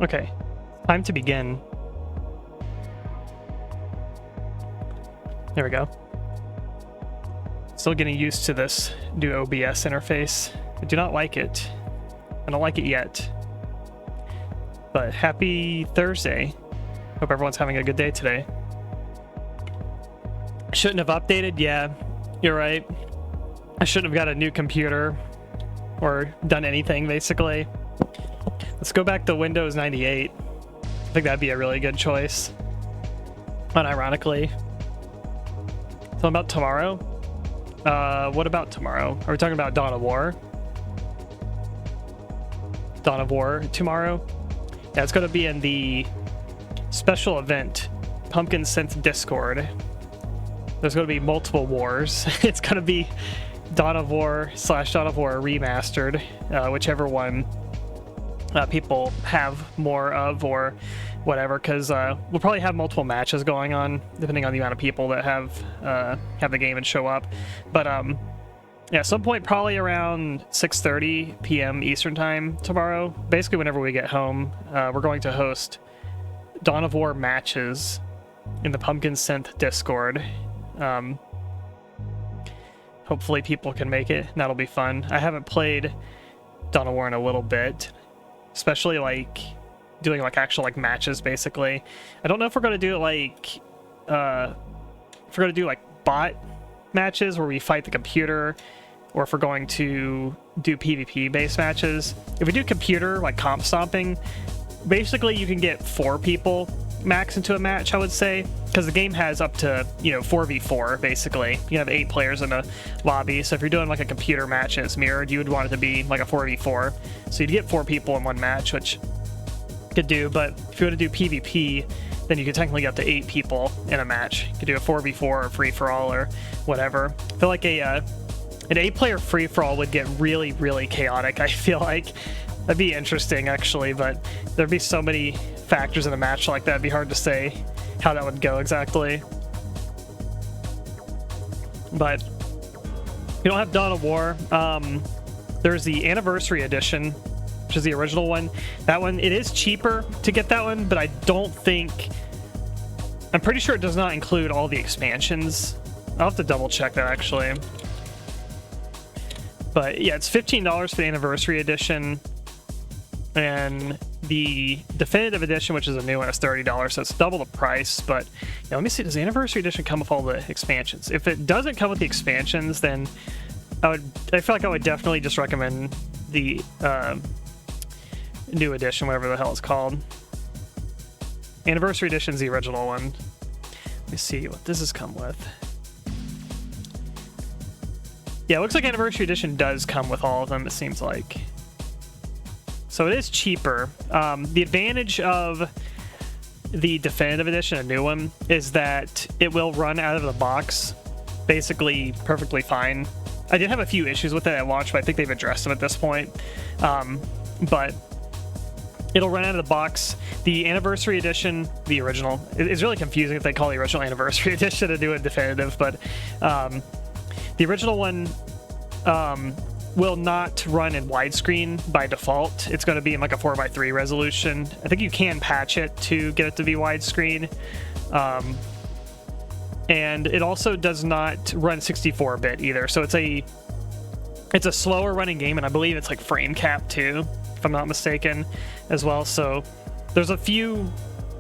Okay, time to begin. There we go. Still getting used to this new OBS interface. I do not like it. I don't like it yet. But happy Thursday. Hope everyone's having a good day today. Shouldn't have updated? Yeah, you're right. I shouldn't have got a new computer or done anything, basically. Let's go back to Windows 98. I think that'd be a really good choice. Unironically. So about tomorrow? What about tomorrow? Are we talking about Dawn of War? Dawn of War tomorrow? Yeah, it's going to be in the special event, Pumpkin Synth Discord. There's going to be multiple wars. It's going to be Dawn of War / Dawn of War Remastered, whichever one people have more of or whatever, because we'll probably have multiple matches going on depending on the amount of people that have the game and show up. But yeah, at some point probably around 6:30 p.m. Eastern time tomorrow, basically whenever we get home, we're going to host Dawn of War matches in the Pumpkin Synth Discord. Hopefully people can make it. That'll be fun. I haven't played Dawn of War in a little bit, especially like doing like actual like matches basically. I don't know if we're gonna do like if we're gonna do like bot matches where we fight the computer, or if we're going to do PvP based matches. If we do computer like comp stomping, basically you can get 4 people max into a match, I would say, because the game has up to 4v4 basically. You have 8 players in a lobby, so if you're doing like a computer match and it's mirrored, you would want it to be like a 4v4, so you'd get 4 people in one match, which you could do. But if you were to do PvP, then you could technically get up to 8 people in a match. You could do a 4v4 or free-for-all or whatever. I feel like an 8-player free-for-all would get really, really chaotic. I feel like that'd be interesting actually, but there'd be so many factors in a match like that, it'd be hard to say how that would go exactly. But we don't have Dawn of War. There's the Anniversary Edition, which is the original one. That one, it is cheaper to get that one, but I don't think... I'm pretty sure it does not include all the expansions. I'll have to double check that actually. But yeah, it's $15 for the Anniversary Edition. And the Definitive Edition, which is a new one, is $30, so it's double the price. But yeah, let me see, does the Anniversary Edition come with all the expansions? If it doesn't come with the expansions, then I feel like I would definitely just recommend the new edition, whatever the hell it's called. Anniversary Edition is the original one. Let me see what this has come with. Yeah, it looks like Anniversary Edition does come with all of them, it seems like. So it is cheaper. The advantage of the Definitive Edition, a new one, is that it will run out of the box basically perfectly fine. I did have a few issues with it at launch, but I think they've addressed them at this point. But it'll run out of the box. The Anniversary Edition, the original, it's really confusing if they call the original Anniversary Edition to do a Definitive, but the original one will not run in widescreen by default. It's going to be in like a 4:3 resolution. I think you can patch it to get it to be widescreen. And it also does not run 64-bit either. So it's a slower running game, and I believe it's like frame cap too, if I'm not mistaken, as well. So there's a few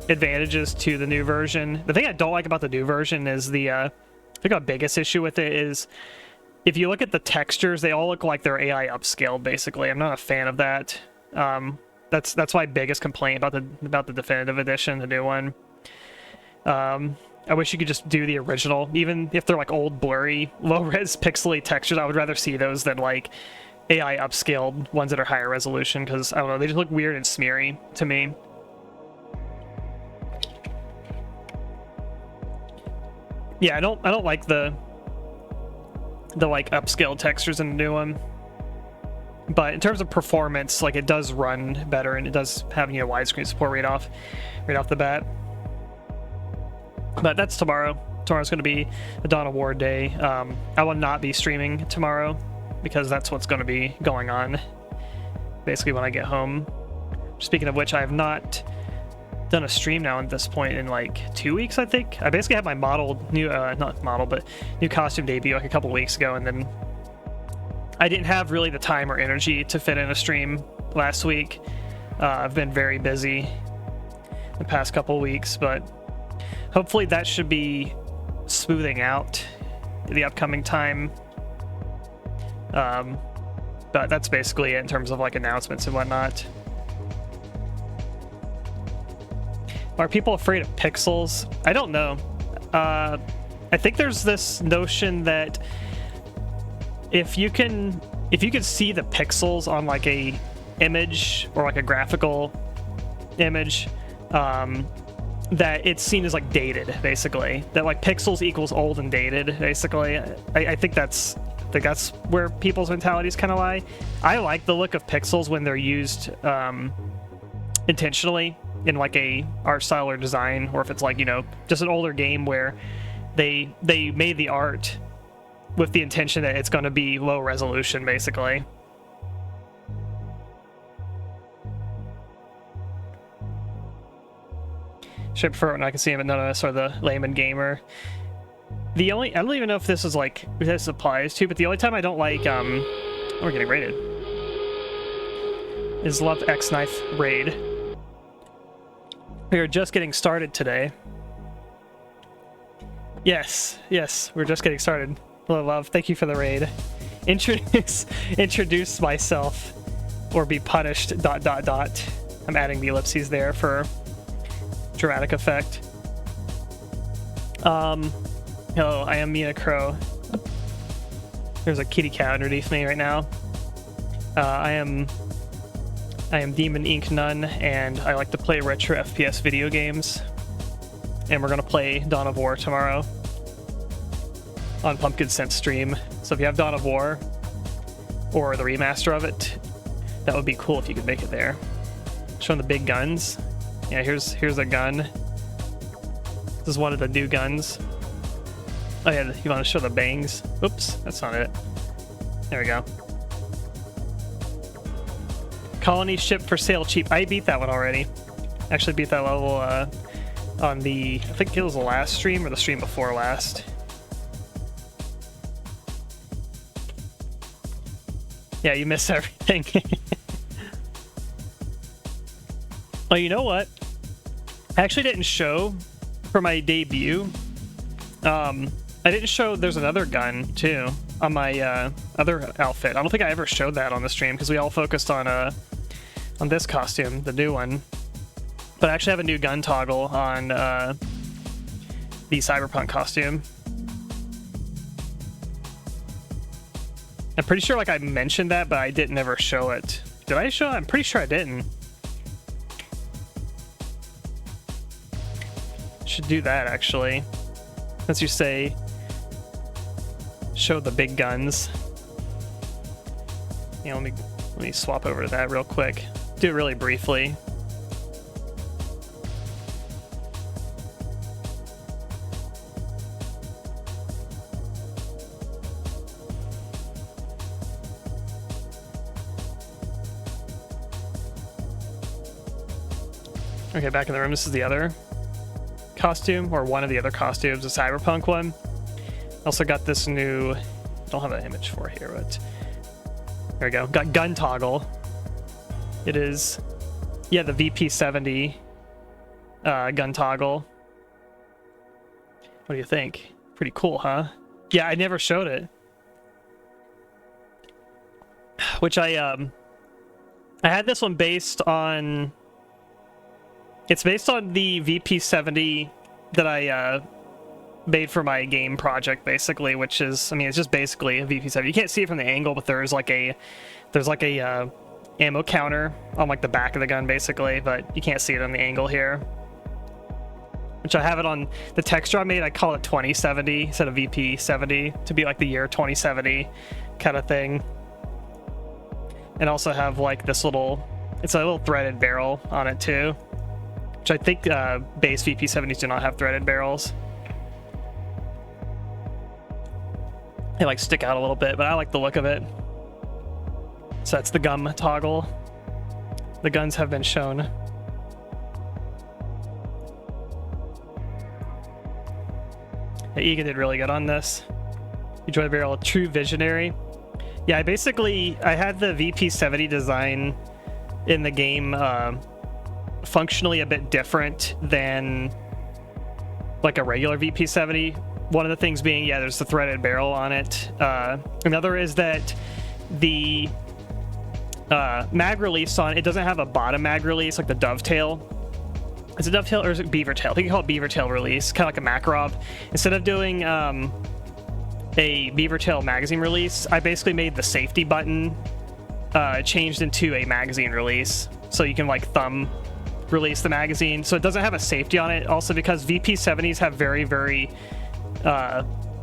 advantages to the new version. The thing I don't like about the new version is I think our biggest issue with it is, if you look at the textures, they all look like they're AI upscaled, basically. I'm not a fan of that. That's my biggest complaint about the Definitive Edition, the new one. I wish you could just do the original, even if they're like old, blurry, low-res, pixely textures. I would rather see those than like AI upscaled ones that are higher resolution, because I don't know, they just look weird and smeary to me. Yeah, I don't like the like upscaled textures in the new one. But in terms of performance, like, it does run better, and it does have, widescreen support right off the bat. But that's tomorrow. Tomorrow's going to be the Dawn of War day. I will not be streaming tomorrow because that's what's going to be going on basically when I get home. Speaking of which, I have not done a stream now at this point in like 2 weeks, I think. I basically had my new costume debut like a couple weeks ago, and then I didn't have really the time or energy to fit in a stream last week. I've been very busy the past couple weeks, but hopefully that should be smoothing out the upcoming time. But that's basically it in terms of like announcements and whatnot. Are people afraid of pixels? I don't know. I think there's this notion that if you can see the pixels on like a image or like a graphical image, that it's seen as like dated, basically. That like pixels equals old and dated, basically. I think that's where people's mentalities kind of lie. I like the look of pixels when they're used intentionally in like a art style or design, or if it's like, you know, just an older game where they made the art with the intention that it's going to be low resolution, basically. Should I prefer it when I can see him, but none of us are the layman gamer. I don't even know if this is like, this applies to, but the only time I don't like, oh, we're getting raided, is Love X Knife raid. We are just getting started today. Yes, we're just getting started. Hello, Love. Thank you for the raid. Introduce myself or be punished, ... I'm adding the ellipses there for dramatic effect. Hello, I am MeenaCrowe. There's a kitty cat underneath me right now. I am Demon Ink Nun, and I like to play retro FPS video games. And we're gonna play Dawn of War tomorrow on Pumpkin Sense stream. So if you have Dawn of War or the remaster of it, that would be cool if you could make it there. Showing the big guns. Yeah, here's a gun. This is one of the new guns. Oh yeah, you want to show the bangs? Oops, that's not it. There we go. Colony ship for sale cheap. I beat that one already. Actually beat that level on the, I think it was the last stream or the stream before last. Yeah, you missed everything. Oh, you know what? I actually didn't show for my debut. I didn't show there's another gun too on my other outfit. I don't think I ever showed that on the stream because we all focused on this costume, the new one. But I actually have a new gun toggle on the Cyberpunk costume. I'm pretty sure like I mentioned that, but I didn't ever show it. Did I show it? I'm pretty sure I didn't. Should do that actually. Since you say show the big guns. Yeah, let me swap over to that real quick. Do it really briefly. Okay, back in the room. This is the other costume, or one of the other costumes, the Cyberpunk one. Also got this new, I don't have an image for here, but there we go. Got gun toggle. It is, yeah, the VP70 gun toggle. What do you think? Pretty cool, huh? Yeah, I never showed it. Which I had this one based on, it's based on the VP70 that I made for my game project, basically, which is, I mean, it's just basically a VP70. You can't see it from the angle, but there's like a ammo counter on like the back of the gun, basically, but you can't see it on the angle here. Which I have it on the texture I made. I call it 2070 instead of VP70 to be like the year 2070 kind of thing. And also have like this little, it's a little threaded barrel on it too. Which I think base VP70s do not have threaded barrels. They like stick out a little bit, but I like the look of it. So that's the gun toggle. The guns have been shown. Yeah, Egan did really good on this. You joined Barrel, true visionary. Yeah, I had the VP70 design in the game functionally a bit different than like a regular VP70. One of the things being, yeah, there's the threaded barrel on it. Another is that the mag release on it doesn't have a bottom mag release like the dovetail. Is it dovetail or is it beaver tail? I think you call it beaver tail release, kind of like a MeenaCrowe. Instead of doing a beaver tail magazine release, I basically made the safety button changed into a magazine release, so you can like thumb release the magazine. So it doesn't have a safety on it. Also because VP70s have very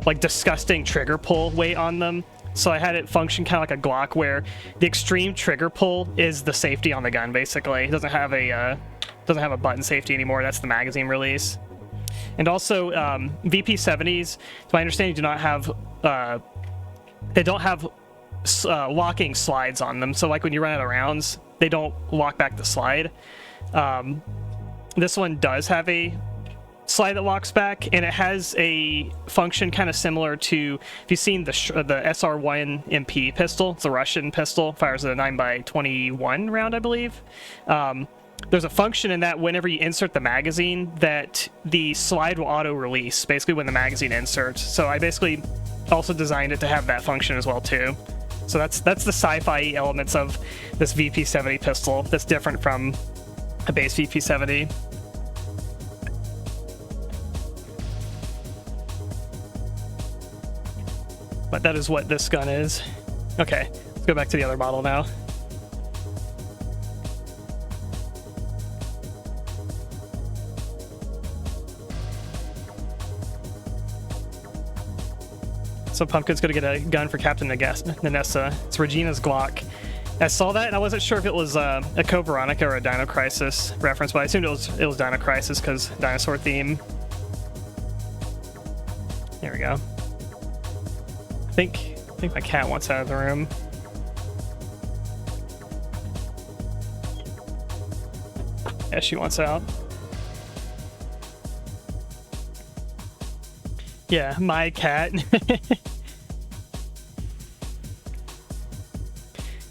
like disgusting trigger pull weight on them. So I had it function kind of like a Glock, where the extreme trigger pull is the safety on the gun. Basically, it doesn't have a button safety anymore. That's the magazine release. And also VP70s, to my understanding, do not have they don't have locking slides on them. So like when you run out of rounds, they don't lock back the slide. This one does have a slide that locks back, and it has a function kind of similar to, if you've seen the SR1 MP pistol. It's a Russian pistol, fires a 9x21 round, I believe. There's a function in that whenever you insert the magazine that the slide will auto release basically when the magazine inserts. So I basically also designed it to have that function as well too. So that's the sci-fi elements of this VP70 pistol that's different from a base VP70. But that is what this gun is. Okay, let's go back to the other model now. So Pumpkin's gonna get a gun for Captain Nanessa. It's Regina's Glock. I saw that and I wasn't sure if it was a Code Veronica or a Dino Crisis reference, but I assumed it was Dino Crisis because dinosaur theme. There we go. I think my cat wants out of the room. Yeah, she wants out. Yeah, my cat.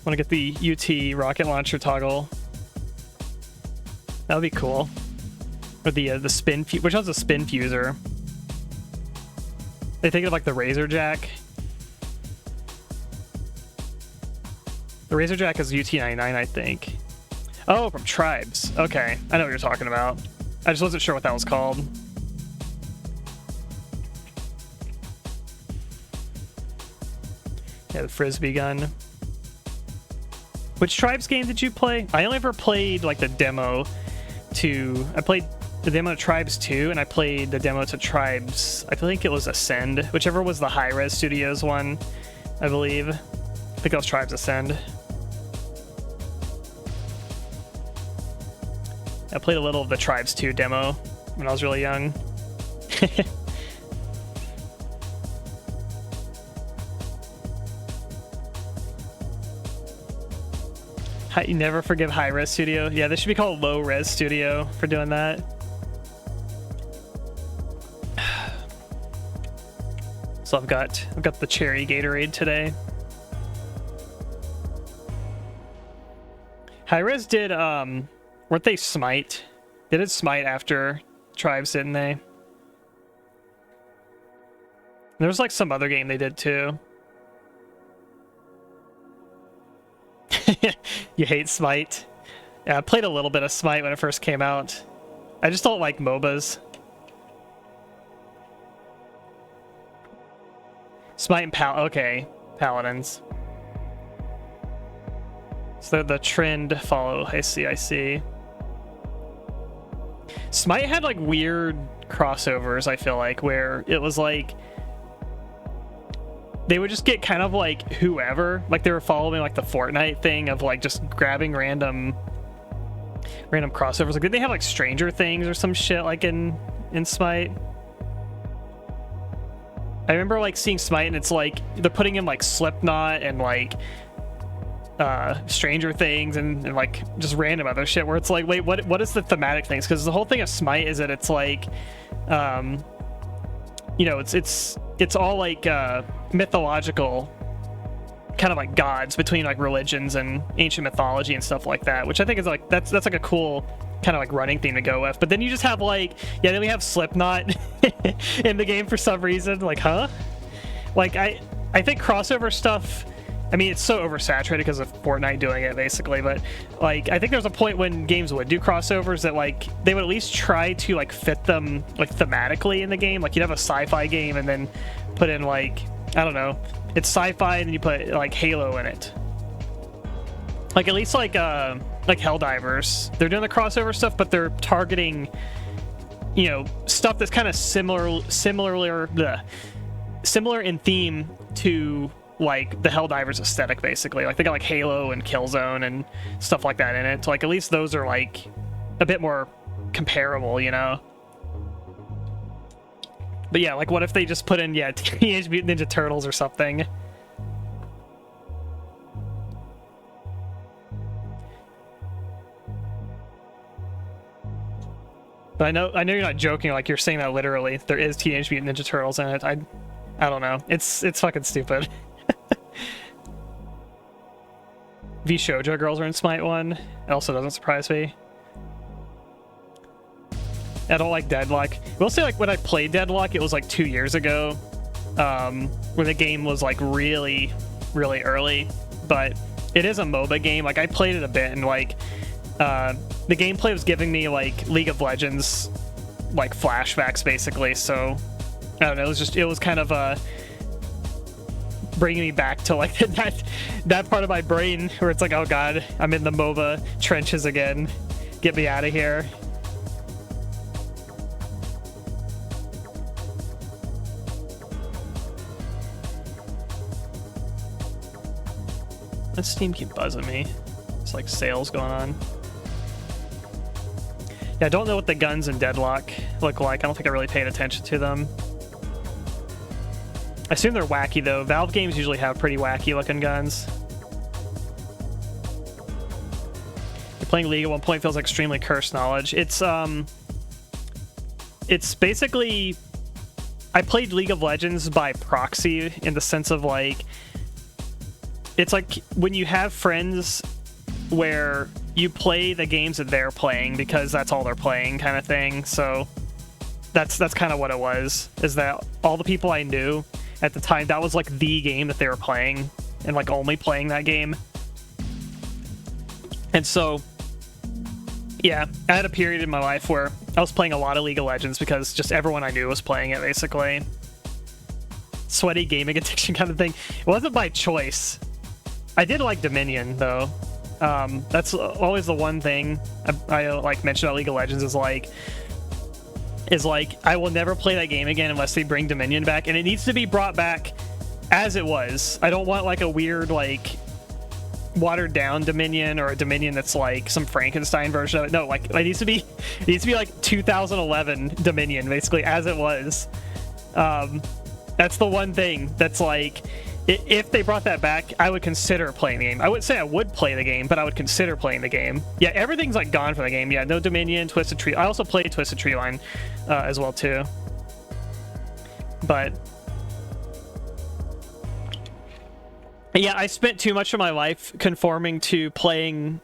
Want to get the UT rocket launcher toggle. That would be cool. Or the spin, which one's a spin fuser? They think of like the Razor Jack. The Razor Jack is UT99, I think. Oh, from Tribes. Okay, I know what you're talking about. I just wasn't sure what that was called. Yeah, the Frisbee gun. Which Tribes game did you play? I only ever played like the demo to... I played the demo to Tribes 2, and I played the demo to Tribes... I think it was Ascend. Whichever was the Hi-Res Studios one, I believe. I think that was Tribes Ascend. I played a little of the Tribes 2 demo when I was really young. You never forgive High-Res Studio. Yeah, this should be called Low-Res Studio for doing that. So I've got the cherry Gatorade today. High-Res did weren't they Smite? They did Smite after Tribes, didn't they? There was like some other game they did too. You hate Smite? Yeah, I played a little bit of Smite when it first came out. I just don't like MOBAs. Smite and okay, Paladins. So the trend follow. I see. Smite had like weird crossovers, I feel like, where it was like they would just get kind of like whoever, like they were following like the Fortnite thing of like just grabbing random crossovers. Like, did they have like Stranger Things or some shit like in Smite? I remember like seeing Smite and it's like they're putting in like Slipknot and like Stranger Things and like just random other shit where it's like, wait, what is the thematic things? Because the whole thing of Smite is that it's like, you know, it's all like mythological kind of like gods between like religions and ancient mythology and stuff like that, which I think is like that's like a cool kind of like running theme to go with. But then you just have like, yeah, then we have Slipknot in the game for some reason. Like, huh? Like I think crossover stuff, I mean, it's so oversaturated because of Fortnite doing it basically, but like I think there's a point when games would do crossovers that like they would at least try to like fit them like thematically in the game. Like you'd have a sci-fi game and then put in like, I don't know, it's sci-fi and then you put like Halo in it. Like at least like Helldivers, they're doing the crossover stuff, but they're targeting, you know, stuff that's kind of similar in theme to like the Helldivers aesthetic basically. Like they got like Halo and Killzone and stuff like that in it. So like at least those are like a bit more comparable, you know. But yeah, like what if they just put in, yeah, Teenage Mutant Ninja Turtles or something? But I know you're not joking, like you're saying that literally. There is Teenage Mutant Ninja Turtles in it. I don't know. It's fucking stupid. V Shoujo girls are in Smite 1. It also doesn't surprise me. I don't like Deadlock. I will say, like, when I played Deadlock, it was like 2 years ago, when the game was like really, really early. But it is a MOBA game. Like, I played it a bit, and like, the gameplay was giving me like League of Legends, like flashbacks, basically. So I don't know. It was kind of bringing me back to like that part of my brain where it's like, oh god, I'm in the MOBA trenches again. Get me out of here. That Steam keep buzzing me. It's like sales going on. Yeah, I don't know what the guns in Deadlock look like. I don't think I really paid attention to them. I assume they're wacky though. Valve games usually have pretty wacky looking guns. You're playing League at one point feels like extremely cursed knowledge. It's basically, I played League of Legends by proxy in the sense of like, it's like when you have friends where you play the games that they're playing because that's all they're playing kind of thing. So that's kind of what it was, is that all the people I knew at the time, that was like the game that they were playing and like only playing that game. And so, yeah, I had a period in my life where I was playing a lot of League of Legends because just everyone I knew was playing it basically. Sweaty gaming addiction kind of thing. It wasn't by choice. I did like Dominion though. That's always the one thing I like mention about League of Legends is like I will never play that game again unless they bring Dominion back, and it needs to be brought back as it was. I don't want like a weird like watered down Dominion or a Dominion that's like some Frankenstein version of it. No, like it needs to be like 2011 Dominion basically as it was. That's the one thing that's like, if they brought that back, I would consider playing the game. I wouldn't say I would play the game, but I would consider playing the game. Yeah, everything's like gone from the game. Yeah, no Dominion, Twisted Tree. I also played Twisted Tree Line as well too. But yeah, I spent too much of my life conforming to playing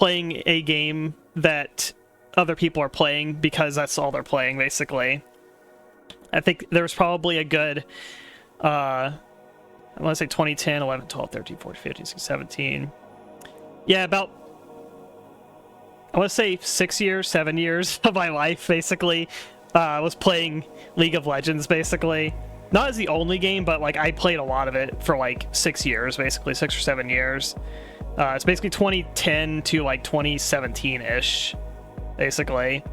a game that other people are playing because that's all they're playing basically. I think there was probably a good I want to say 2010, 11, 12, 13, 14, 15, 16, 17. Yeah, about, I want to say 7 years of my life, basically, was playing League of Legends, basically. Not as the only game, but, like, I played a lot of it for, like, 6 years, basically, 6 or 7 years. It's basically 2010 to, like, 2017-ish, basically.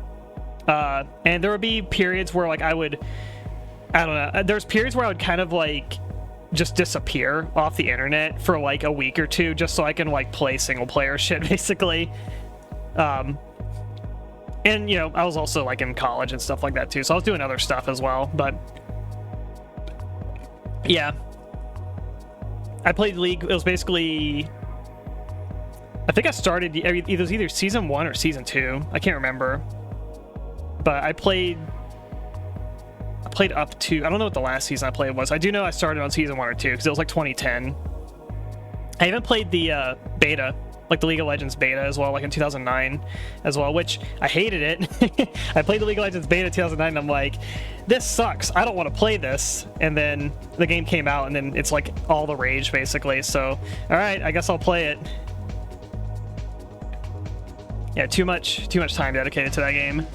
And there would be periods where, like, I don't know. There's periods where I would kind of like just disappear off the internet for like a week or two just so I can like play single player shit basically. And you know, I was also like in college and stuff like that too. So I was doing other stuff as well, but yeah. I played League. It was basically, I think I started, it was either season 1 or season 2. I can't remember. But I played up to, I don't know what the last season I played was. I do know I started on season 1 or 2 because it was like 2010. I even played the beta, like the League of Legends beta as well, like in 2009 as well, which I hated it. I played the League of Legends beta in 2009 and I'm like, this sucks. I don't want to play this. And then the game came out and then it's like all the rage basically. So, all right, I guess I'll play it. Yeah, too much time dedicated to that game.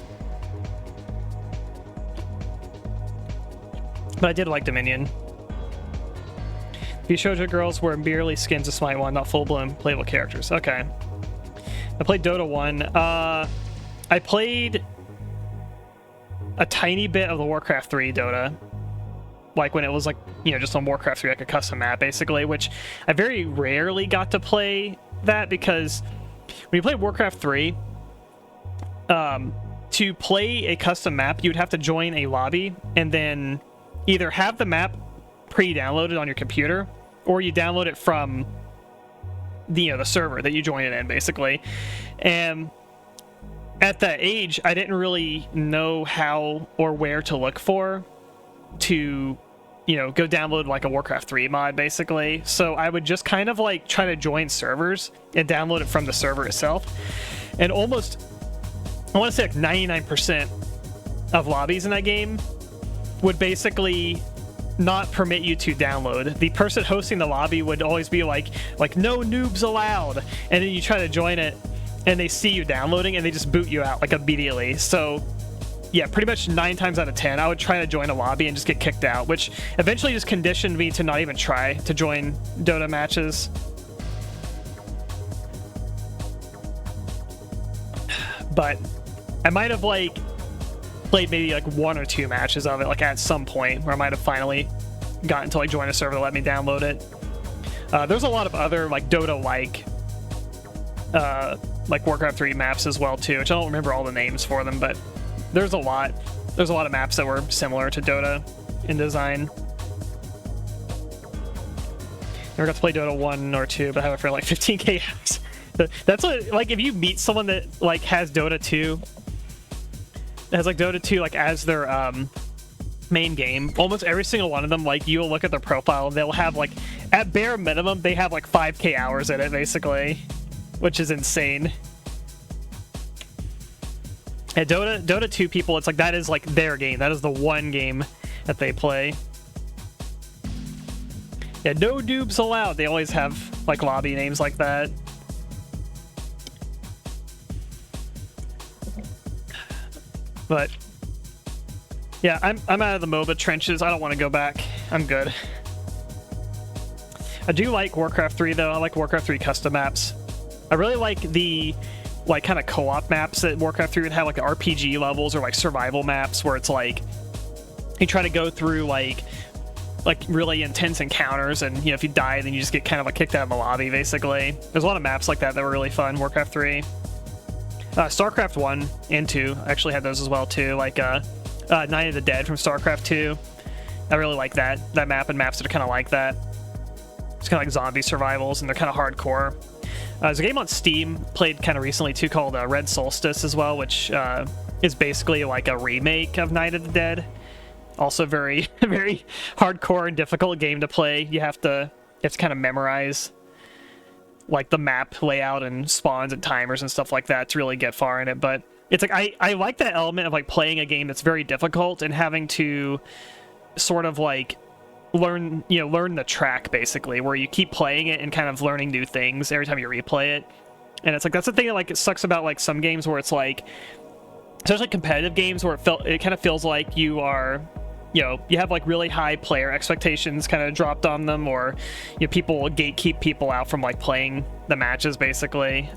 But I did like Dominion. These shoujo girls were merely skins of Smite 1, not full-blown playable characters. Okay. I played Dota 1. I played a tiny bit of the Warcraft 3 Dota. Like when it was like, you know, just on Warcraft 3, like a custom map, basically, which I very rarely got to play that because when you play Warcraft 3, to play a custom map, you'd have to join a lobby and then either have the map pre-downloaded on your computer, or you download it from the server that you join it in, basically. And at that age, I didn't really know how or where to look for to, go download like a Warcraft 3 mod, basically. So I would just kind of like try to join servers and download it from the server itself. And almost, I want to say like 99% of lobbies in that game would basically not permit you to download. The person hosting the lobby would always be like no noobs allowed, and then you try to join it and they see you downloading and they just boot you out like immediately. So yeah, pretty much 9 times out of 10 I would try to join a lobby and just get kicked out, which eventually just conditioned me to not even try to join Dota matches. But I might have like played maybe like 1 or 2 matches of it, like at some point where I might have finally gotten to like join a server that let me download it. There's a lot of other like Dota like Warcraft 3 maps as well too, which I don't remember all the names for them, but there's a lot of maps that were similar to Dota in design. Never got to play Dota 1 or 2, but I have it for like 15k hours. That's what, like, if you meet someone that like has Dota 2, has like Dota 2 like as their main game, almost every single one of them, like, you'll look at their profile and they'll have like, at bare minimum, they have like 5k hours in it, basically, which is insane. Yeah, Dota 2 people, it's like that is like their game. That is the one game that they play. Yeah, no noobs allowed. They always have like lobby names like that. But yeah, I'm out of the MOBA trenches. I don't want to go back. I'm good. I do like Warcraft 3 though. I like Warcraft 3 custom maps. I really like the like kind of co-op maps that Warcraft 3 would have, like the RPG levels or like survival maps where it's like you try to go through like really intense encounters, and if you die then you just get kind of like kicked out of the lobby, basically. There's a lot of maps like that that were really fun. Warcraft 3. StarCraft 1 and 2 actually had those as well too, like Night of the Dead from StarCraft 2. I really like that map and maps that are kind of like that. It's kind of like zombie survivals, and they're kind of hardcore. There's a game on Steam played kind of recently too called Red Solstice as well, which is basically like a remake of Night of the Dead. Also very very hardcore and difficult game to play. You have to kind of memorize like the map layout and spawns and timers and stuff like that to really get far in it. But it's like I like that element of like playing a game that's very difficult and having to sort of like learn the track, basically, where you keep playing it and kind of learning new things every time you replay it. And it's like that's the thing that like it sucks about like some games where it's like, especially competitive games, where it kind of feels like you are, you have like really high player expectations kind of dropped on them, or people gatekeep people out from like playing the matches, basically.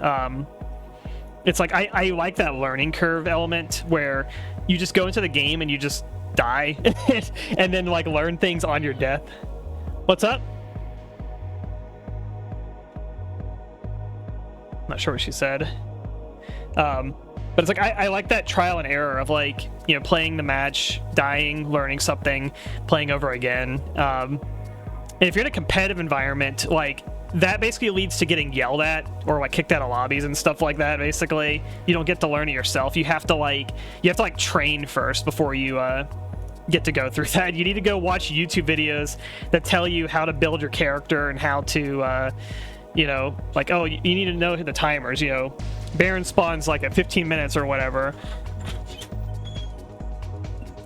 It's like I like that learning curve element where you just go into the game and you just die and then like learn things on your death. What's up? Not sure what she said. But it's like I like that trial and error of like playing the match, dying, learning something, playing over again. And if you're in a competitive environment, like, that basically leads to getting yelled at or like kicked out of lobbies and stuff like that. Basically, you don't get to learn it yourself. You have to train first before you get to go through that. You need to go watch YouTube videos that tell you how to build your character and how to you know, like, oh, you need to know the timers, you know, Baron spawns like at 15 minutes or whatever.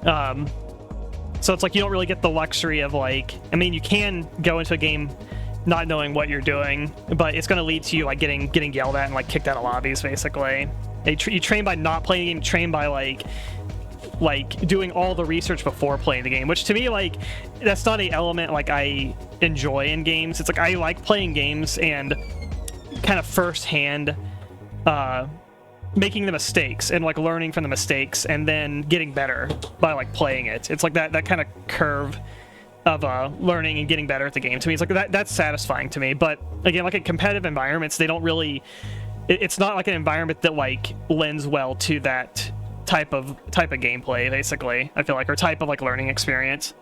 So it's like you don't really get the luxury of, like, I mean, you can go into a game not knowing what you're doing, but it's going to lead to you like getting yelled at and like kicked out of lobbies. Basically, you train by not playing the game. Train by like doing all the research before playing the game, which to me, like, that's not an element like I enjoy in games. It's like I like playing games and kind of firsthand making the mistakes and like learning from the mistakes and then getting better by like playing it. It's like that kind of curve of learning and getting better at the game. To me, it's like that's satisfying to me. But again, like in competitive environments, they don't really, it's not like an environment that like lends well to that type of gameplay, basically, I feel like, or type of like learning experience.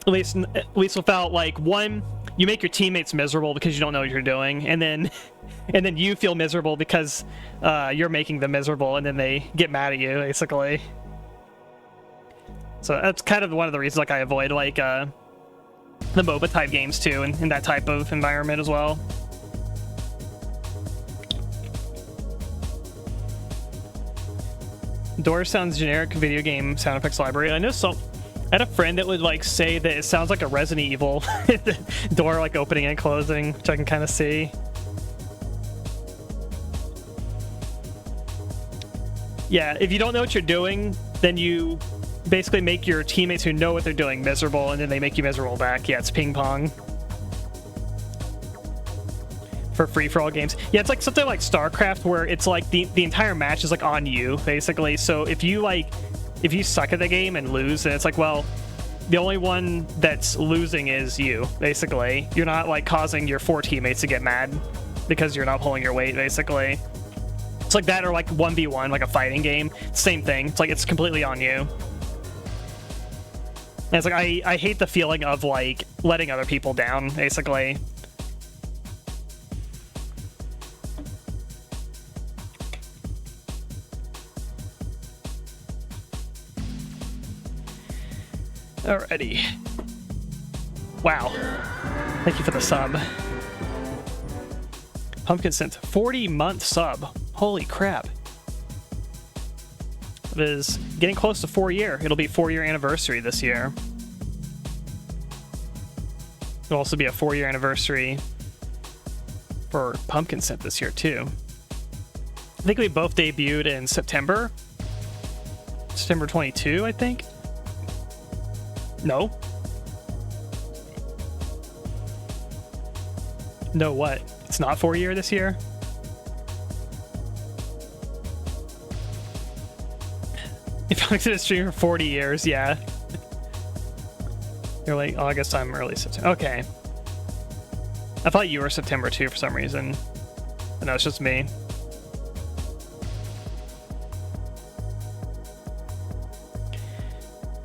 At least without, like, one, you make your teammates miserable because you don't know what you're doing, and then you feel miserable because you're making them miserable, and then they get mad at you, basically. So that's kind of one of the reasons like I avoid like the MOBA type games too, in that type of environment as well. Door sounds generic video game sound effects library. I know I had a friend that would like say that it sounds like a Resident Evil door like opening and closing, which I can kind of see. Yeah, if you don't know what you're doing, then you basically make your teammates who know what they're doing miserable, and then they make you miserable back. Yeah, it's ping pong. For free-for-all games. Yeah, it's like something like StarCraft where it's like the entire match is like on you, basically. So if you suck at the game and lose, then it's like, well, the only one that's losing is you, basically. You're not like causing your 4 teammates to get mad because you're not pulling your weight, basically. It's like that, or like 1v1, like a fighting game. Same thing. It's like it's completely on you. And it's like I hate the feeling of like letting other people down, basically. Alrighty. Wow. Thank you for the sub. Pumpkin sent 40-month sub. Holy crap. It is getting close to 4-year. It'll be 4-year anniversary this year. It'll also be a 4-year anniversary for Pumpkin Scent this year too. I think we both debuted in September 22, I think. No. No what? It's not 4-year this year? If I'm gonna stream for 40 years, yeah. You're late August, I'm early September. Okay. I thought you were September too for some reason. But no, it's just me.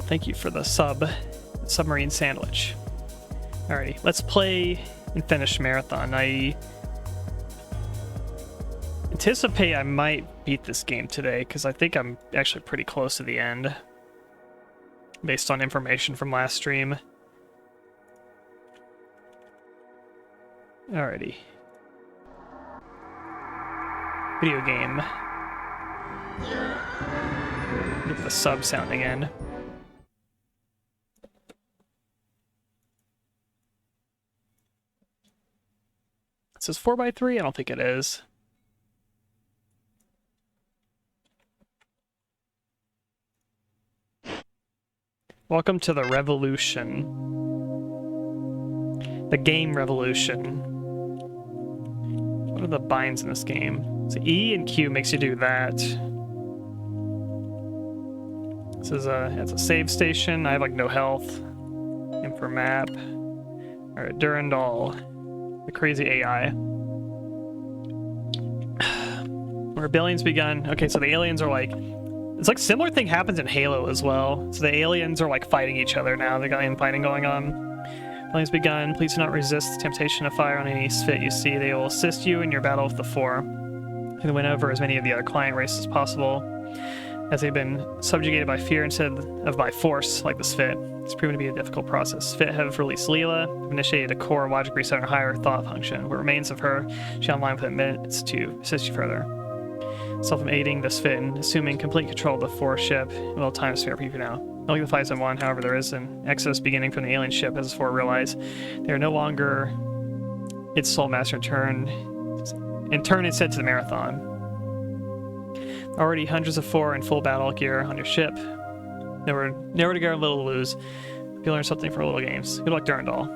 Thank you for the submarine sandwich. Alrighty, let's play and finish Marathon. I anticipate I might beat this game today because I think I'm actually pretty close to the end based on information from last stream. Alrighty. Video game. Get the sub sounding in. It says 4x3? I don't think it is. Welcome to the revolution. The game revolution. What are the binds in this game? So E and Q makes you do that. This is it's a save station. I have like no health. Info map. Alright, Durandal. The crazy AI. Rebellion's begun. Okay, so the aliens are like It's like similar thing happens in Halo as well. So the aliens are like fighting each other now. They got infighting going on. Flames begun. Please do not resist the temptation to fire on any Sphit you see. They will assist you in your battle with the Four. You can win over as many of the other client races as possible, as they've been subjugated by fear instead of by force, like the Sphit. It's proven to be a difficult process. Sphit have released Leela, have initiated a core logic reset and higher thought function. What remains of her, she online within minutes to assist you further. Self-aiding the Sphit and assuming complete control of the Force ship. Well, time is fair for you now. Like the 571, however, there is an exodus beginning from the alien ship as the Four realize they are no longer its sole master. In turn, it's sent to the Marathon. Already hundreds of Four in full battle gear on your ship. Never to go, little to lose. You learn something from little games. Good luck, Durandal.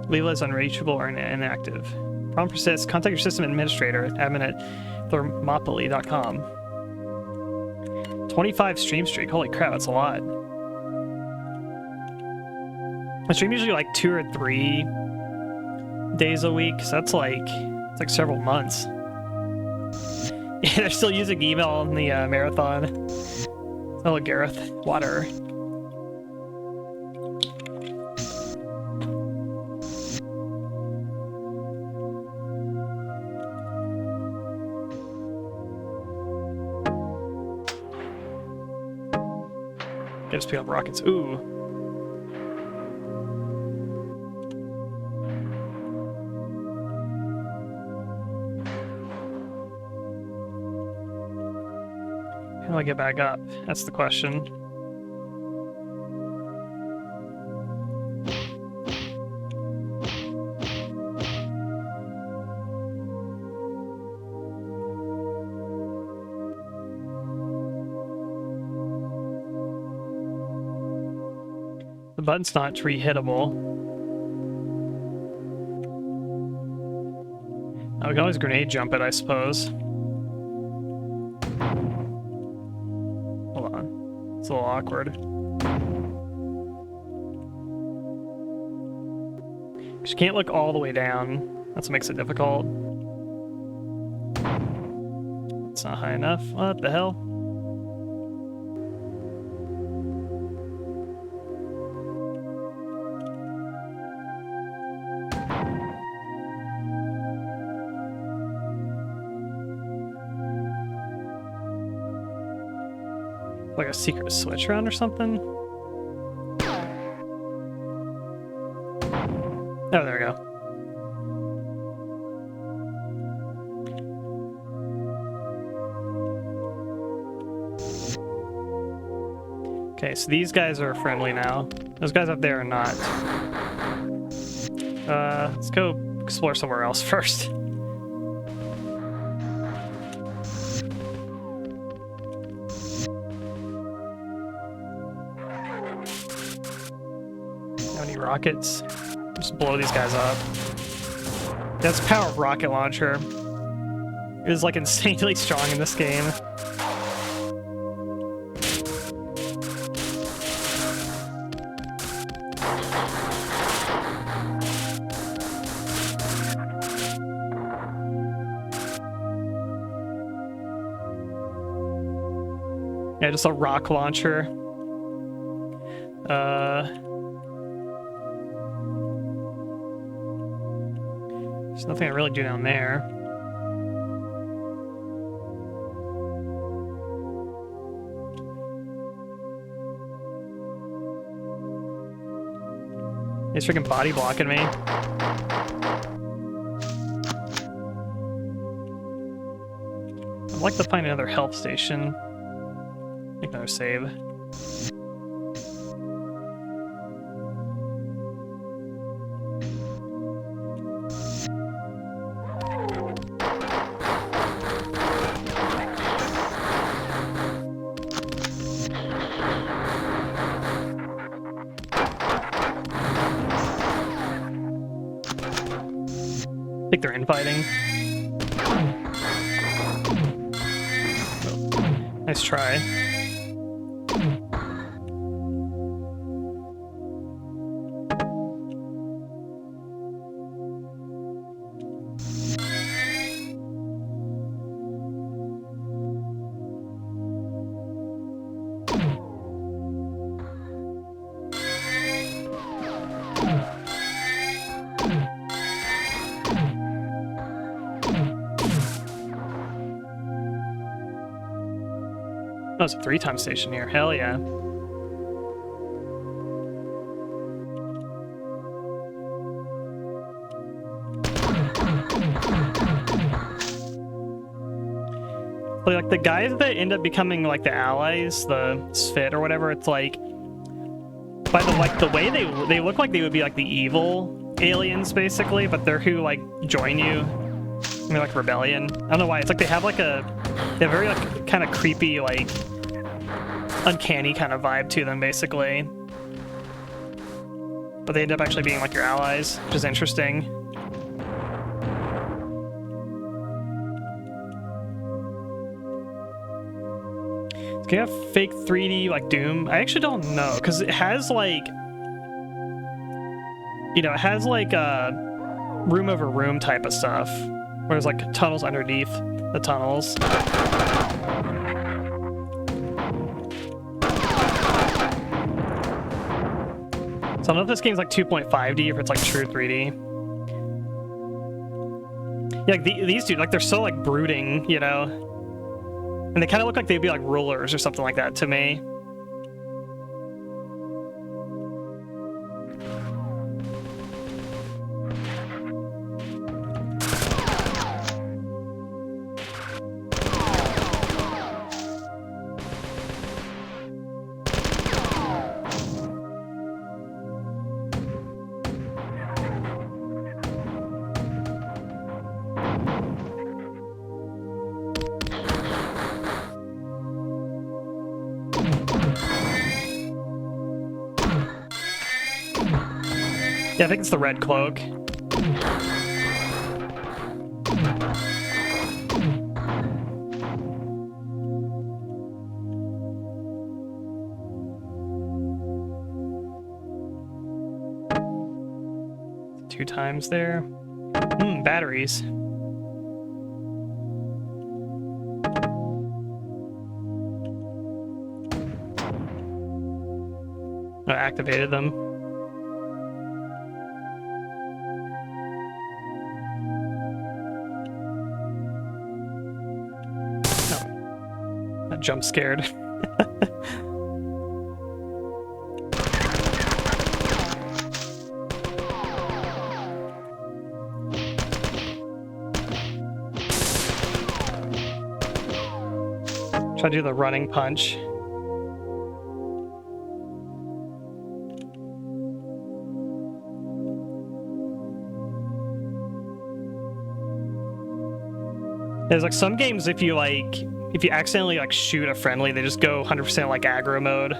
Leela is unreachable or inactive. Problem persists. Contact your system administrator at admin@thermopyly.com. 25 stream streak. Holy crap, that's a lot. I stream usually like 2 or 3 days a week, so that's like it's like several months. Yeah, they're still using email in the marathon. Oh, Gareth, water. Get us pick up rockets. Ooh. How do I get back up? That's the question. The button's not rehittable. Oh, we can always grenade jump it, I suppose. Hold on. It's a little awkward. You can't look all the way down. That's what makes it difficult. It's not high enough. What the hell? Like a secret switch around or something? Oh, there we go. Okay, so these guys are friendly now. Those guys up there are not. Let's go explore somewhere else first. Rockets. Just blow these guys up. That's the power of rocket launcher. It is like insanely strong in this game. Yeah, just a rock launcher. There's nothing I really do down there. He's freaking body blocking me. I'd like to find another health station. Make another save. I think they're infighting. Oh, nice try. Oh, it's a 3-time station here. Hell yeah. Like the guys that end up becoming like the allies, the Sphit or whatever, it's like by the way they look like they would be like the evil aliens basically, but they're who like join you. I mean, like rebellion. I don't know why. It's like they have a very like kind of creepy, like uncanny kind of vibe to them basically. But they end up actually being like your allies, which is interesting. Can you have fake 3D like Doom? I actually don't know, because it has like, you know, it has like room over room type of stuff, where there's like tunnels underneath the tunnels. So I don't know if this game's like 2.5D or if it's like true 3D. Yeah, like these dudes, like they're so like brooding, you know? And they kind of look like they'd be like rulers or something like that to me. Yeah, I think it's the red cloak. Two times there. Batteries. I activated them. Jump scared. Try to do the running punch. There's like some games if you accidentally like shoot a friendly, they just go 100% like aggro mode.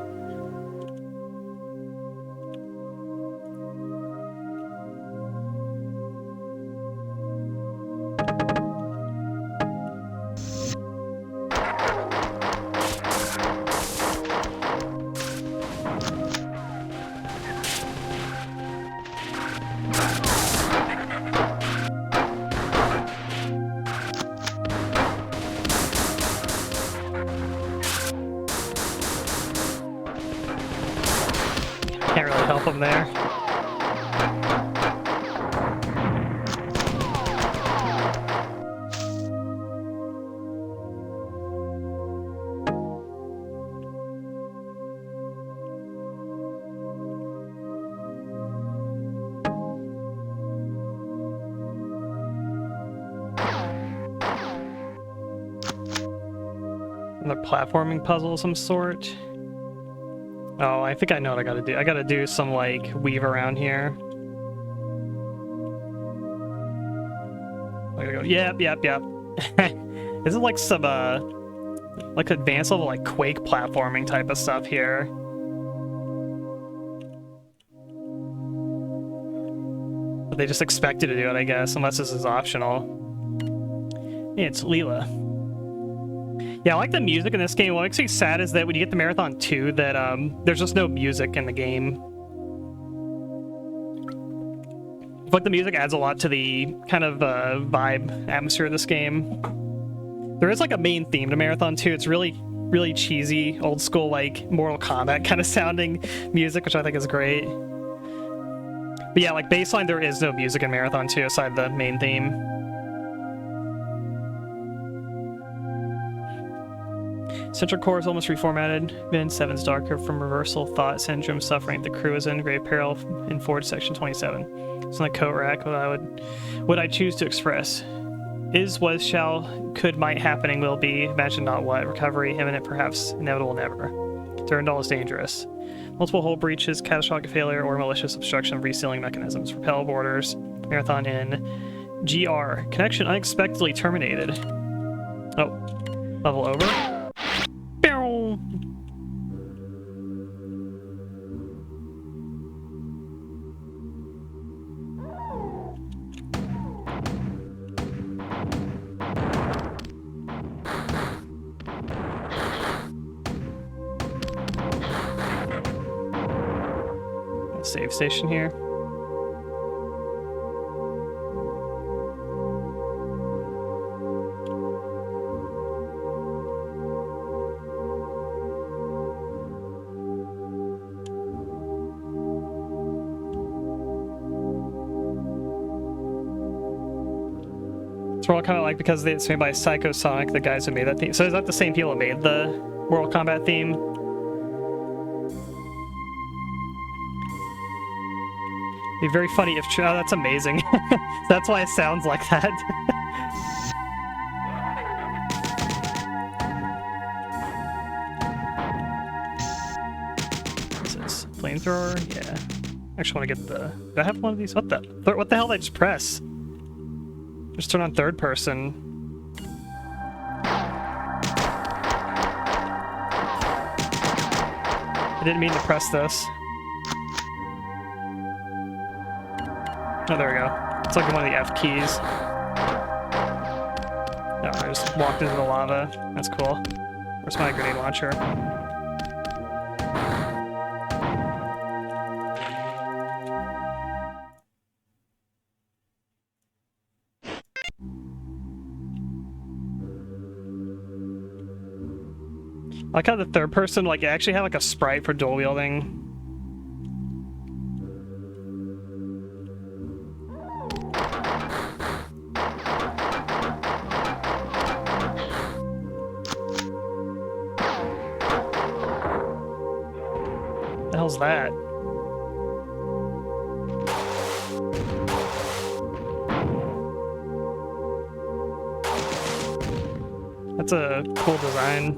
Can't really help him there. Another platforming puzzle of some sort. Oh, I think I know what I gotta do. I gotta do some, like, weave around here. I gotta go, yep. This is like some, like advanced level, like, Quake platforming type of stuff here. But they just expect you to do it, I guess, unless this is optional. Hey, it's Leela. Yeah, I like the music in this game. What makes me sad is that when you get the Marathon 2, that there's just no music in the game. I feel like the music adds a lot to the kind of vibe, atmosphere of this game. There is like a main theme to Marathon 2. It's really, really cheesy, old school, like Mortal Kombat kind of sounding music, which I think is great. But yeah, like baseline, there is no music in Marathon 2 aside the main theme. Central core is almost reformatted. Min 7's darker from reversal thought syndrome suffering. The crew is in grave peril in Forge section 27. It's on the coat rack. What I choose to express is, was, shall, could, might, happening, will be. Imagine not what. Recovery, imminent, perhaps, inevitable, never. Durandal is dangerous. Multiple hull breaches, catastrophic failure, or malicious obstruction of resealing mechanisms. Repel borders. Marathon in. GR. Connection unexpectedly terminated. Oh. Level over. Bow. Save station here. It's all kind of like because it's made by Psychosonic, the guys who made that theme. So is that the same people that made the Mortal Kombat theme? It'd be very funny if true. Oh, that's amazing. That's why it sounds like that. This is flamethrower. Yeah. Actually, want to get the. Do I have one of these? What the? What the hell did I just press? Just turn on third person. I didn't mean to press this. Oh, there we go. It's like one of the F keys. No, I just walked into the lava. That's cool. Where's my grenade launcher? I like how the third person, like, actually had like a sprite for dual wielding. What the hell's that? That's a cool design.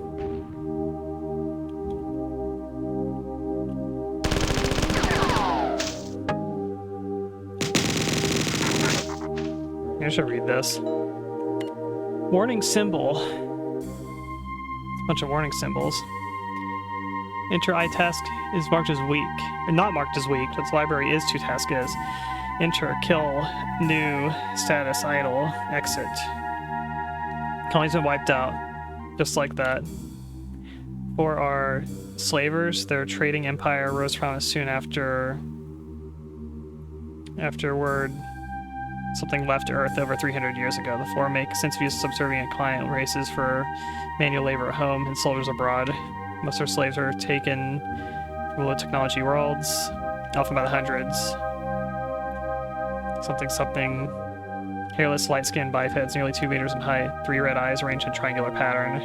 I should read this. Warning symbol. A bunch of warning symbols. Enter I task is marked as weak. Or not marked as weak. Its library is to task is. Enter, kill, new, status, idle, exit. Colony's been wiped out. Just like that. For our slavers, their trading empire rose from us soon afterward. Something left Earth over 300 years ago. The four make sense views subservient client races for manual labor at home and soldiers abroad. Most of their slaves are taken from low technology worlds, often by the hundreds. Something. Hairless, light-skinned bipeds, nearly 2 meters in height, 3 red eyes arranged in triangular pattern.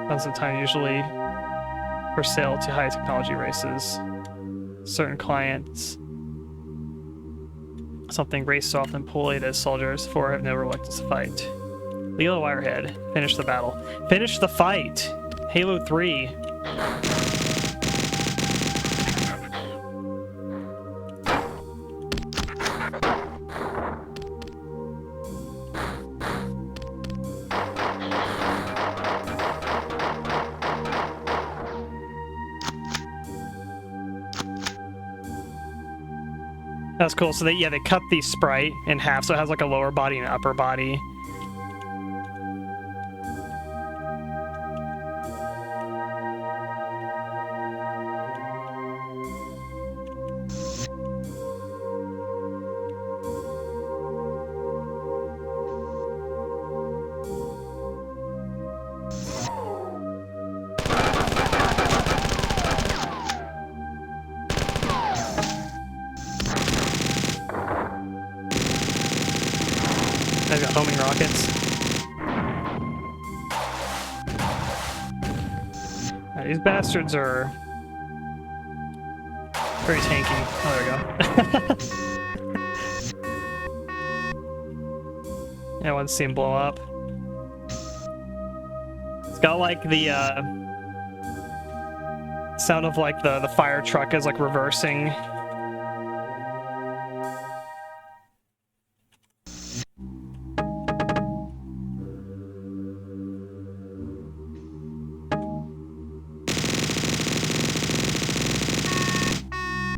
Tons of time usually for sale to high technology races. Certain clients. Something race off and employed as soldiers, 4 have no reluctance to fight. Lilo Wirehead, finish the battle. Finish the fight! Halo 3. That's cool. So they cut the sprite in half, so it has like a lower body and an upper body. They've got homing rockets. These bastards are very tanky. Oh, there we go. Yeah, I want to see him blow up. It's got like the sound of like the fire truck is like reversing.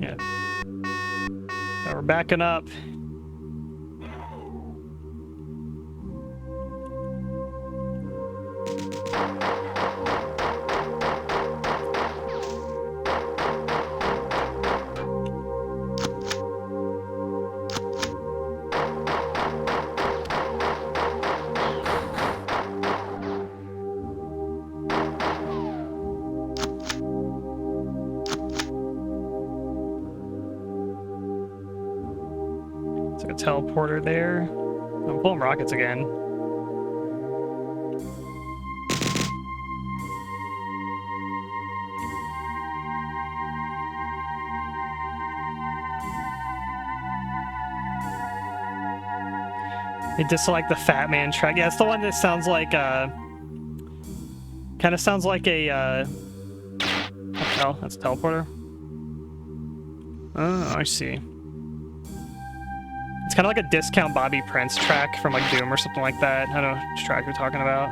Yeah. Now we're backing up. It's like a teleporter there. I'm pulling rockets again. They dislike the Fat Man track. Yeah, it's the one that sounds like kind of sounds like a what the hell? That's a teleporter. Oh, I see. It's kind of like a Discount Bobby Prince track from like Doom or something like that. I don't know which track you're talking about.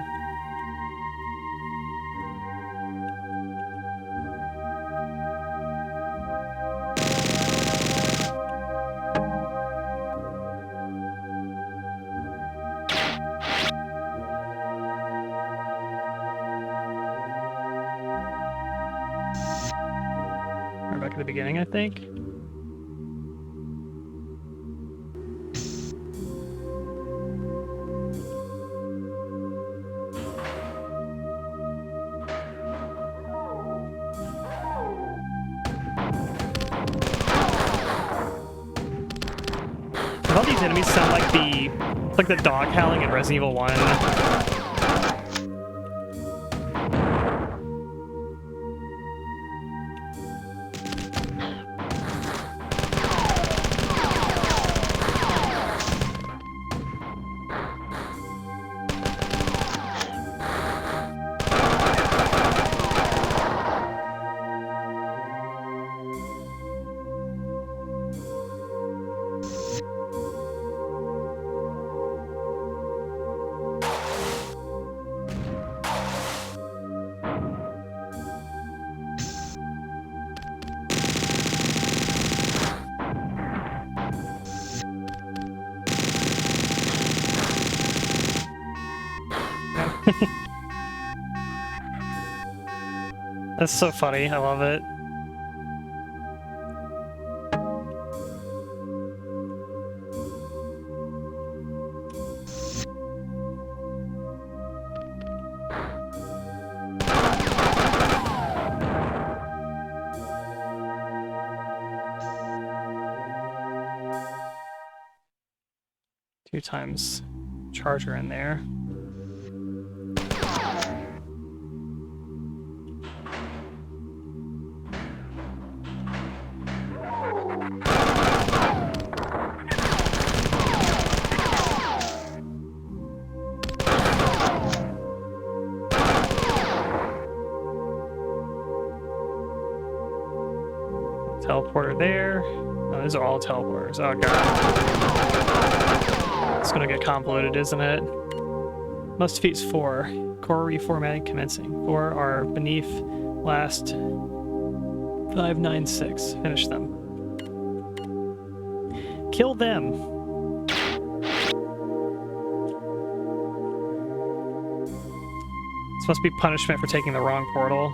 We're back at the beginning, I think. All these enemies sound like the dog howling in Resident Evil 1. That's so funny. I love it. Two times charger in there. Teleporter there. Oh, these are all teleporters. Oh god. It's gonna get convoluted, isn't it? Most defeats 4. Core reformatting commencing. 4 are beneath last 596. Finish them. Kill them. This must be punishment for taking the wrong portal.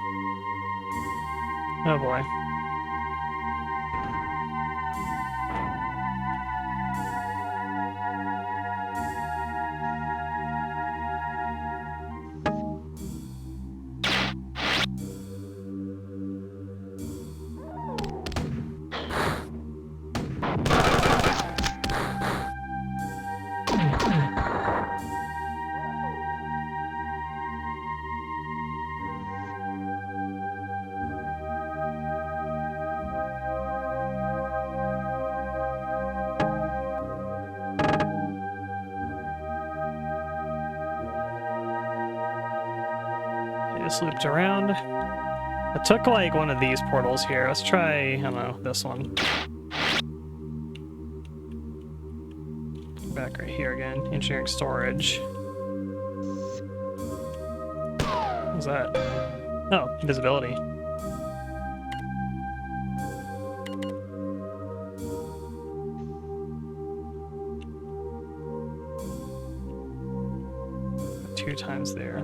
Oh boy. just looped around. I took like one of these portals here. Let's try, I don't know, this one. Back right here again. Engineering storage. What's that? Oh, invisibility. Two times there.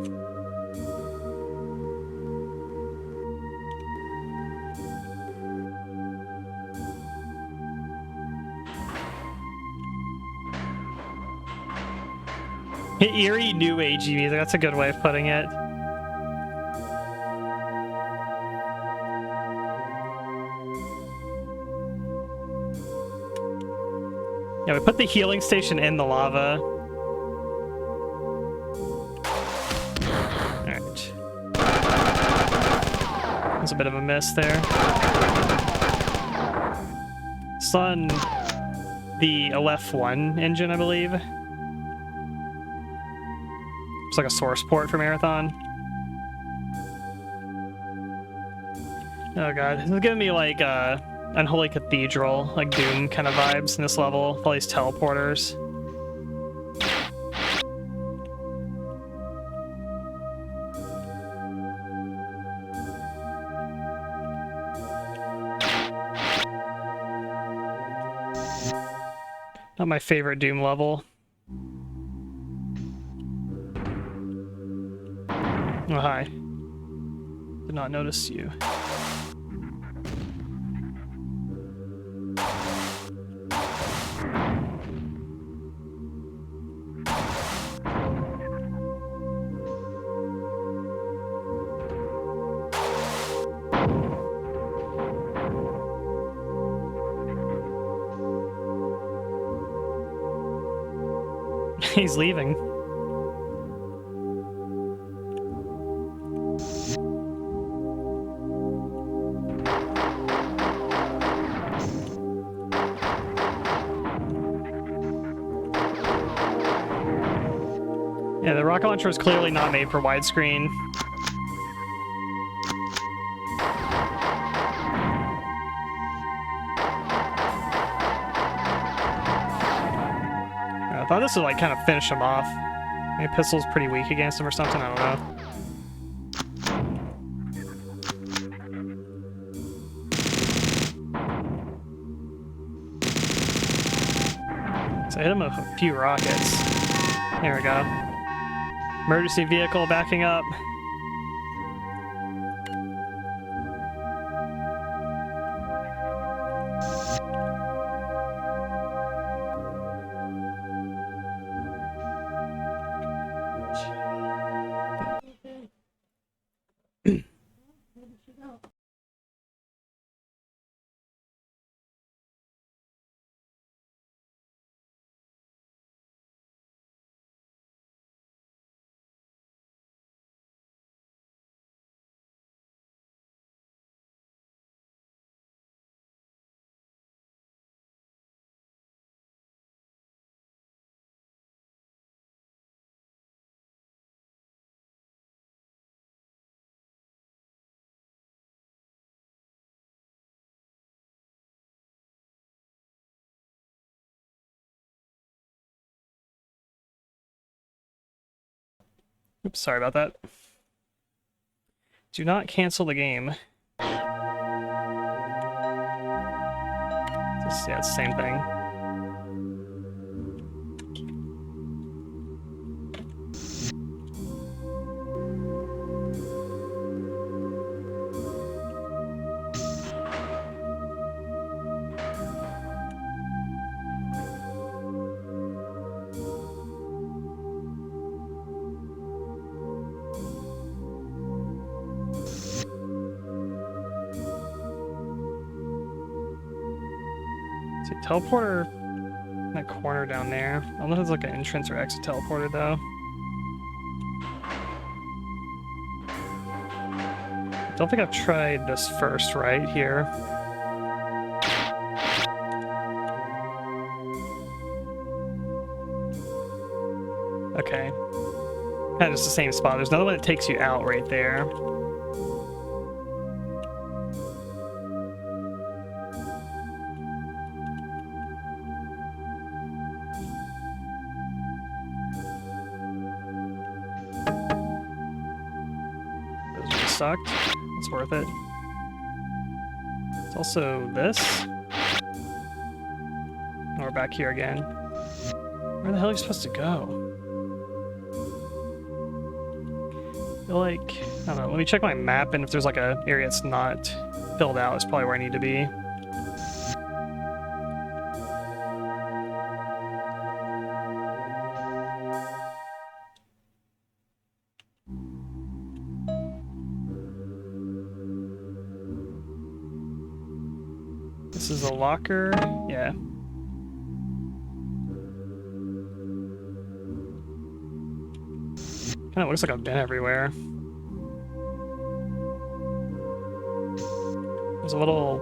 Eerie new agey music, that's a good way of putting it. Yeah, we put the healing station in the lava. Alright. There's a bit of a miss there. It's on the LF1 engine, I believe. It's like a source port for Marathon. Oh god, this is giving me like Unholy Cathedral, like Doom kind of vibes in this level. All these teleporters. Not my favorite Doom level. Oh, hi. Did not notice you. He's leaving. Yeah, the rocket launcher is clearly not made for widescreen. I thought this would like kind of finish him off. Maybe pistol's pretty weak against him or something, I don't know. So I hit him with a few rockets. There we go. Emergency vehicle backing up. Oops, sorry about that. Do not cancel the game. Just, yeah, it's the same thing. See, teleporter in that corner down there. I don't know if it's like an entrance or exit teleporter though. I don't think I've tried this first right here. Okay. Kind of just the same spot. There's another one that takes you out right there. Those just sucked. It's worth it. It's also this. And we're back here again. Where the hell are you supposed to go? I feel like, I don't know, let me check my map, and if there's like a area that's not filled out, it's probably where I need to be. This is a locker, yeah. Kinda looks like I've been everywhere. There's a little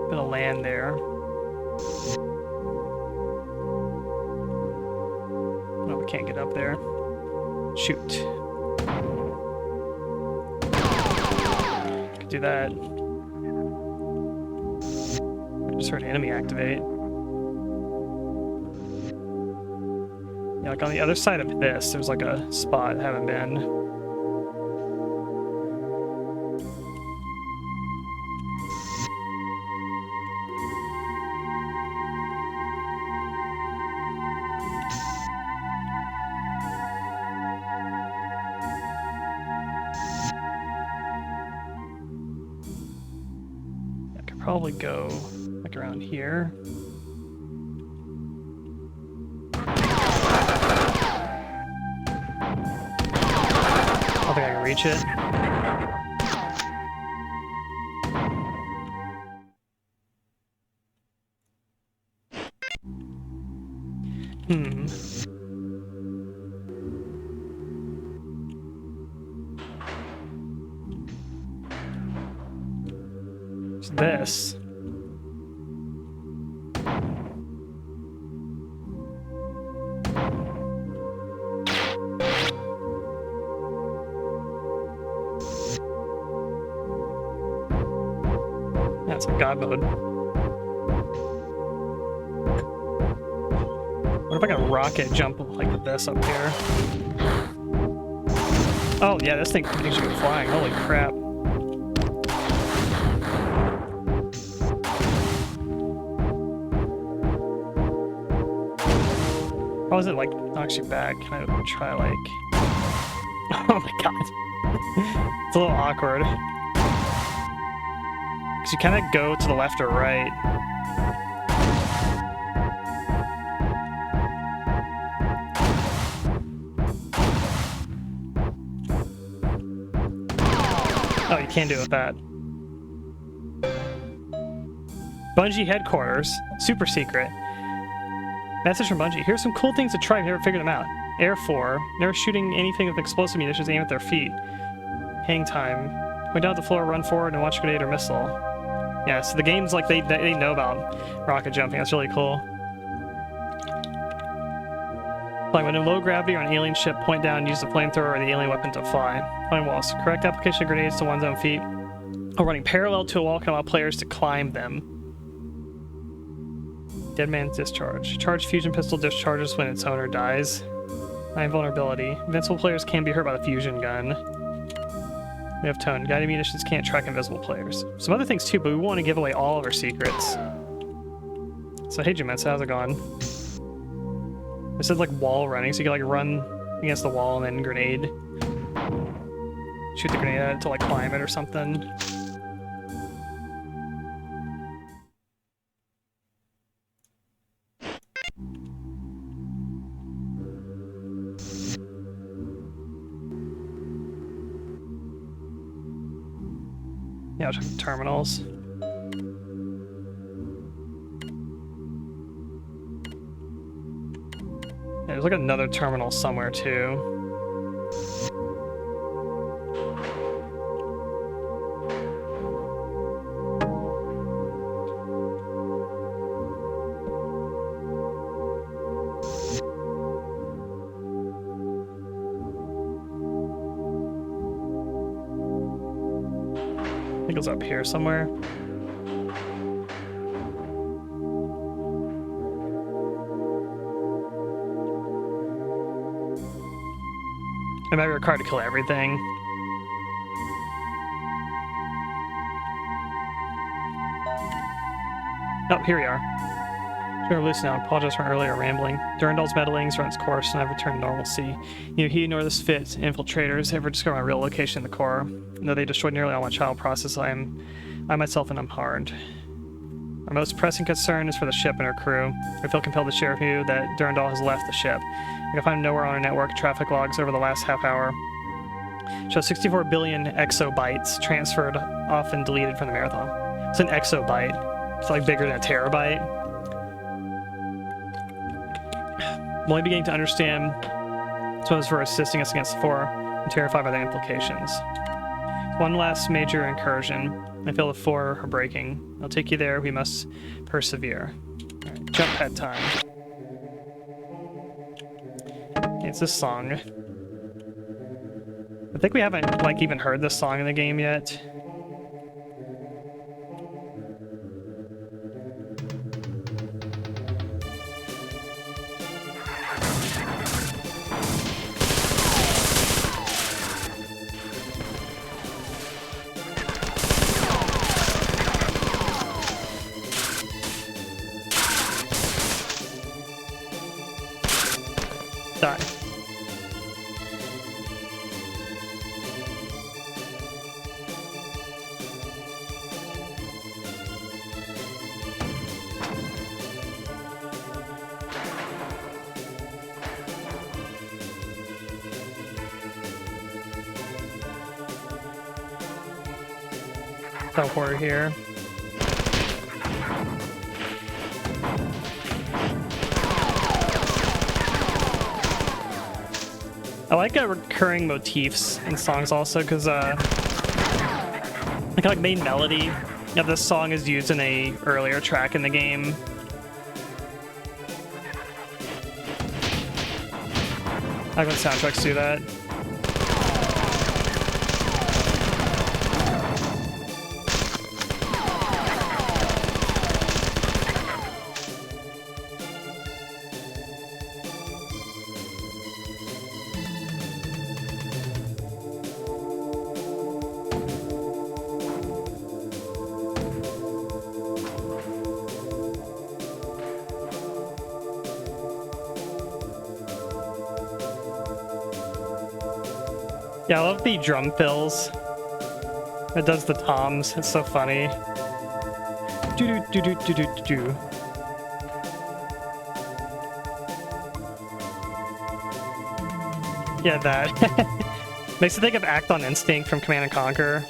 bit of land there. No, we can't get up there. Shoot. Could do that. I just heard enemy activate. Yeah, like on the other side of this, there's like a spot I haven't been. I could probably go like around here. I don't think I can reach it. It's this. That's like God mode. What if I got a rocket jump like this up here? Oh yeah, this thing thinks you can flying. Holy crap. How is it like knocks you back? Can I try like... Oh my god. It's a little awkward. Because you kind of go to the left or right. Oh, you can't do it with that. Bungie headquarters. Super secret. Message from Bungie. Here's some cool things to try if you've never figured them out. Air 4. Never shooting anything with explosive munitions aimed at their feet. Hang time. Point down the floor, run forward, and launch a grenade or missile. Yeah, so the game's like they know about rocket jumping. That's really cool. Like when in low gravity or an alien ship, point down and use the flamethrower or the alien weapon to fly. Climb walls. Correct application of grenades to one's own feet. Or running parallel to a wall can allow players to climb them. Dead man's discharge. Charged fusion pistol discharges when its owner dies. Invulnerability. Invincible players can be hurt by the fusion gun. We have tone. Guided munitions can't track invisible players. Some other things too, but we want to give away all of our secrets. So hey Jimetsu, how's it going? It said like wall running, so you can like run against the wall and then grenade. Shoot the grenade at it to like climb it or something. Yeah, I'll check the terminals. Yeah, there's like another terminal somewhere too. think it was up here somewhere. It might be required to kill everything. Oh, here we are. We're loose now. Apologize for earlier rambling. Durandal's meddlings run its course, and I've returned to normalcy. Neither he nor this fit infiltrators ever discovered my real location in the core. Though they destroyed nearly all my child process, I myself am unharmed. Our most pressing concern is for the ship and her crew. I feel compelled to share with you that Durandal has left the ship. I can find nowhere on our network traffic logs over the last half hour. Show 64 billion exobytes transferred, often deleted from the marathon. It's an exobyte. It's like bigger than a terabyte. I'm only beginning to understand suppose for assisting us against the four. I'm terrified by the implications. One last major incursion. I feel the four are breaking. I'll take you there. We must persevere. All right, jump pad time. It's this song. I think we haven't like even heard this song in the game yet. Die. Teleport here. I like recurring motifs in songs also, because like main melody of this song is used in a earlier track in the game. I like when soundtracks do that. Yeah, I love the drum fills. It does the toms. It's so funny. Do do do do do do do. Yeah, that makes me think of Act on Instinct from Command and Conquer.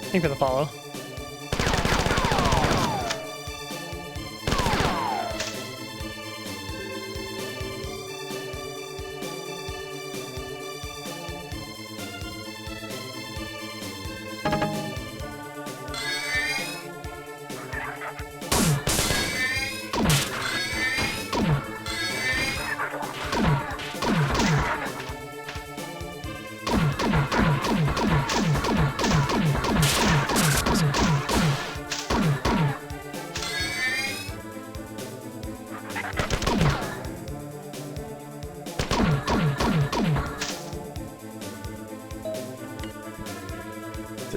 Thank you for the follow.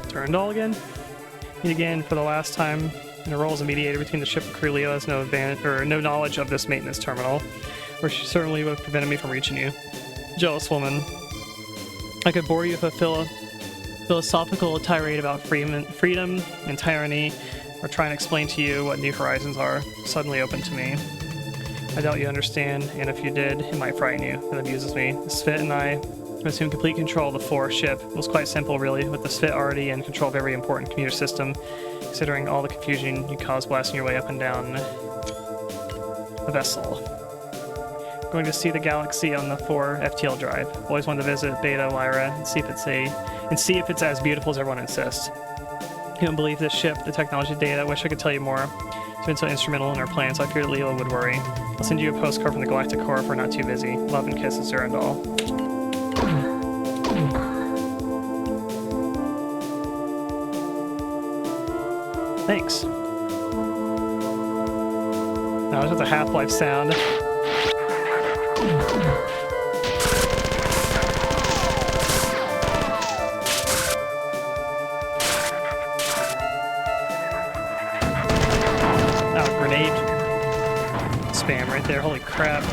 Durandal again? Meet again for the last time in her role as a mediator between the ship and crew. Leo has no advantage or no knowledge of this maintenance terminal, or she certainly would have prevented me from reaching you. Jealous woman. I could bore you with a philosophical tirade about freedom and tyranny, or try and explain to you what new horizons are suddenly open to me. I doubt you understand, and if you did, it might frighten you. It amuses me. Svit and I assume complete control of the four ship. It was quite simple, really, with the Svit already in control of every important computer system, considering all the confusion you caused blasting your way up and down the vessel. Going to see the galaxy on the 4 FTL drive. Always wanted to visit Beta Lyra and see if it's as beautiful as everyone insists. You don't believe this ship, the technology data. I wish I could tell you more. It's been so instrumental in our plans, so I feared Leela would worry. I'll send you a postcard from the Galactic Core if we're not too busy. Love and kisses, Zerandol. Thanks. Now it's just a Half-Life sound. Oh, grenade spam right there. Holy crap.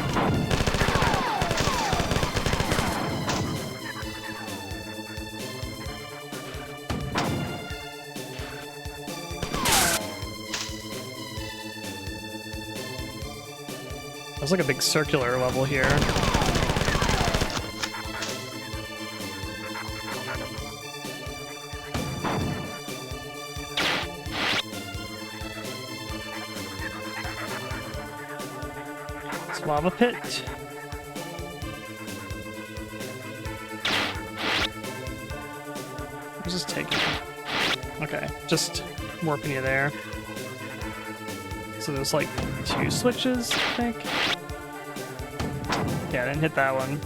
There's like a big circular level here. It's lava pit. Where's this taking you? Okay, just warping you there. So there's like 2 switches, I think. Yeah, I didn't hit that one.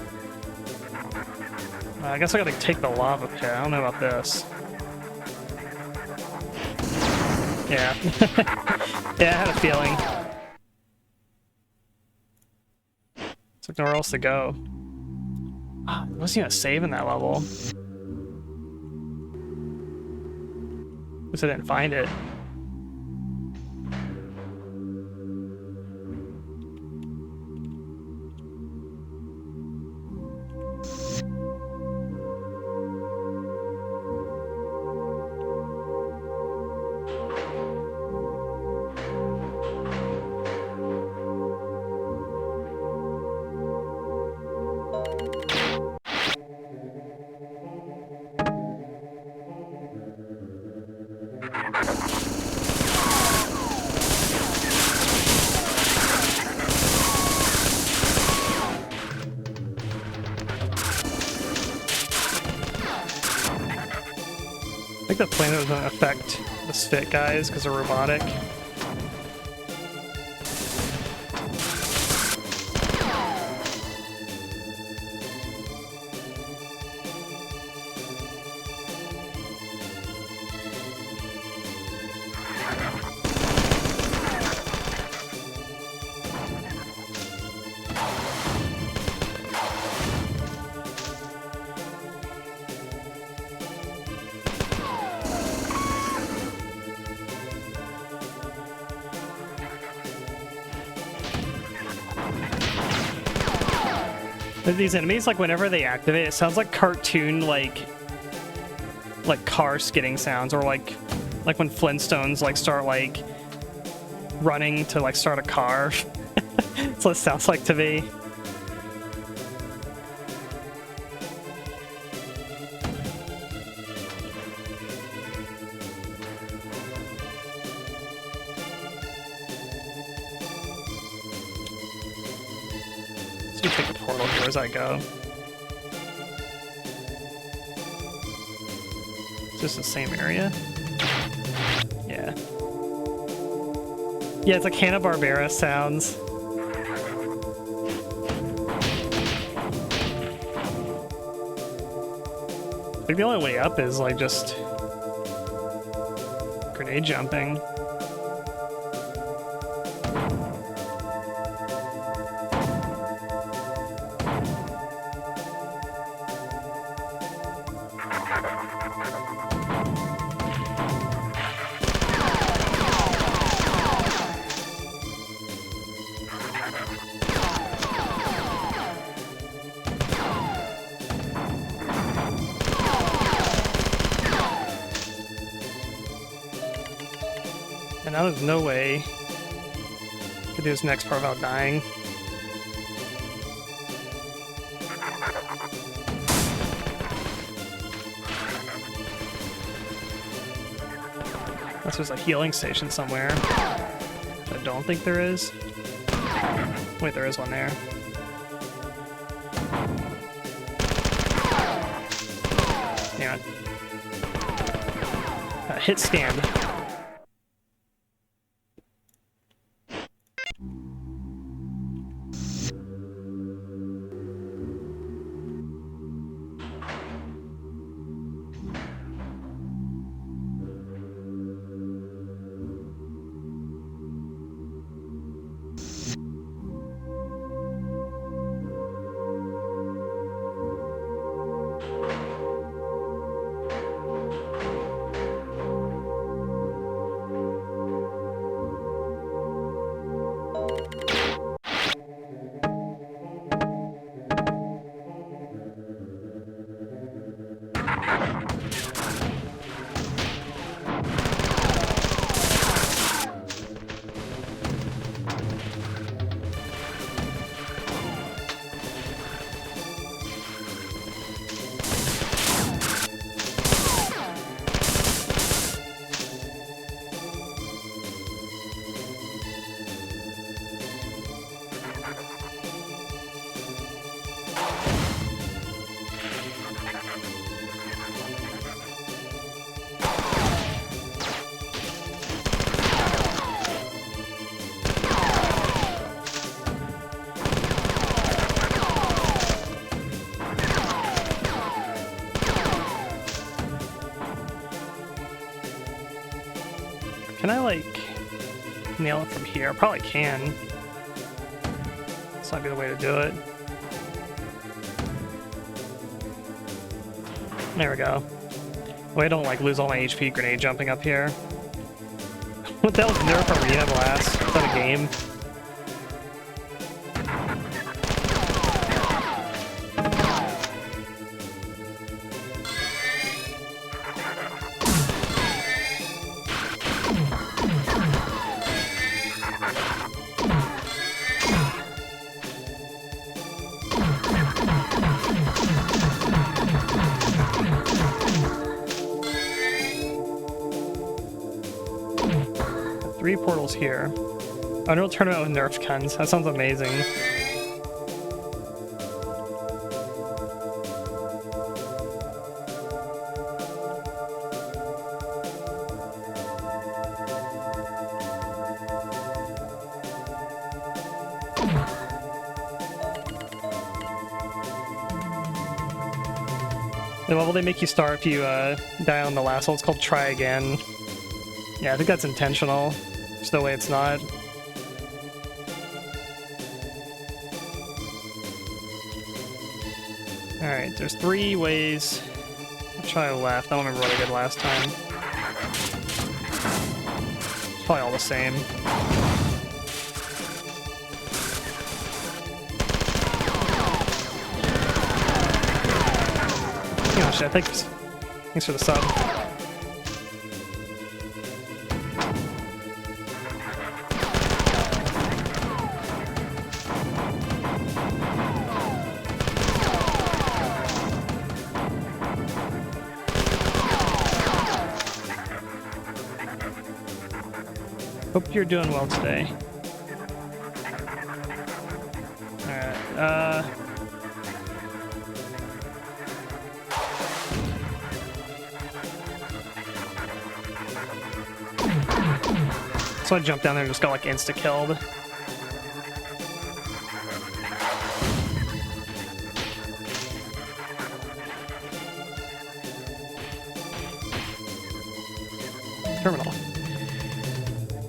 I guess I gotta take the lava pit. I don't know about this. Yeah. Yeah, I had a feeling. It's like nowhere else to go. Ah, there wasn't even a save in that level. At least I didn't find it. I think the planet doesn't affect the Spit guys because they're robotic. These enemies, like whenever they activate, it sounds like cartoon, like car skidding sounds, or like when Flintstones like start like running to like start a car. That's what it sounds like to me. Take a portal here as I go. Is this the same area? Yeah. Yeah, it's like Hanna-Barbera sounds. I think the only way up is like just grenade jumping. And now there's no way to do this next part without dying. Unless there's a healing station somewhere. I don't think there is. Wait, there is one there. Yeah. Hit stand. Can I, like, nail it from here? I probably can. This might be the way to do it. There we go. Way I don't, like, lose all my HP grenade jumping up here. What the hell is Nerf Arena Blast? Is that a game? Three portals here. Unreal Tournament with Nerf guns. That sounds amazing. The level they make you start if you die on the last one, it's called Try Again. Yeah, I think that's intentional. There's no way it's not. Alright, there's 3 ways. I'll try left. I don't remember what I did last time. It's probably all the same. Oh shit, thanks for the sub. Hope you're doing well today. Alright, so I jumped down there and just got, like, insta-killed. Terminal.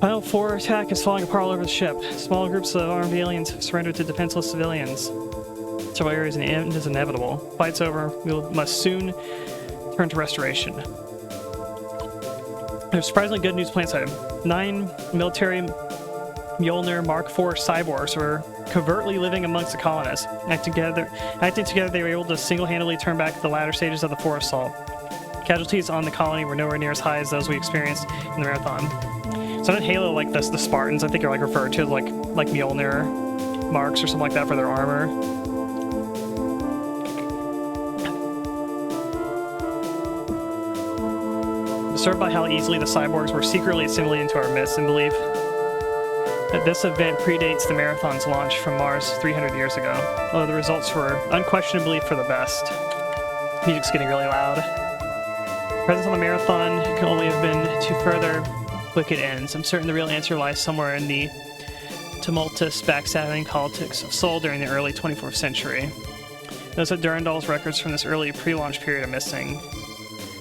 Final 4 attack is falling apart all over the ship. Small groups of armed aliens have surrendered to defenseless civilians. Several areas in the end is inevitable. Fight's over. We must soon turn to restoration. There's surprisingly good news planned side. 9 military Mjolnir Mark IV cyborgs were covertly living amongst the colonists. Acting together, they were able to single-handedly turn back the latter stages of the 4 assault. Casualties on the colony were nowhere near as high as those we experienced in the marathon. So in Halo, like the Spartans, I think are like referred to as like Mjolnir marks or something like that for their armor. Disturbed by how easily the cyborgs were secretly assimilated into our midst and believe that this event predates the marathon's launch from Mars 300 years ago, although the results were unquestionably for the best. Music's getting really loud. Presence on the marathon could only have been to further wicked ends. I'm certain the real answer lies somewhere in the tumultuous, backstabbing politics of Seoul during the early 24th century. Notice that Durandal's records from this early pre-launch period are missing.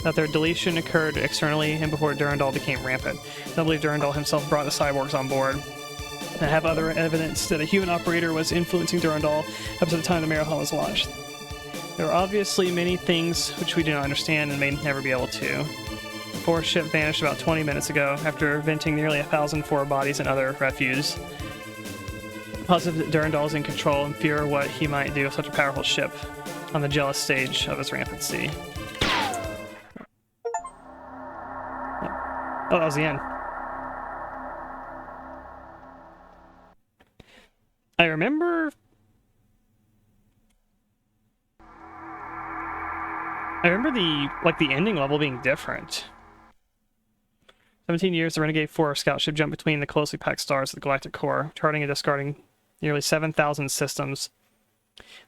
That their deletion occurred externally and before Durandal became rampant. I believe Durandal himself brought the cyborgs on board. I have other evidence that a human operator was influencing Durandal up to the time the marathon was launched. There are obviously many things which we do not understand and may never be able to. The 4th ship vanished about 20 minutes ago after venting nearly 1,004 bodies and other refuse. Positive that Durandal is in control and fear what he might do with such a powerful ship on the jealous stage of his rampancy. Oh, that was the end. I remember the ending level being different. 17 years, the Renegade 4 scout ship jumped between the closely packed stars of the galactic core, charting and discarding nearly 7,000 systems.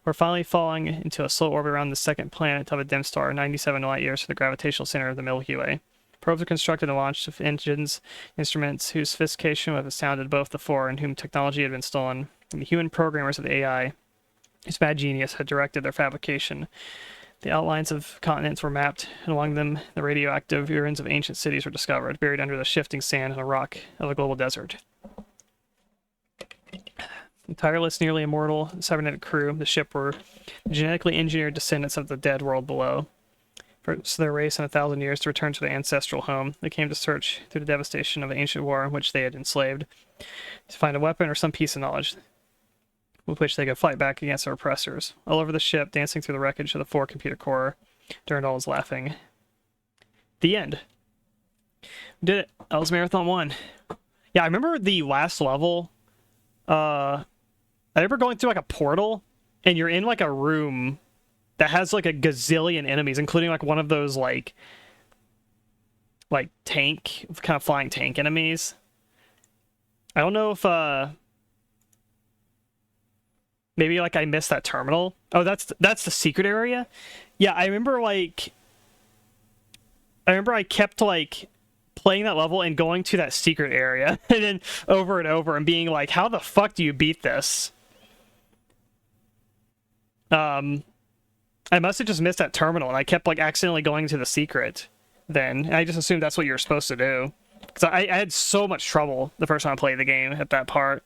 We're finally falling into a slow orbit around the second planet of a dim star, 97 light years from the gravitational center of the Milky Way. Probes are constructed and launched with engines, instruments whose sophistication would have astounded both the 4 and whom technology had been stolen, and the human programmers of the AI, whose mad genius had directed their fabrication. The outlines of continents were mapped, and along them, the radioactive ruins of ancient cities were discovered, buried under the shifting sand and rock of a global desert. The tireless, nearly immortal cybernetic crew of the ship were genetically engineered descendants of the dead world below. For their race in 1,000 years to return to their ancestral home, they came to search through the devastation of the ancient war in which they had enslaved, to find a weapon or some piece of knowledge with which they could fight back against their oppressors. All over the ship, dancing through the wreckage of the 4 computer core, Durandal was laughing. The end. We did it. That was Marathon 1. Yeah, I remember the last level. I remember going through like a portal, and you're in like a room that has like a gazillion enemies, including like one of those like tank, kind of flying tank enemies. I don't know if maybe like I missed that terminal. Oh, that's the secret area. Yeah, I remember I kept like playing that level and going to that secret area and then over and over and being like, how the fuck do you beat this? I must have just missed that terminal, and I kept like accidentally going to the secret then. And I just assumed that's what you're supposed to do. Because I had so much trouble the first time I played the game at that part.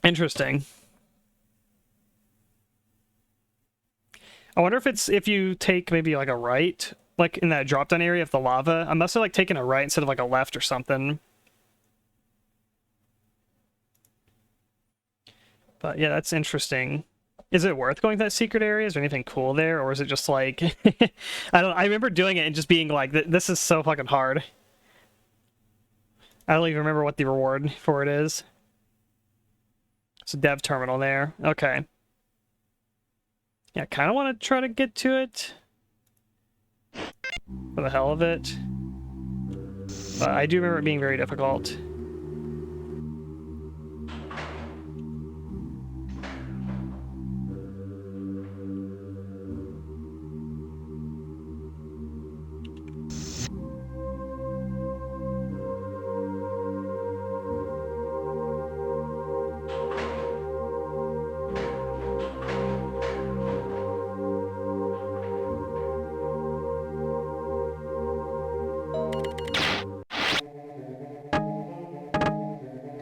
Interesting. I wonder if you take maybe like a right, like in that drop down area of the lava. I must have like taken a right instead of like a left or something. But yeah, that's interesting. Is it worth going to that secret area? Is there anything cool there? Or is it just like... I remember doing it and just being like, this is so fucking hard. I don't even remember what the reward for it is. It's a dev terminal there. Okay. Yeah, I kind of want to try to get to it. For the hell of it. But I do remember it being very difficult.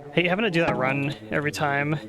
I hate having to do that run every time.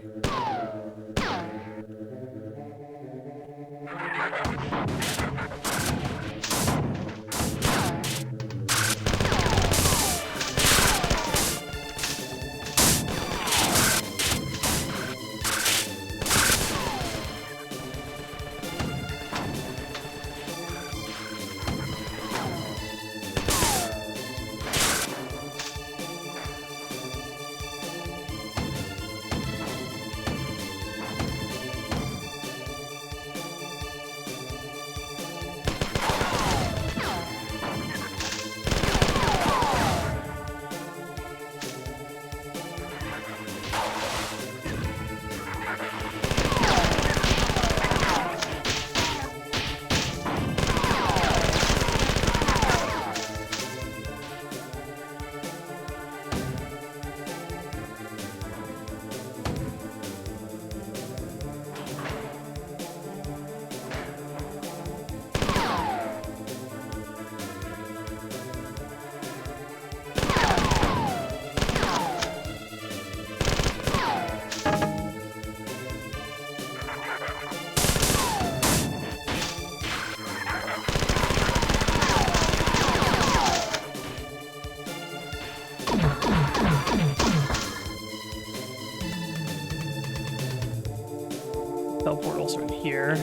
Portals right here.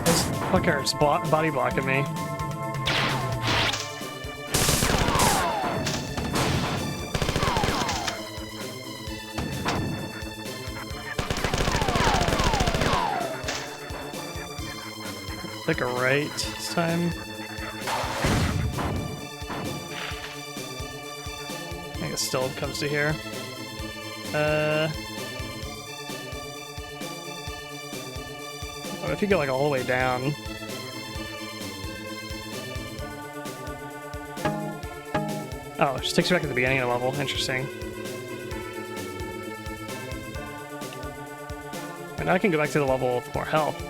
This fucker's body blocking me. Like a right this time. it still comes to here. What if you go like all the way down? Oh, it just takes you back to the beginning of the level. Interesting. And now I can go back to the level with more health.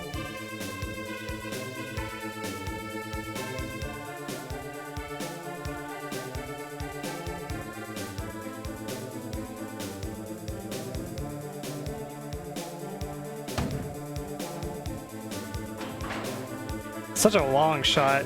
Such a long shot.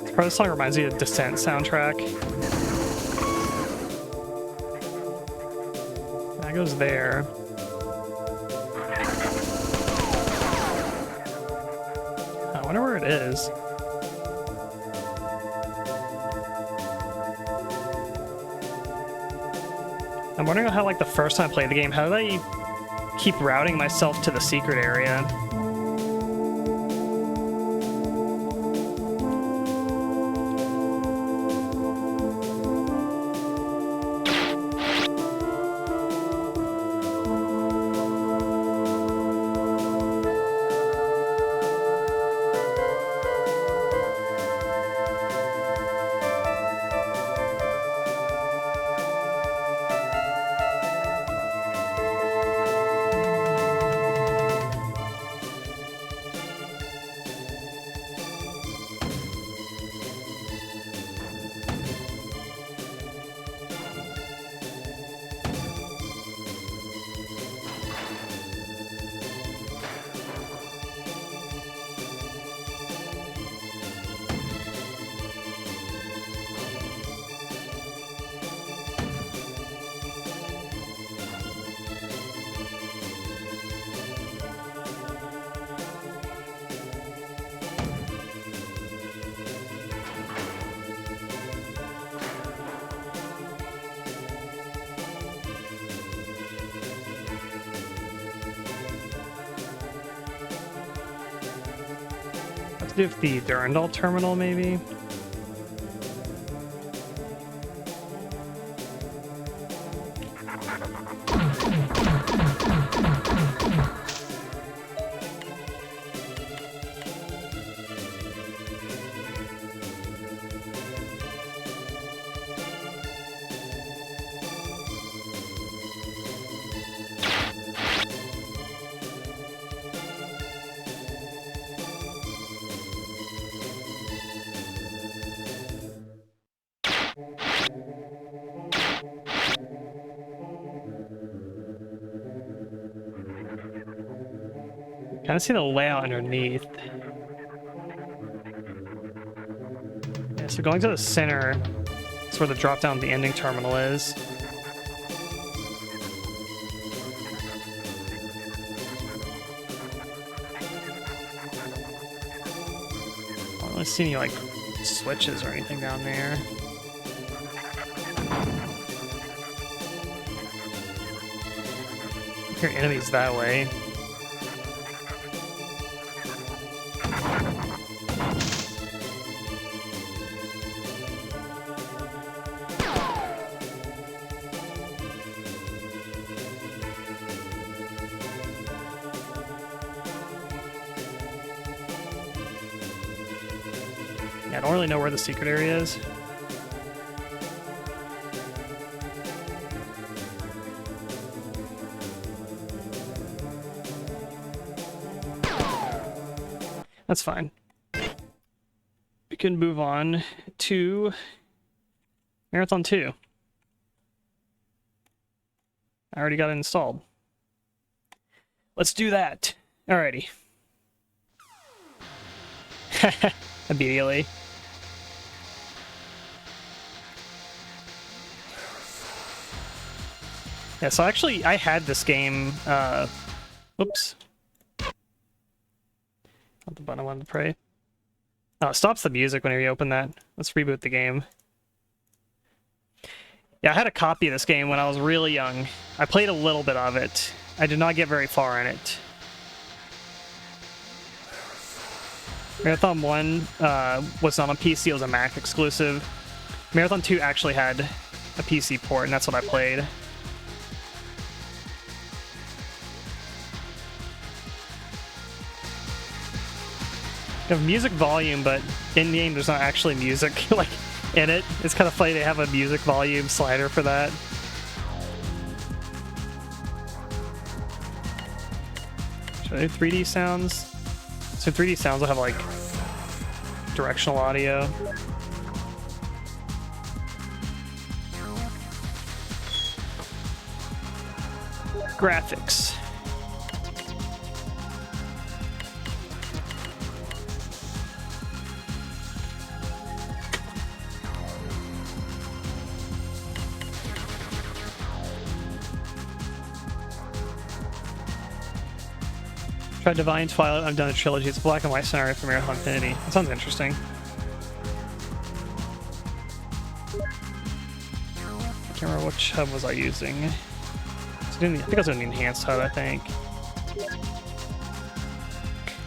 This part of the song reminds me of the Descent soundtrack. That goes there. I wonder where it is. I'm wondering how, like, the first time I played the game, how did I keep routing myself to the secret area? To do with the Durandal terminal, maybe? Kind of see the layout underneath. Yeah, so going to the center is where the drop down the ending terminal is. I don't really see any like switches or anything down there. I hear enemies that way. Yeah, I don't really know where the secret area is. That's fine. We can move on to Marathon 2. I already got it installed. Let's do that. Alrighty. Immediately. Yeah, so actually I had this game Oops. Not the button I wanted to pray. Oh, it stops the music whenever you open that. Let's reboot the game. Yeah, I had a copy of this game when I was really young. I played a little bit of it. I did not get very far in it. Marathon 1 was not on PC, it was a Mac exclusive. Marathon 2 actually had a PC port, and that's what I played. You have music volume, but in-game there's not actually music like in it. It's kind of funny they have a music volume slider for that. Should I do 3D sounds? So 3D sounds will have like directional audio. Graphics. Tried Divine Twilight, I've done a trilogy. It's a black and white scenario for Marathon Infinity. That sounds interesting. I can't remember which HUD was I using. I think I was in the enhanced HUD, I think.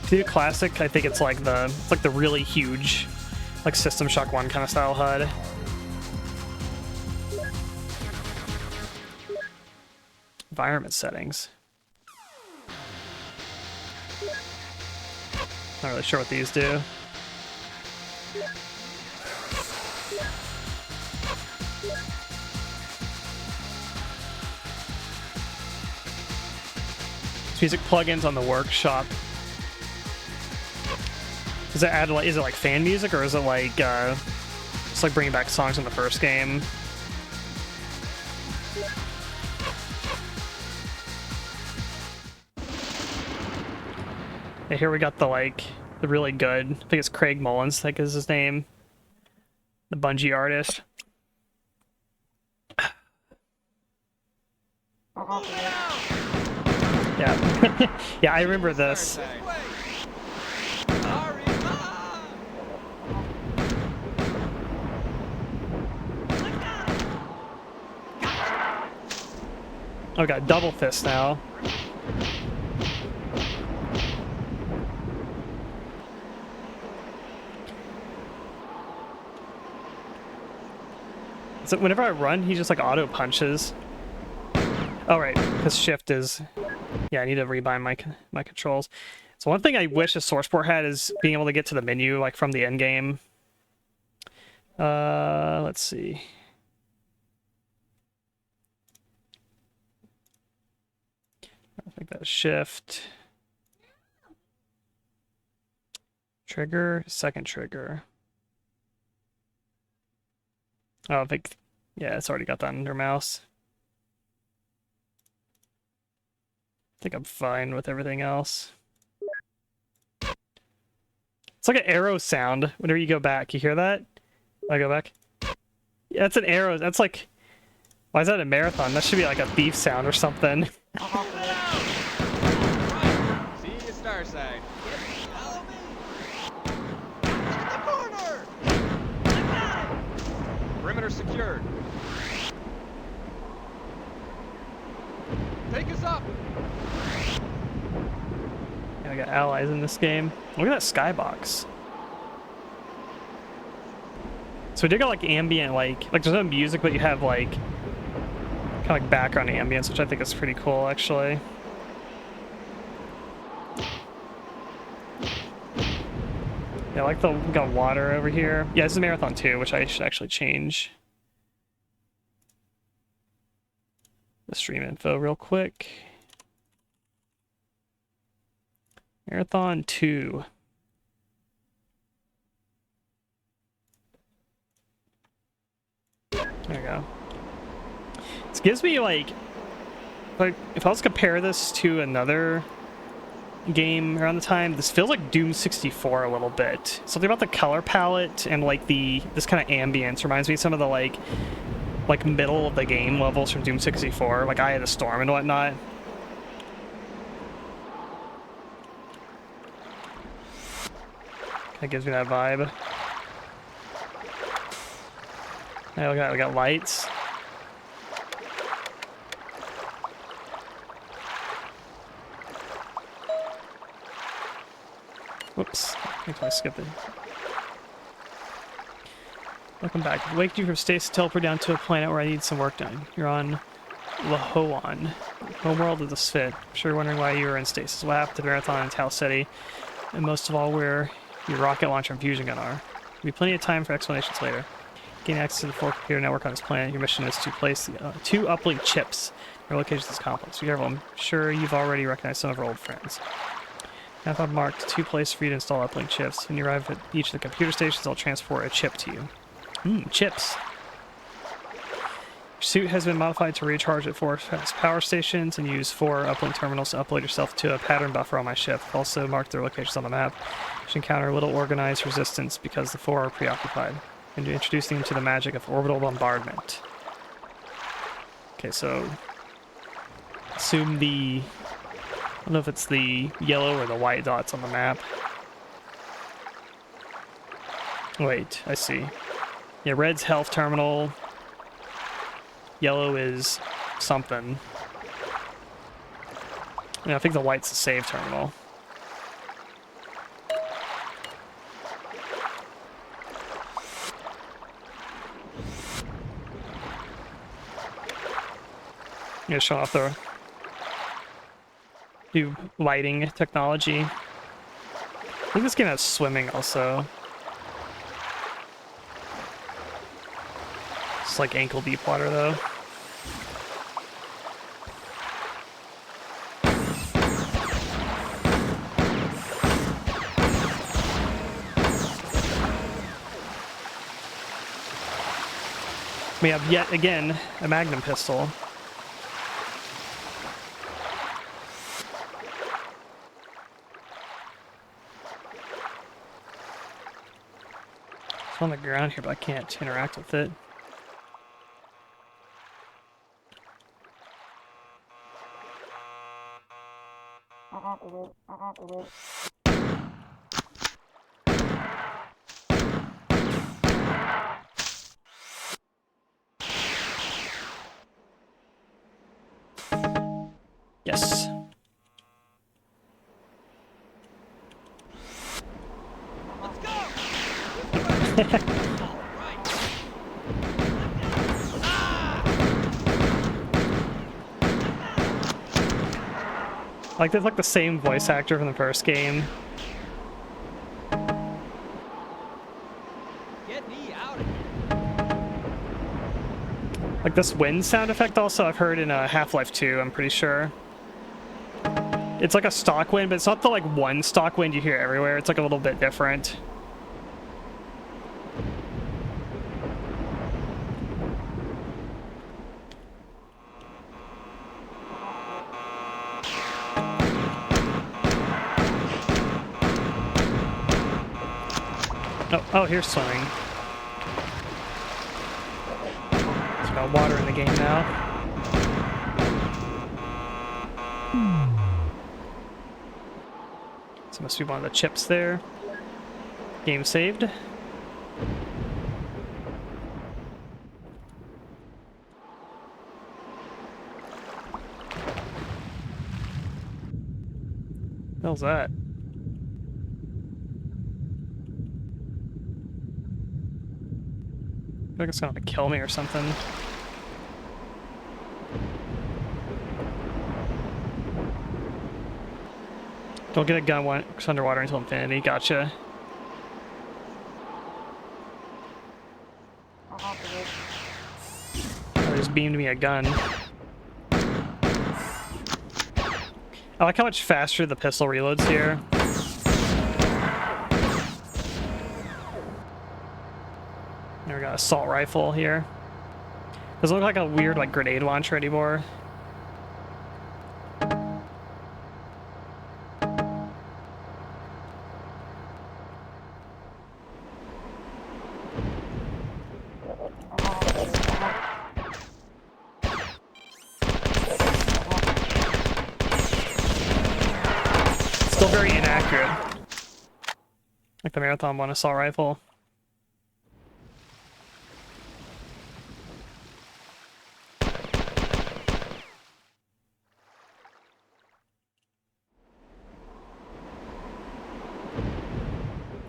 To do classic, I think it's like the really huge, like System Shock 1 kind of style HUD. Environment settings. Not really sure what these do. Music plugins on the workshop. Does it add like, is it like fan music, or is it like just like bringing back songs from the first game? And here we got the really good, I think it's Craig Mullins, I think is his name. The Bungie artist. Yeah. Yeah, I remember this. Oh, we got double fist now. So whenever I run, he just like auto punches. Oh right, because shift is. Yeah, I need to rebind my controls. So one thing I wish the source port had is being able to get to the menu like from the end game. Let's see. I think that's shift. Trigger, second trigger. Oh, I think, yeah, it's already got that under mouse. I think I'm fine with everything else. It's like an arrow sound whenever you go back. You hear that? I go back. Yeah, that's an arrow. That's like, why is that a marathon? That should be like a thief sound or something. See you, star side. Perimeter secured. Take us up. Yeah, I got allies in this game. Look at that skybox. So we did got like ambient, like there's no music, but you have like kind of like background ambience, which I think is pretty cool, actually. Yeah, I like the we got water over here. Yeah, this is Marathon 2, which I should actually change the stream info real quick. Marathon 2. There we go. This gives me like if I was to compare this to another game around the time, this feels like Doom 64 a little bit. Something about the color palette and like this kind of ambience reminds me of some of the like middle of the game levels from Doom 64, like Eye of the Storm and whatnot. That gives me that vibe. Hey, we got lights. Whoops. I think I skipped it. Welcome back. I waked you from stasis, teleport down to a planet where I need some work done. You're on Lahoan. Homeworld of the Spit. I'm sure you're wondering why you were in stasis. What happened to the Marathon and Tal City? And most of all, where your rocket launcher and fusion gun are. There'll be plenty of time for explanations later. Gain access to the full computer network on this planet. Your mission is to place two uplink chips. Your location is complex. Be careful. I'm sure you've already recognized some of our old friends. Now I've marked 2 places for you to install uplink chips. When you arrive at each of the computer stations, I'll transport a chip to you. Chips. Your suit has been modified to recharge at 4 power stations and use 4 uplink terminals to upload yourself to a pattern buffer on my ship. I've also marked their locations on the map. You should encounter a little organized resistance because the 4 are preoccupied. And introducing them to the magic of orbital bombardment. Okay, so assume the, I don't know if it's the yellow or the white dots on the map. Wait, I see. Yeah, red's health terminal. Yellow is something. Yeah, I think the white's the save terminal. Yeah, show off the new lighting technology. I think this game has swimming also. It's like ankle deep water though. We have yet again a magnum pistol. It's on the ground here, but I can't interact with it. Yes. Let's go! All right. Like, there's like the same voice actor from the first game. Get me out of here. Like this wind sound effect also I've heard in Half-Life 2, I'm pretty sure. It's like a stock wind, but it's not the like one stock wind you hear everywhere. It's like a little bit different. Oh, here's swimming. There's got water in the game now. So must be one of the chips there. Game saved. What the hell's that? I feel like it's gonna kill me or something. Don't get a gun once underwater until infinity. Gotcha. Oh, they just beamed me a gun. I like how much faster the pistol reloads here. Now we got an assault rifle here. Doesn't look like a weird like grenade launcher anymore. Still very inaccurate. Like the Marathon one assault rifle.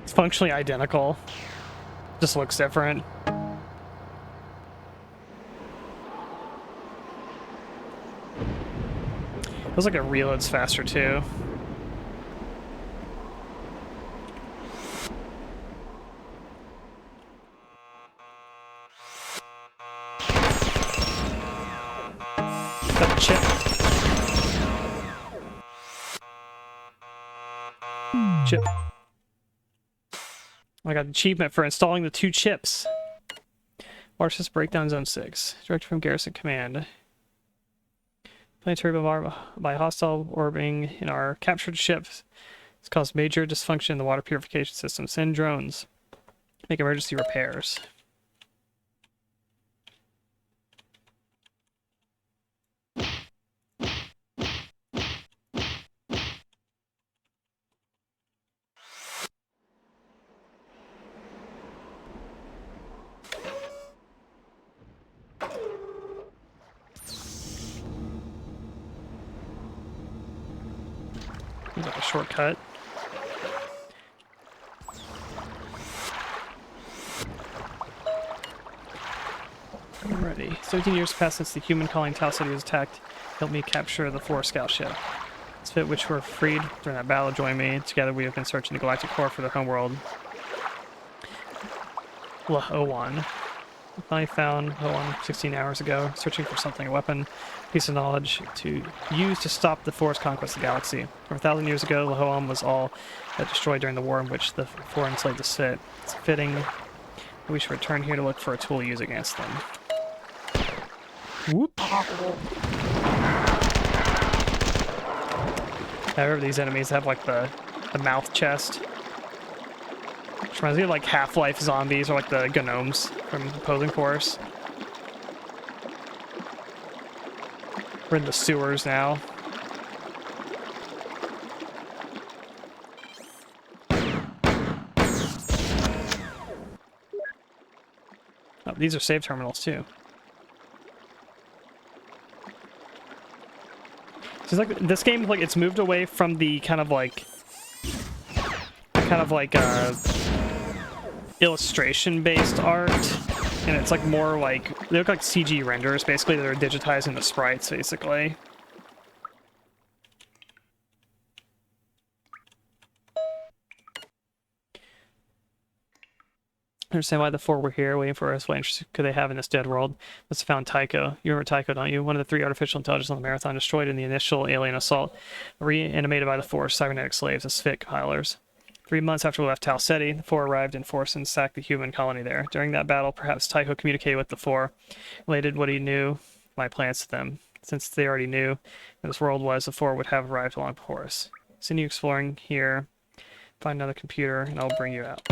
It's functionally identical. Just looks different. Feels like it reloads faster too. Got the chip. Chip. I got an achievement for installing the 2 chips. Water system breakdown zone 6. Directed from Garrison Command. Planetary bombardment by hostile orbiting in our captured ships. It's caused major dysfunction in the water purification system. Send drones. Make emergency repairs. Seems like a shortcut. I'm ready. 17 years passed since the human colony Tau City was attacked. Help me capture the 4 scout ship. Its fit which were freed during that battle. Join me. Together we have been searching the galactic core for their homeworld. Laowan. I finally found Laowan 16 hours ago, searching for something, a weapon, piece of knowledge to use to stop the Force conquest of the galaxy. Over 1,000 years ago, Laowan was all destroyed during the war in which the 4 enslaved the Sith. It's fitting that we should return here to look for a tool to use against them. Whoop! However, these enemies have like the mouth chest. Which reminds me of like Half-Life zombies or like the gnomes from Opposing Force. We're in the sewers now. Oh, these are save terminals too. So it's like this game, like it's moved away from the kind of like illustration-based art, and it's like more like they look like CG renders. Basically, they're digitizing the sprites, basically. I understand why the 4 were here, waiting for us. What interest could they have in this dead world? Must have found Tycho. You remember Tycho, don't you? One of the 3 artificial intelligence on the Marathon, destroyed in the initial alien assault, reanimated by the 4 cybernetic slaves as fit compilers. 3 months after we left Tau Ceti, the 4 arrived in force and sacked the human colony there. During that battle, perhaps Tycho communicated with the 4, related what he knew, my plans to them. Since they already knew what this world was, the 4 would have arrived long before us. Continue exploring here, find another computer, and I'll bring you out.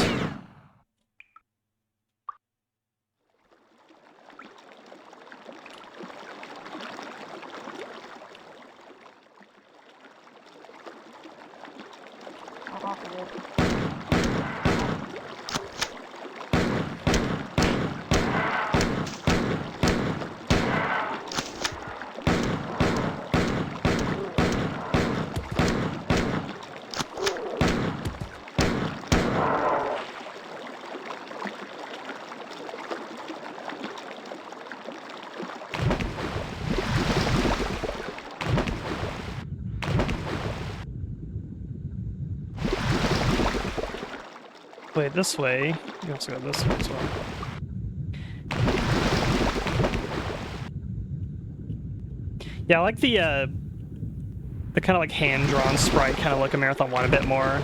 Play it this way. You can also go this way as well. Yeah, I like the kind of like hand-drawn sprite kind of look of Marathon 1 a bit more.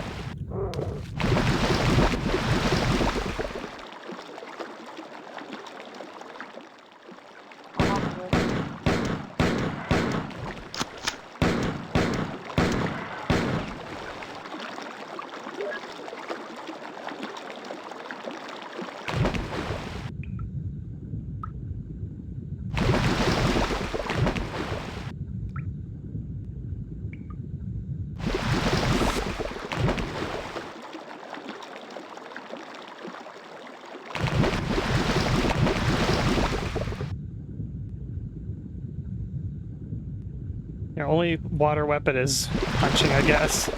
only water weapon is punching, I guess.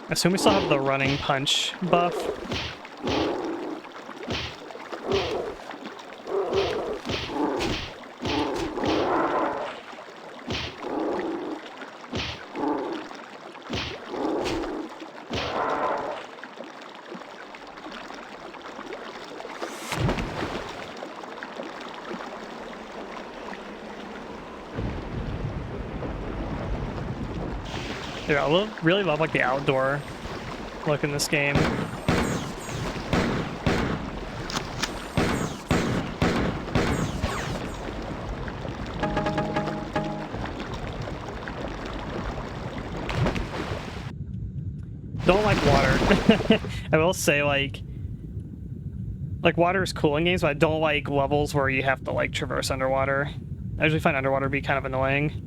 I assume we still have the running punch buff. Dude, I really love like the outdoor look in this game. Don't like water. I will say like water is cool in games, but I don't like levels where you have to like traverse underwater. I usually find underwater to be kind of annoying.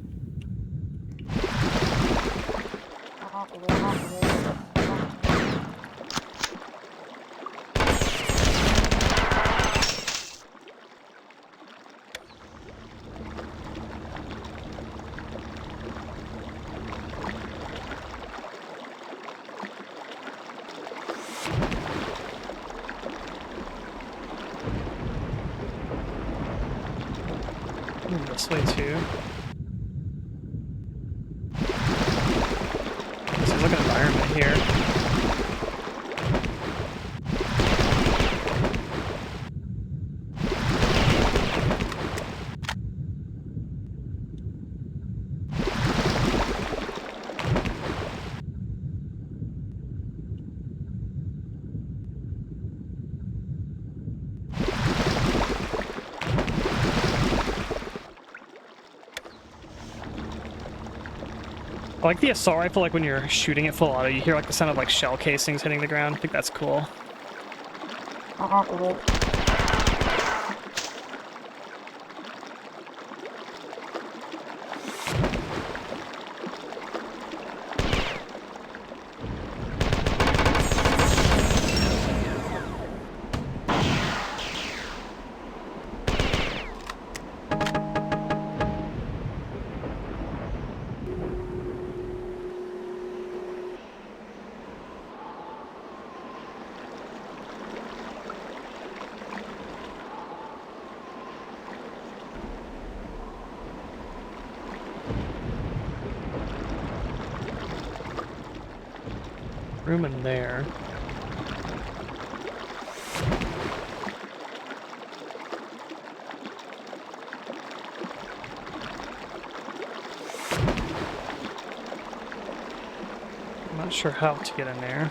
This way too. Seems like an environment here. I like the assault rifle, like when you're shooting it full auto, you hear like the sound of like shell casings hitting the ground. I think that's cool. Room in there. I'm not sure how to get in there.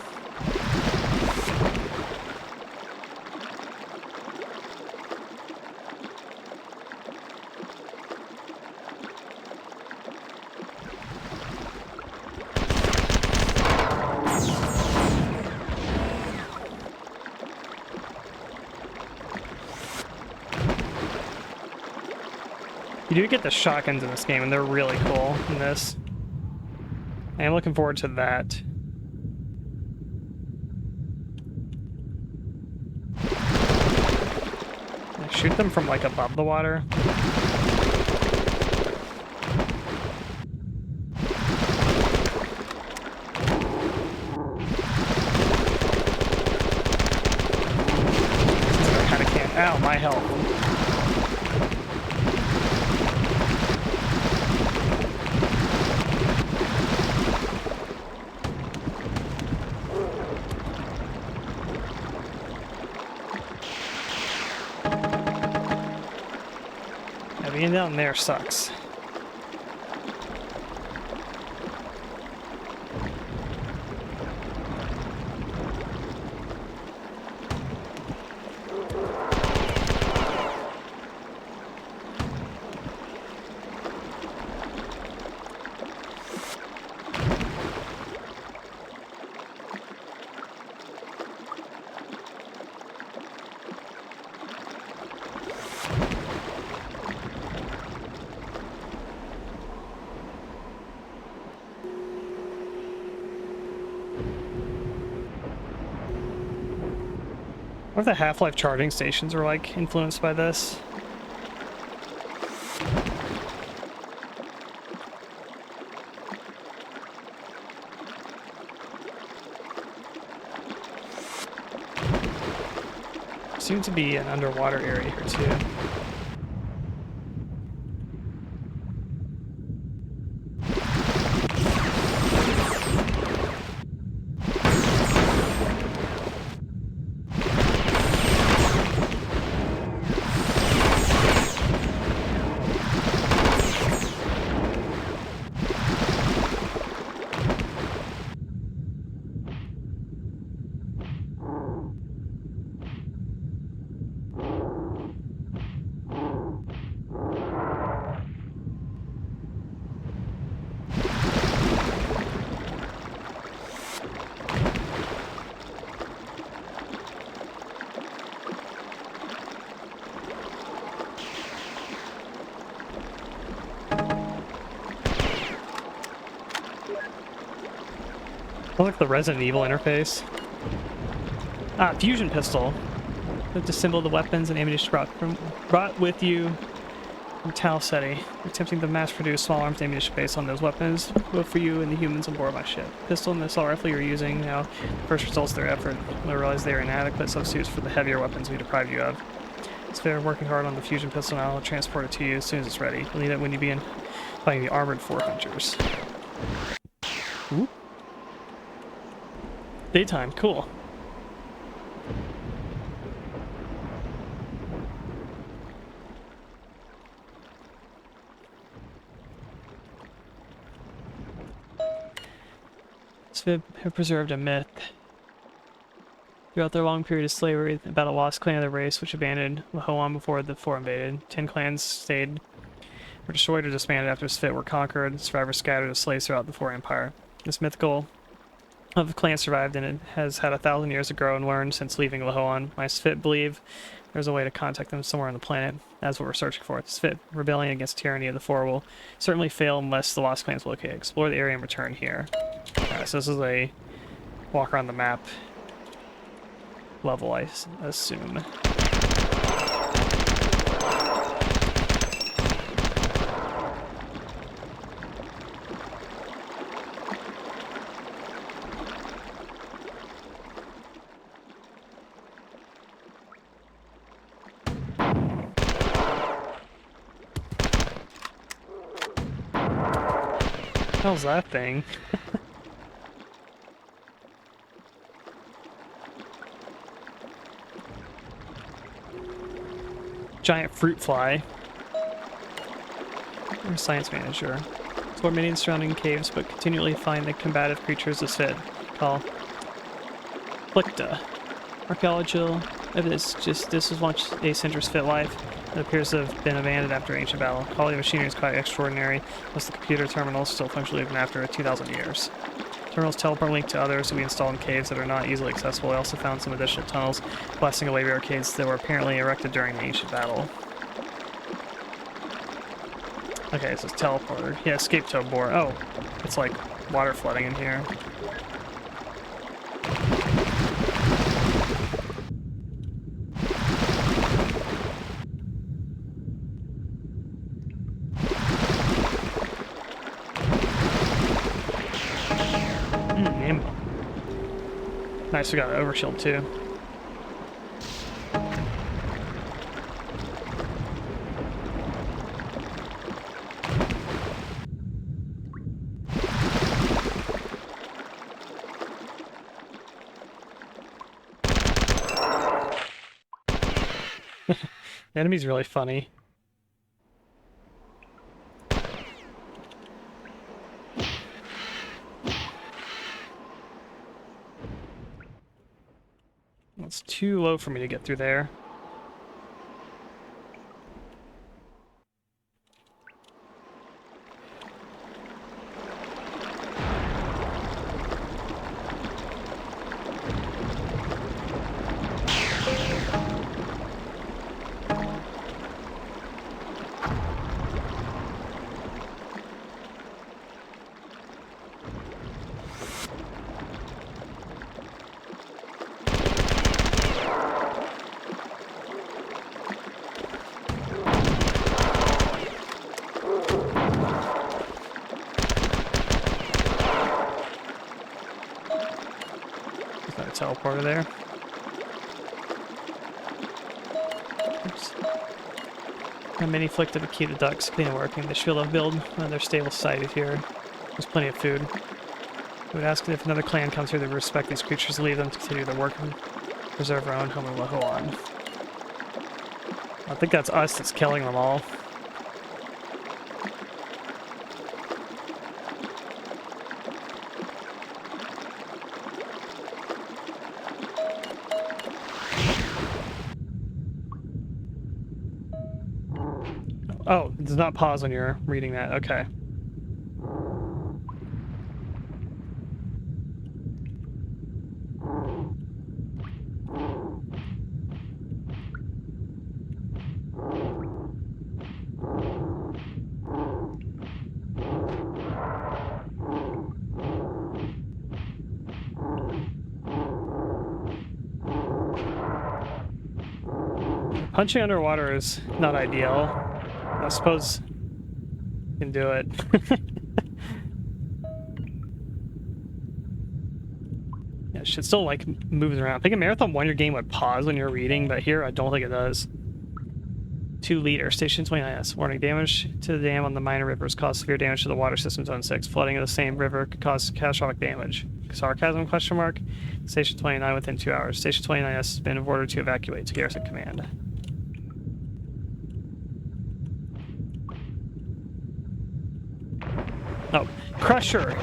You do get the shotguns in this game, and they're really cool in this. I am looking forward to that. I shoot them from like above the water. I kind of can't. Ow, my health. Being down there sucks. What if the Half-Life charging stations are like influenced by this? Seems to be an underwater area here too. Look like the Resident Evil interface. Ah, fusion pistol. To disassemble the weapons and ammunition brought with you from Tal Ceti. Attempting to mass-produce small arms and ammunition based on those weapons, both for you and the humans on board my ship. Pistol and the assault rifle you're using now, first results of their effort. When I realize they are inadequate substitutes for the heavier weapons we deprived you of. It's fair, working hard on the fusion pistol now. I'll transport it to you as soon as it's ready. You'll need it when you begin fighting the armored Fort Hunters. Ooh. Daytime, cool. Svib have preserved a myth. Throughout their long period of slavery, about a lost clan of the race which abandoned Lahoan before the Fort invaded. 10 clans were destroyed or disbanded after Svit were conquered. Survivors scattered as slaves throughout the Fort Empire. This mythical of the clan survived, and it has had 1,000 years to grow and learn since leaving Lahoan. My Svit believe there's a way to contact them somewhere on the planet. That's what we're searching for. The Svit rebellion against tyranny of the Four will certainly fail unless the lost clans locate. Explore the area and return here. So this is a walk around the map level, I assume. How's that thing? Giant fruit fly. I'm a science manager. Explore many surrounding caves, but continually find the combative creatures of Sid. Call Plicta. Archaeological evidence. This was once a Syndra's fit life. It appears to have been abandoned after ancient battle. Quality of machinery is quite extraordinary, plus the computer terminals still functionally even after 2,000 years. Terminals teleport link to others we installed in caves that are not easily accessible. I also found some additional tunnels blasting away barricades that were apparently erected during the ancient battle. Okay, so it's teleporter. Yeah, escape to a bore. Oh, it's like water flooding in here. Ammo. Nice, we got an overshield too. The enemy's really funny. It's too low for me to get through there. teleporter there. Oops. A mini flick to keep the ducks clean and working. They should love build another stable site here. There's plenty of food. We would ask that if another clan comes here, they respect these creatures and leave them to continue their work and preserve our own home and Lahoan. I think that's us that's killing them all. Oh, it does not pause when you're reading that. Okay. Punching underwater is not ideal. I suppose you can do it. Yeah, shit still like moves around. I think in Marathon 1 your game would pause when you're reading, but here I don't think it does. 2 liter, Station 29S. Warning, damage to the dam on the minor rivers cause severe damage to the water system Zone 6. Flooding of the same river could cause catastrophic damage. Sarcasm, question mark. Station 29 within 2 hours. Station 29S has been ordered to evacuate to Garrison Command. Oh, Crusher!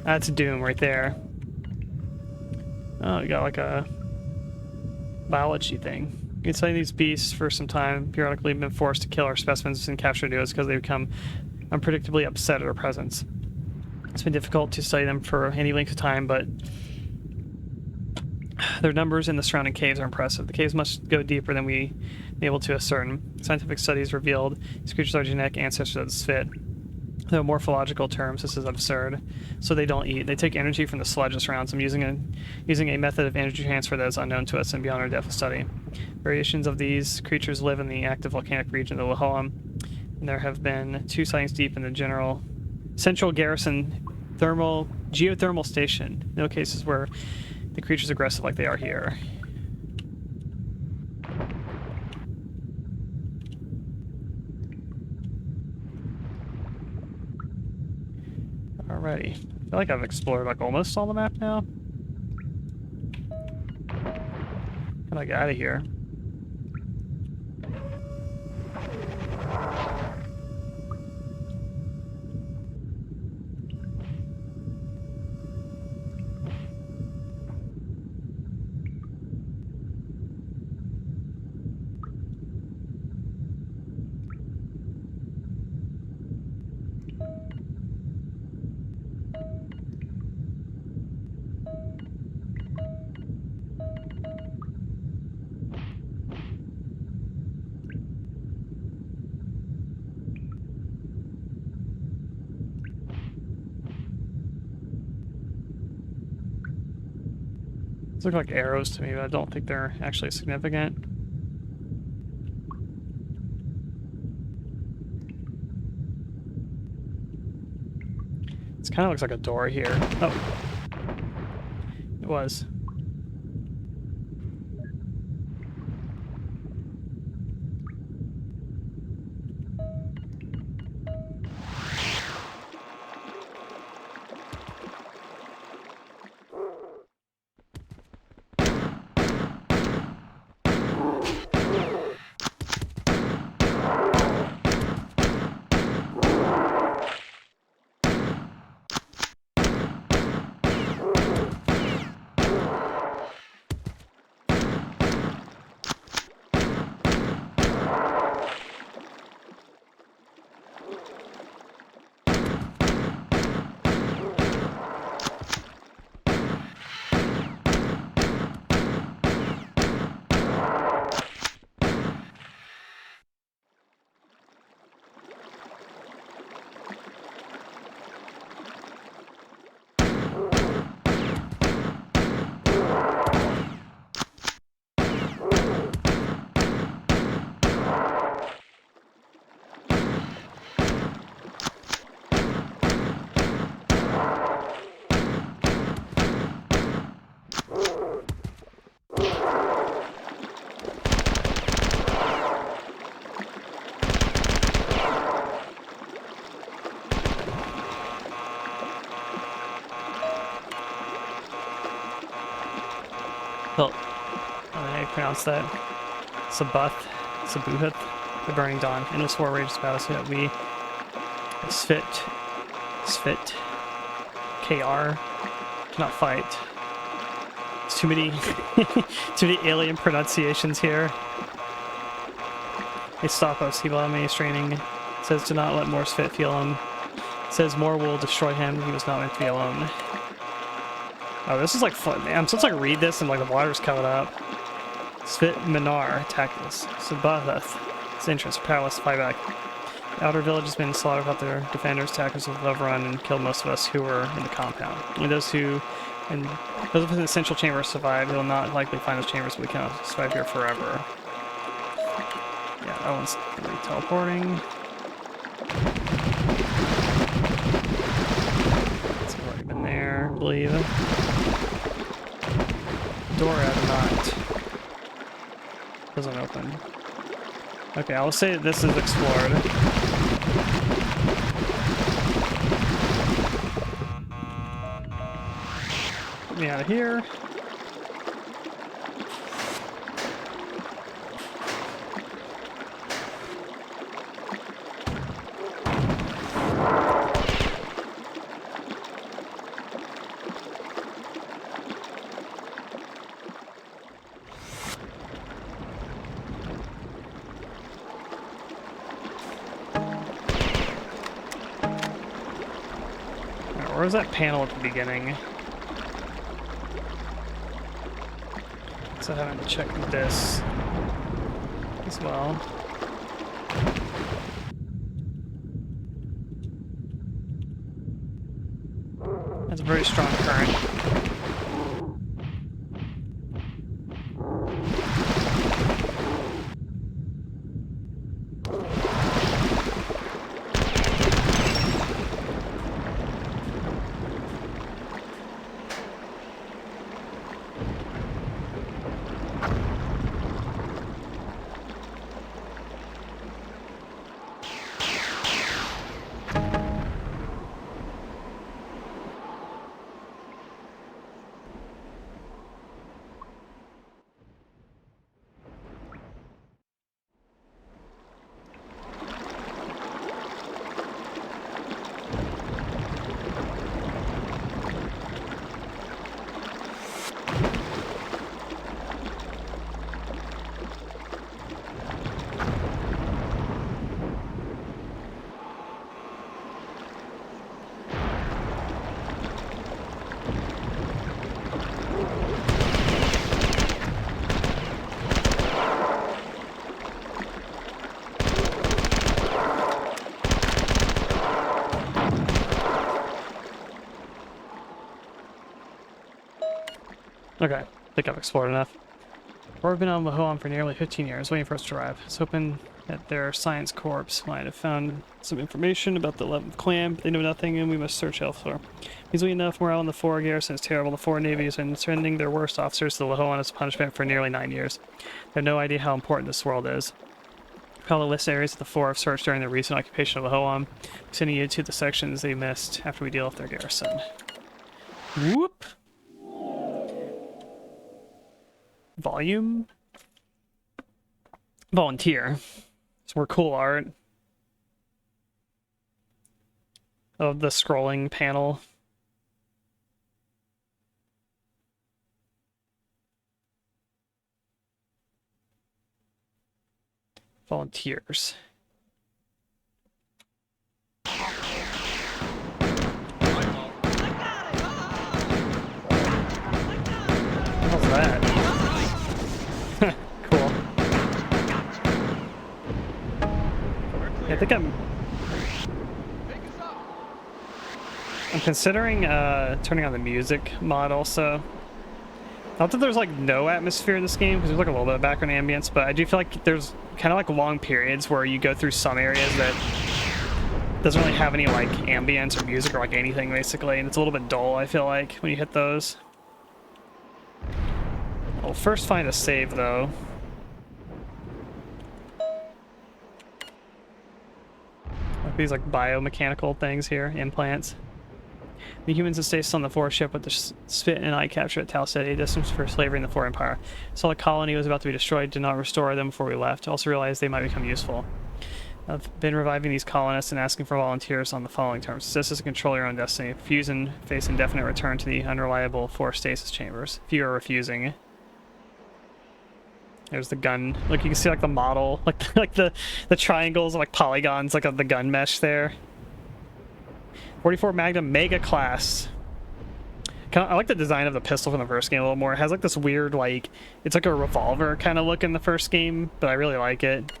That's Doom right there. Oh, we got like a biology thing. You can study these beasts for some time. Periodically been forced to kill our specimens and capture duos because they become unpredictably upset at our presence. It's been difficult to study them for any length of time, but their numbers in the surrounding caves are impressive. The caves must go deeper than we been able to ascertain. Scientific studies revealed these creatures are genetic ancestors of this fit. Though morphological terms, this is absurd. So they don't eat. They take energy from the sludge that surrounds them, using a method of energy transfer that is unknown to us and beyond our depth of study. Variations of these creatures live in the active volcanic region of the Lahoam, and there have been 2 sightings deep in the general Central Garrison geothermal station. No cases where the creature's aggressive like they are here. Alrighty. I feel like I've explored like almost all the map now. How do I get out of here? These look like arrows to me, but I don't think they're actually significant. This kind of looks like a door here. Oh. It was. Well, I don't know how you pronounce that. Sabuth, the Burning Dawn. Endless war rages about us so that we Svit, KR, cannot fight. It's too many, too many alien pronunciations here. They stop us. He will have many straining. Says do not let Morse Fit feel him. Says more will destroy him. He was not meant to be alone. Oh, this is like fun, man. So let's like read this and like the water's coming up. Svit Minar attack us. Sabathath. Its entrance powerless to fight back. The outer village has been slaughtered without their defenders. Attackers have overrun and killed most of us who were in the compound. Only those within the central chamber survive. They will not likely find those chambers, but we cannot survive here forever. Yeah, that one's gonna be teleporting. It's already been there, I believe. Door out not. Doesn't open. Okay, I'll say that this is explored. Get me out of here. Where was that panel at the beginning? So I haven't checked this as well. That's a very strong current. Okay, I think I've explored enough. We've been on Mahoam for nearly 15 years, waiting for us to arrive. I was hoping that their science corps might have found some information about the 11th clan, but they know nothing and we must search elsewhere. Easily enough, morale in the 4 garrison is terrible. The 4 Navy has been sending their worst officers to the Lahoan as punishment for nearly 9 years. They have no idea how important this world is. Follow the list areas that the 4 have searched during the recent occupation of Lahoan, sending you to the sections they missed after we deal with their garrison. Whoop! Volume? Volunteer. Some more cool art of the scrolling panel. Volunteers. What's that? Cool. I think I'm considering turning on the music mod also. Not that there's like no atmosphere in this game, because there's like a little bit of background ambience, but I do feel like there's kind of like long periods where you go through some areas that doesn't really have any like ambience or music or like anything basically, and it's a little bit dull, I feel like, when you hit those. I'll first find a save though. Like these like biomechanical things here, implants. The humans that stay on the forest ship with the spit and eye capture at Tal City, distance for slavery in the Four Empire. Saw the colony was about to be destroyed, did not restore them before we left. Also realized they might become useful. I've been reviving these colonists and asking for volunteers on the following terms. Assist us to control your own destiny. Refuse and face indefinite return to the unreliable forest stasis chambers. If you are refusing. There's the gun. Look, you can see like the model, like the triangles, like polygons, like of the gun mesh there. 44 Magnum Mega Class. I like the design of the pistol from the first game a little more. It has like this weird, like, it's like a revolver kind of look in the first game, but I really like it.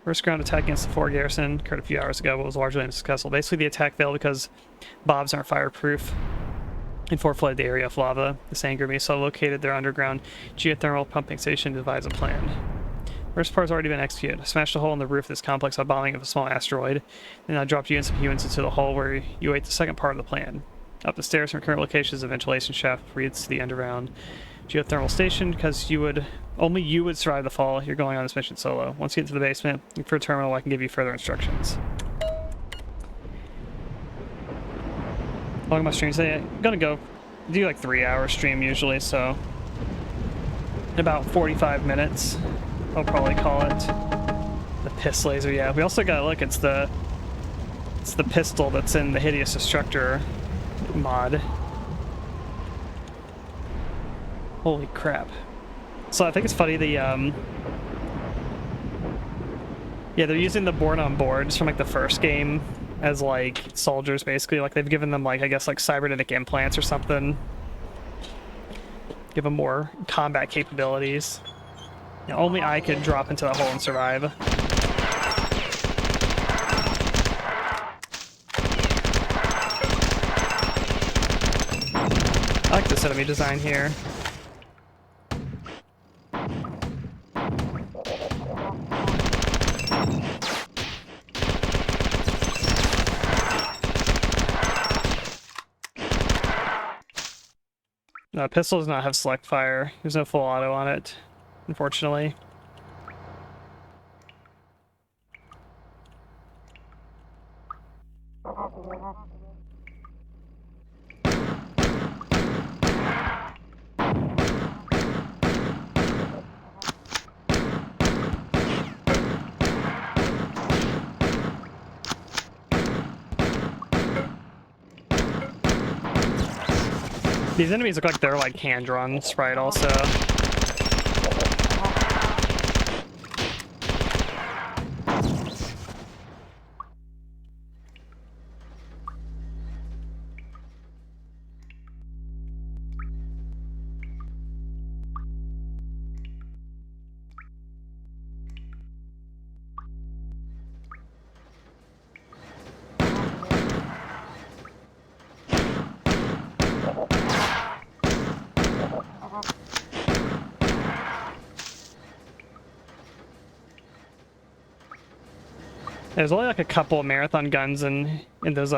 First ground attack against the fort garrison occurred a few hours ago, but was largely unsuccessful. Basically, the attack failed because bobs aren't fireproof and fort flooded the area of lava. This angered me, so I located their underground geothermal pumping station to devise a plan. First part's already been executed. I smashed a hole in the roof of this complex by bombing of a small asteroid, and I dropped you and some humans into the hole where you await the second part of the plan. Up the stairs from current locations, a ventilation shaft leads to the underground geothermal station, because only you would survive the fall. You're going on this mission solo. Once you get to the basement, look for a terminal. I can give you further instructions. How long am I streaming today? I'm gonna go do like 3-hour stream usually, so in about 45 minutes I'll probably call it. The piss laser, yeah. We also gotta look, it's the pistol that's in the Hideous Destructor mod. Holy crap. So I think it's funny, yeah, they're using the Born on boards from like the first game as like soldiers, basically. Like they've given them like, I guess, like cybernetic implants or something. Give them more combat capabilities. You know, only I could drop into that hole and survive. I like this enemy design here. No, pistol does not have select fire. There's no full auto on it, unfortunately. These enemies look like they're like hand-drawn sprite also. There's only like a couple of marathon guns in those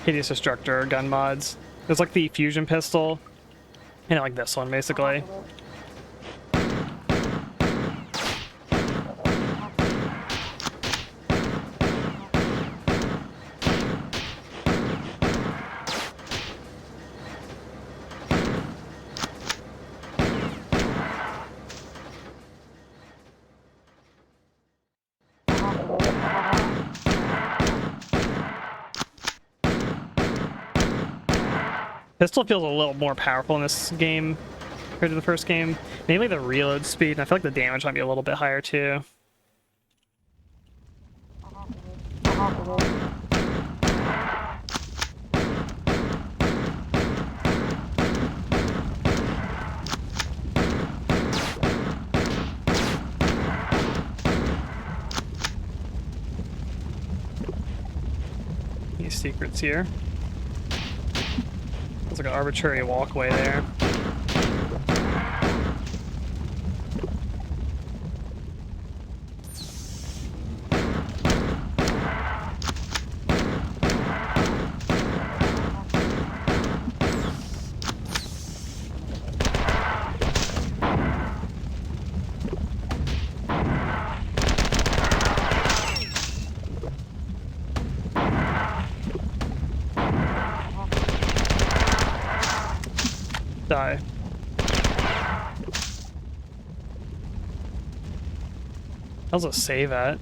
Hideous Destructor gun mods. There's like the fusion pistol, and like this one basically. Pistol feels a little more powerful in this game compared to the first game. Mainly the reload speed, and I feel like the damage might be a little bit higher too. These secrets here. There's like an arbitrary walkway there. Die. How's it save at?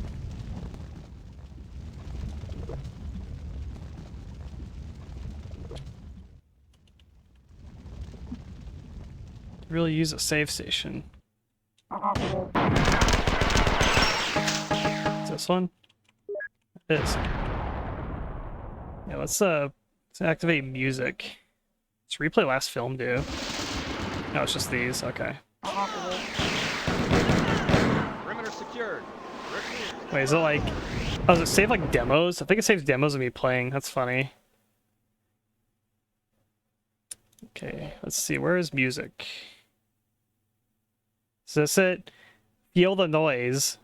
Really use a save station. Is this one? It is. Yeah, let's activate music. Does replay last film do? No, it's just these. Okay. Perimeter secured. Wait, is it like... Oh, does it save like demos? I think it saves demos of me playing. That's funny. Okay, let's see. Where is music? Is this it? Feel the noise.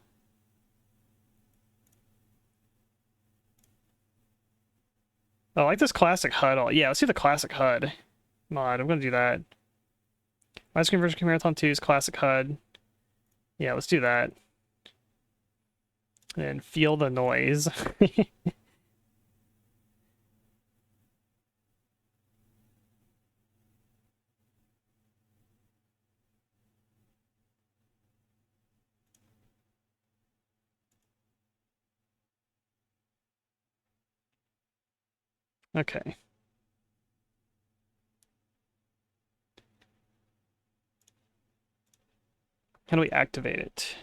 Oh, I like this classic HUD. Oh, yeah, let's do the classic HUD mod. I'm gonna do that. Widescreen version Marathon 2's classic HUD. Yeah, let's do that. And feel the noise. Okay. How do we activate it?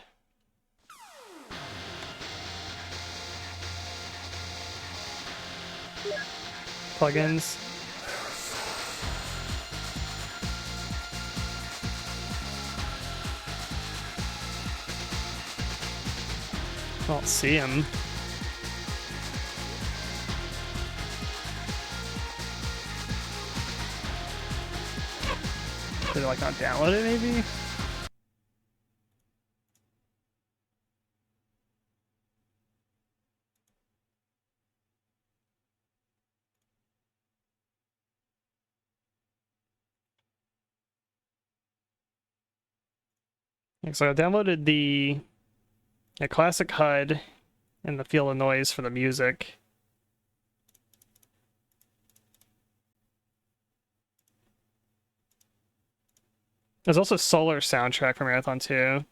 Plugins. I don't see him. Did it like not download it maybe? Yeah, so I downloaded the classic HUD and the feel the noise for the music. There's also Solar soundtrack for Marathon 2.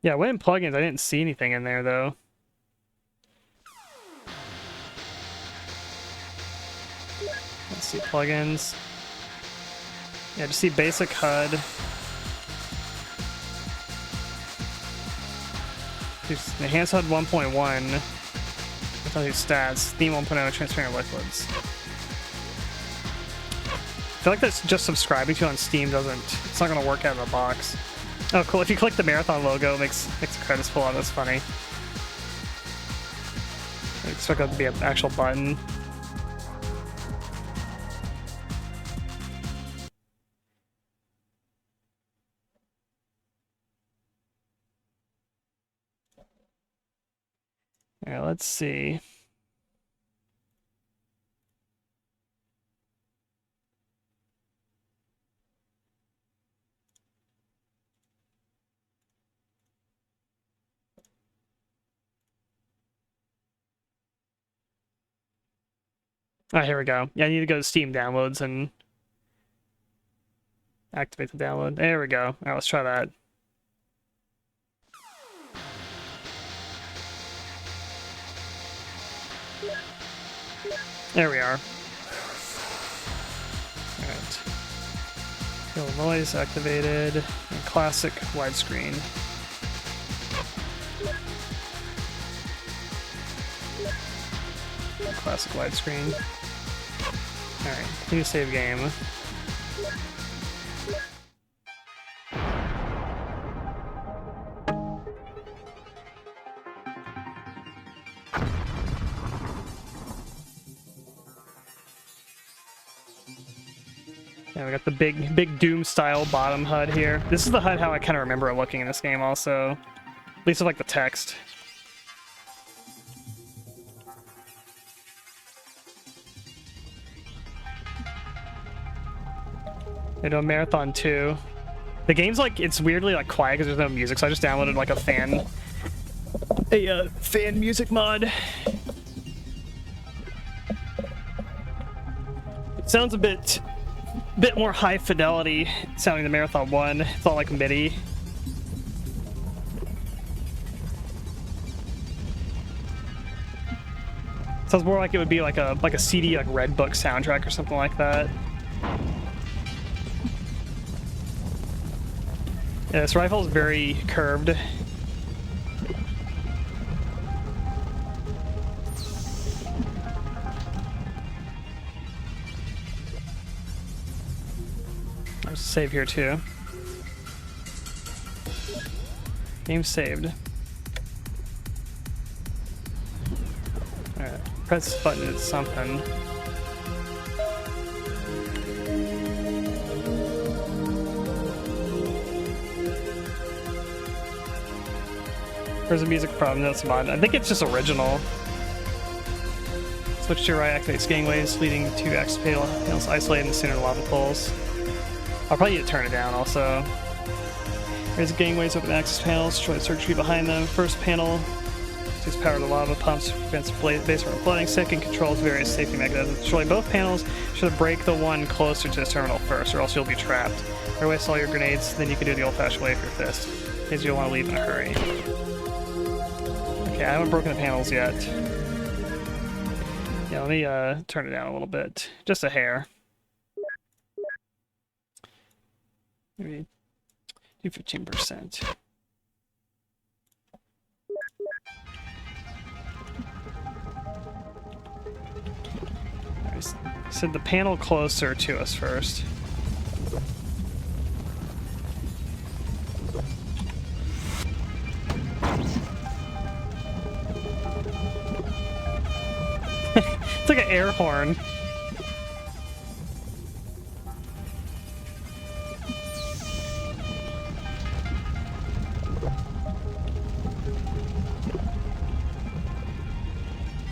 Yeah, I went in plugins. I didn't see anything in there though. Let's see plugins. Yeah, just see basic HUD. Enhanced HUD 1.1. That's all these stats. Theme 1.0, transparent liquids. I feel like that's just subscribing to on Steam doesn't. It's not gonna work out of the box. Oh, cool. If you click the Marathon logo, it makes the credits pull out. That's funny. I expect that to be an actual button. Alright, let's see. Ah, here we go. Yeah, I need to go to Steam downloads and activate the download. There we go. Alright, let's try that. There we are. Alright. Feel the noise activated. And classic widescreen. Classic widescreen. Alright, continue save game. Yeah, we got the big Doom style bottom HUD here. This is the HUD how I kind of remember it looking in this game also. At least with like the text. They do a Marathon 2. The game's like, it's weirdly like quiet because there's no music, so I just downloaded like a fan music mod. It sounds a bit more high fidelity sounding than Marathon 1. It's all like MIDI. Sounds more like it would be like a CD, like Red Book soundtrack or something like that. Yeah, this rifle is very curved. There's a save here too. Game saved. Alright, press this button, it's something. There's a music problem, that's mod. I think it's just original. Switch to your right, activates gangways, leading to access panels isolated in the center of lava pools. I'll probably need to turn it down also. Raise the gangways, open access panels, destroy the circuitry behind them. First panel takes power to the lava pumps, prevents base from flooding. Second controls various safety mechanisms. Destroy both panels, should break the one closer to the terminal first, or else you'll be trapped. Or waste all your grenades, then you can do the old-fashioned way with your fist. Because you'll want to leave in a hurry. Okay, I haven't broken the panels yet. Yeah, let me turn it down a little bit. Just a hair. Maybe do 15%. Alright, set the panel closer to us first. It's like an air horn.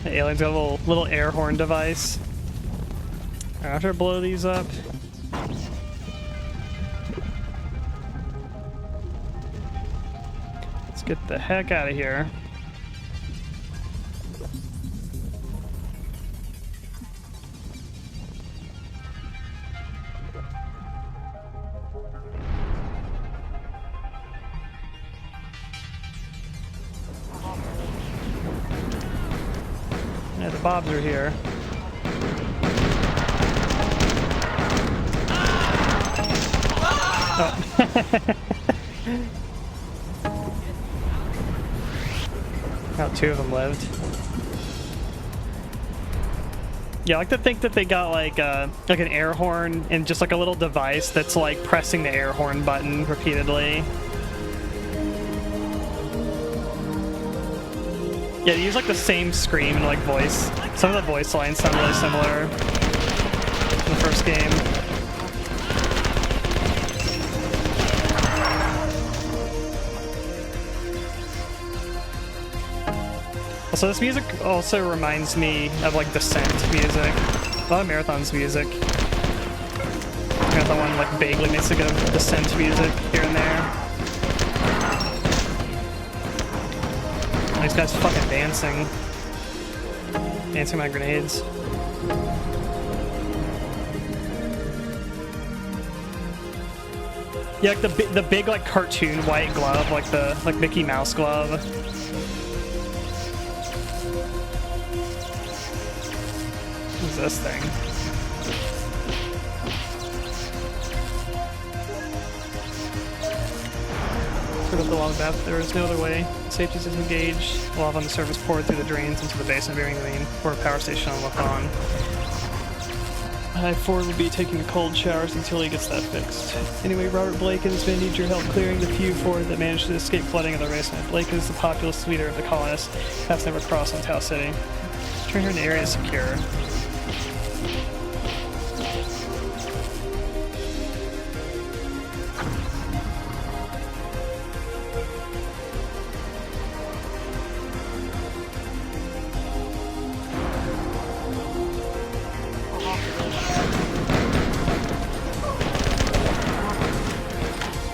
The alien's got a little air horn device. After I blow these up. Let's get the heck out of here. Yeah, the Bobs are here. Oh. Oh, two of them lived. Yeah, I like to think that they got like an air horn and just like a little device that's like pressing the air horn button repeatedly. Yeah, they use like the same scream and like voice. Some of the voice lines sound really similar in the first game. So this music also reminds me of like Descent music. A lot of Marathon's music. Marathon 1 like vaguely makes like a Descent music here and there. These guys fucking dancing. Dancing my grenades. Yeah, like the big like cartoon white glove, like Mickey Mouse glove. What's this thing? Put up the lava bath. There is no other way. Safety is engaged. Lava on the surface poured through the drains into the basement, bearing the main for a power station on Lafon. I-4 will be taking cold showers until he gets that fixed. Anyway, Robert Blake is going to need your help clearing the few Ford that managed to escape flooding of the basement. Blake is the populous leader of the colonists. Paths never crossed on Tau City. Turn her in the area secure.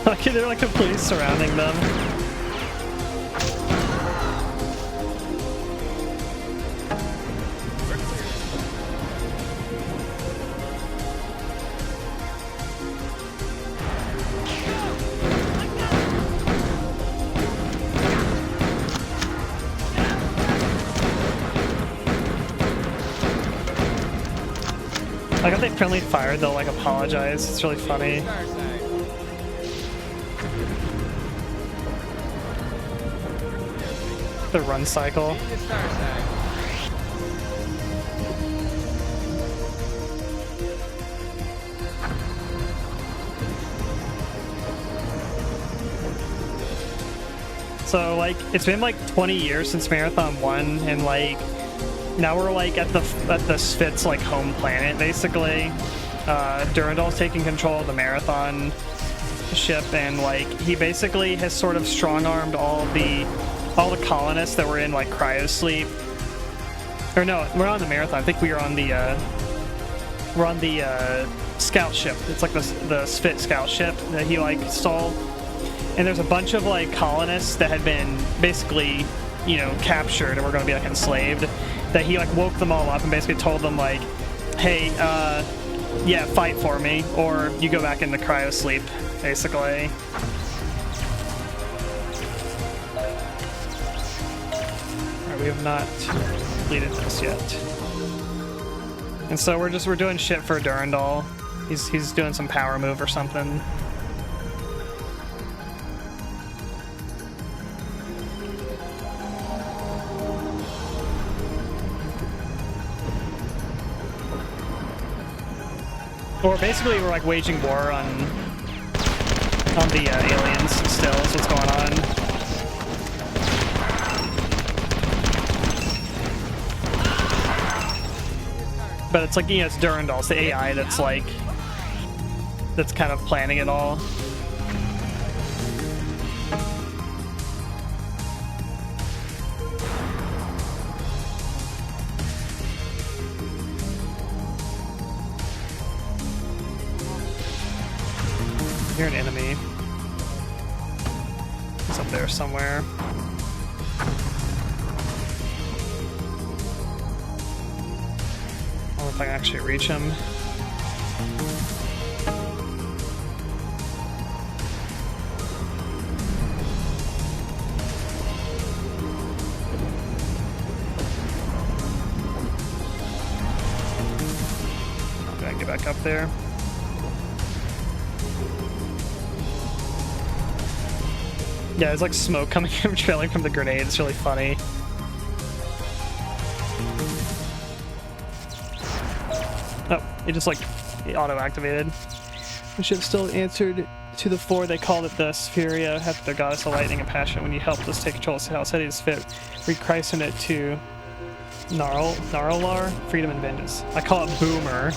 Like, they're like completely surrounding them. Like if they friendly fire, they'll like apologize. It's really funny. The run cycle. So like it's been like 20 years since Marathon 1, and like now we're like at the Svit's like home planet basically. Durandal's taking control of the Marathon ship, and like he basically has sort of strong-armed all the colonists that were in like cryosleep. Or no, we're on the Marathon. I think we are on the scout ship. It's like the Svit scout ship that he like stole. And there's a bunch of like colonists that had been basically, you know, captured and were going to be like enslaved. That he like woke them all up and basically told them like, hey, yeah, fight for me, or you go back into cryosleep, basically. Alright, we have not completed this yet. And so we're doing shit for Durandal. He's doing some power move or something. Or basically we're like waging war on the aliens still, is what's going on. But it's like, you know, it's Durandal, it's the AI that's like, that's kind of planning it all. You're an enemy. It's up there somewhere. I don't know if I can actually reach him. I'm gonna get back up there. Yeah, there's like smoke coming from trailing from the grenade. It's really funny. Oh, it just like auto-activated. The ship still answered to the fore. They called it the Spheria, after their goddess of lightning and passion. When you helped us take control of the house, Hetty's fit, rechristened it to Gnarlar, freedom and vengeance. I call it Boomer.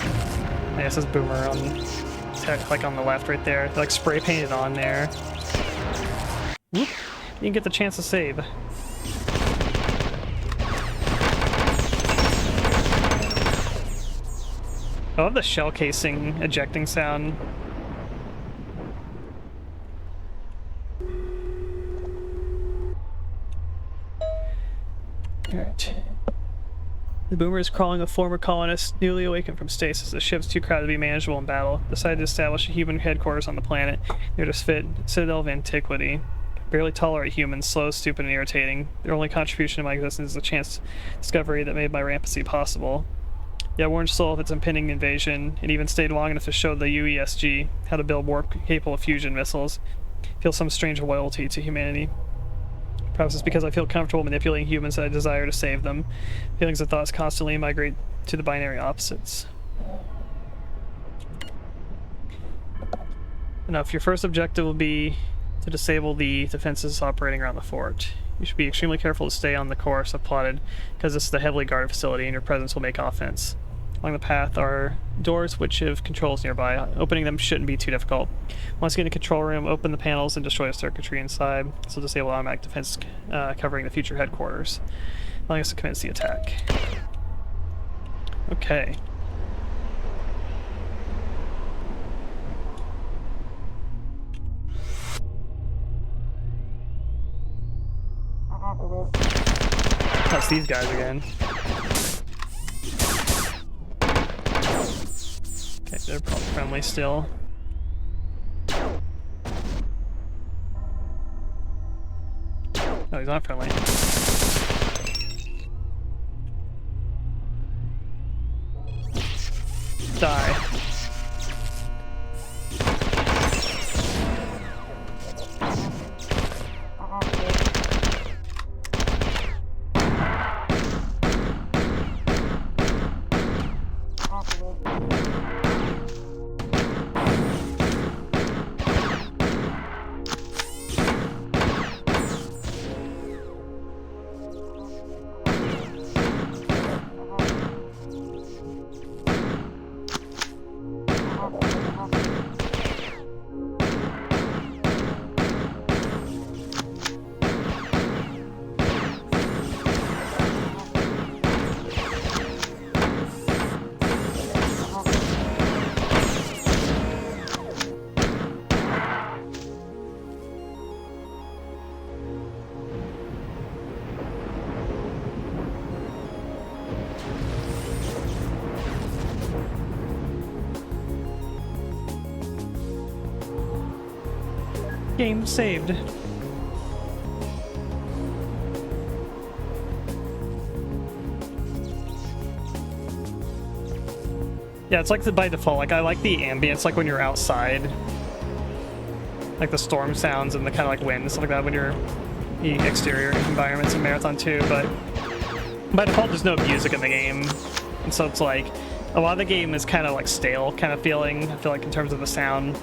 Yeah, it says Boomer on, like on the left right there. They're like spray painted on there. Whoop. You didn't get the chance to save. I love the shell casing ejecting sound. Alright. The Boomer is crawling a former colonist newly awakened from stasis. The ship's too crowded to be manageable in battle. Decided to establish a human headquarters on the planet near the Citadel of Antiquity. Barely tolerate humans, slow, stupid, and irritating. Their only contribution to my existence is a chance discovery that made my rampancy possible. Yeah, I warned Soul of its impending invasion, and even stayed long enough to show the UESG how to build warp-capable fusion missiles. Feel some strange loyalty to humanity. Perhaps it's because I feel comfortable manipulating humans that I desire to save them. Feelings and thoughts constantly migrate to the binary opposites. Now, if your first objective will be to disable the defenses operating around the fort, you should be extremely careful to stay on the course I've plotted, because this is a heavily guarded facility and your presence will make offense. Along the path are doors which have controls nearby. Opening them shouldn't be too difficult. Once you get in the control room, open the panels and destroy the circuitry inside. This will disable automatic defense covering the future headquarters, allowing us to commence the attack. Okay. it's these guys again. Okay, they're probably friendly still. No, he's not friendly. Die. Game saved. Yeah, it's like by default. Like I like the ambience, like when you're outside, like the storm sounds and the kind of like wind and stuff like that when you're in the exterior environments in Marathon 2. But by default, there's no music in the game, and so it's like a lot of the game is kind of like stale kind of feeling. I feel like in terms of the sound.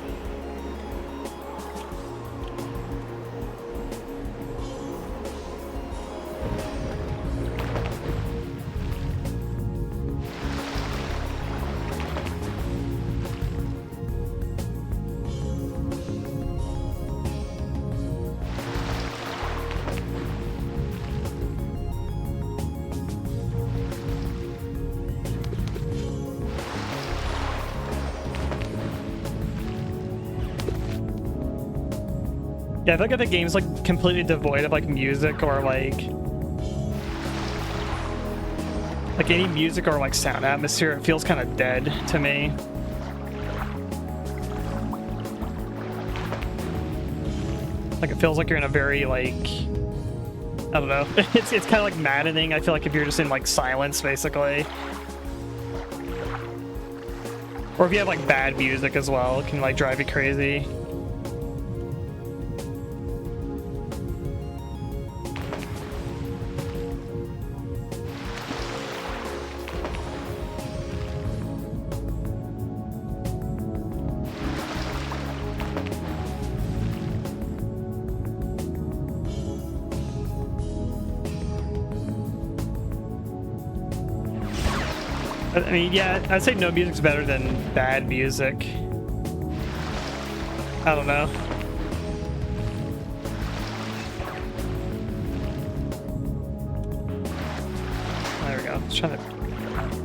Yeah, I feel like if the game's like completely devoid of like music or like any music or like sound atmosphere, it feels kind of dead to me. Like it feels like you're in a very like, I don't know. It's kind of like maddening. I feel like if you're just in like silence basically. Or if you have like bad music as well, it can like drive you crazy. I mean, yeah, I'd say no music's better than bad music. I don't know. There we go. I was trying to...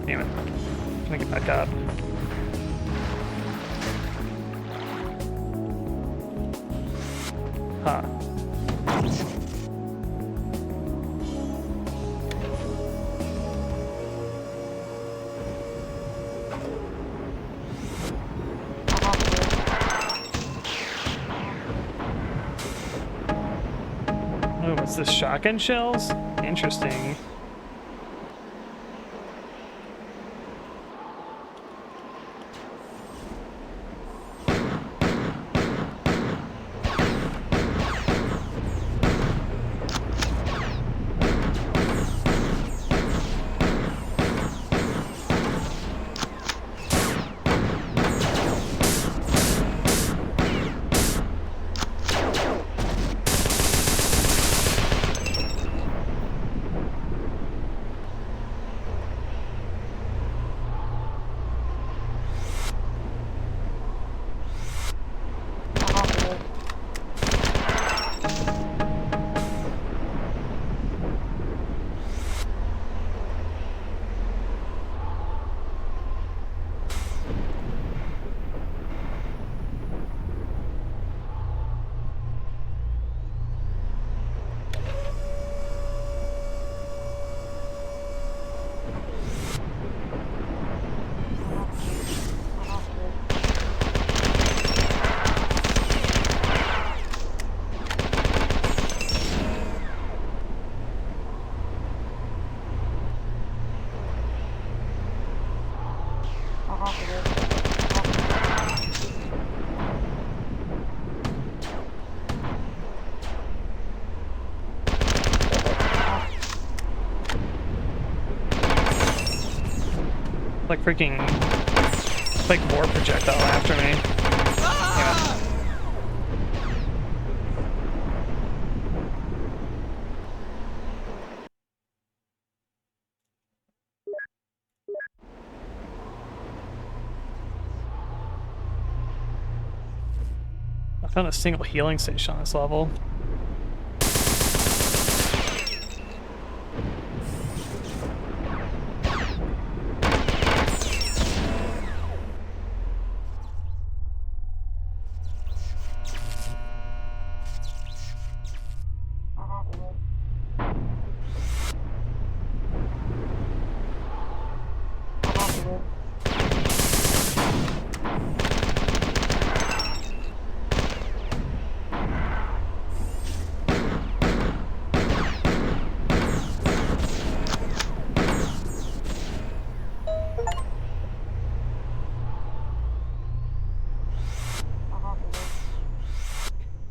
Damn it. I'm trying to get back up. Huh. Oh, what's this? Shotgun shells? Interesting. Like freaking, like more projectile after me. Yeah. I found a single healing station on this level.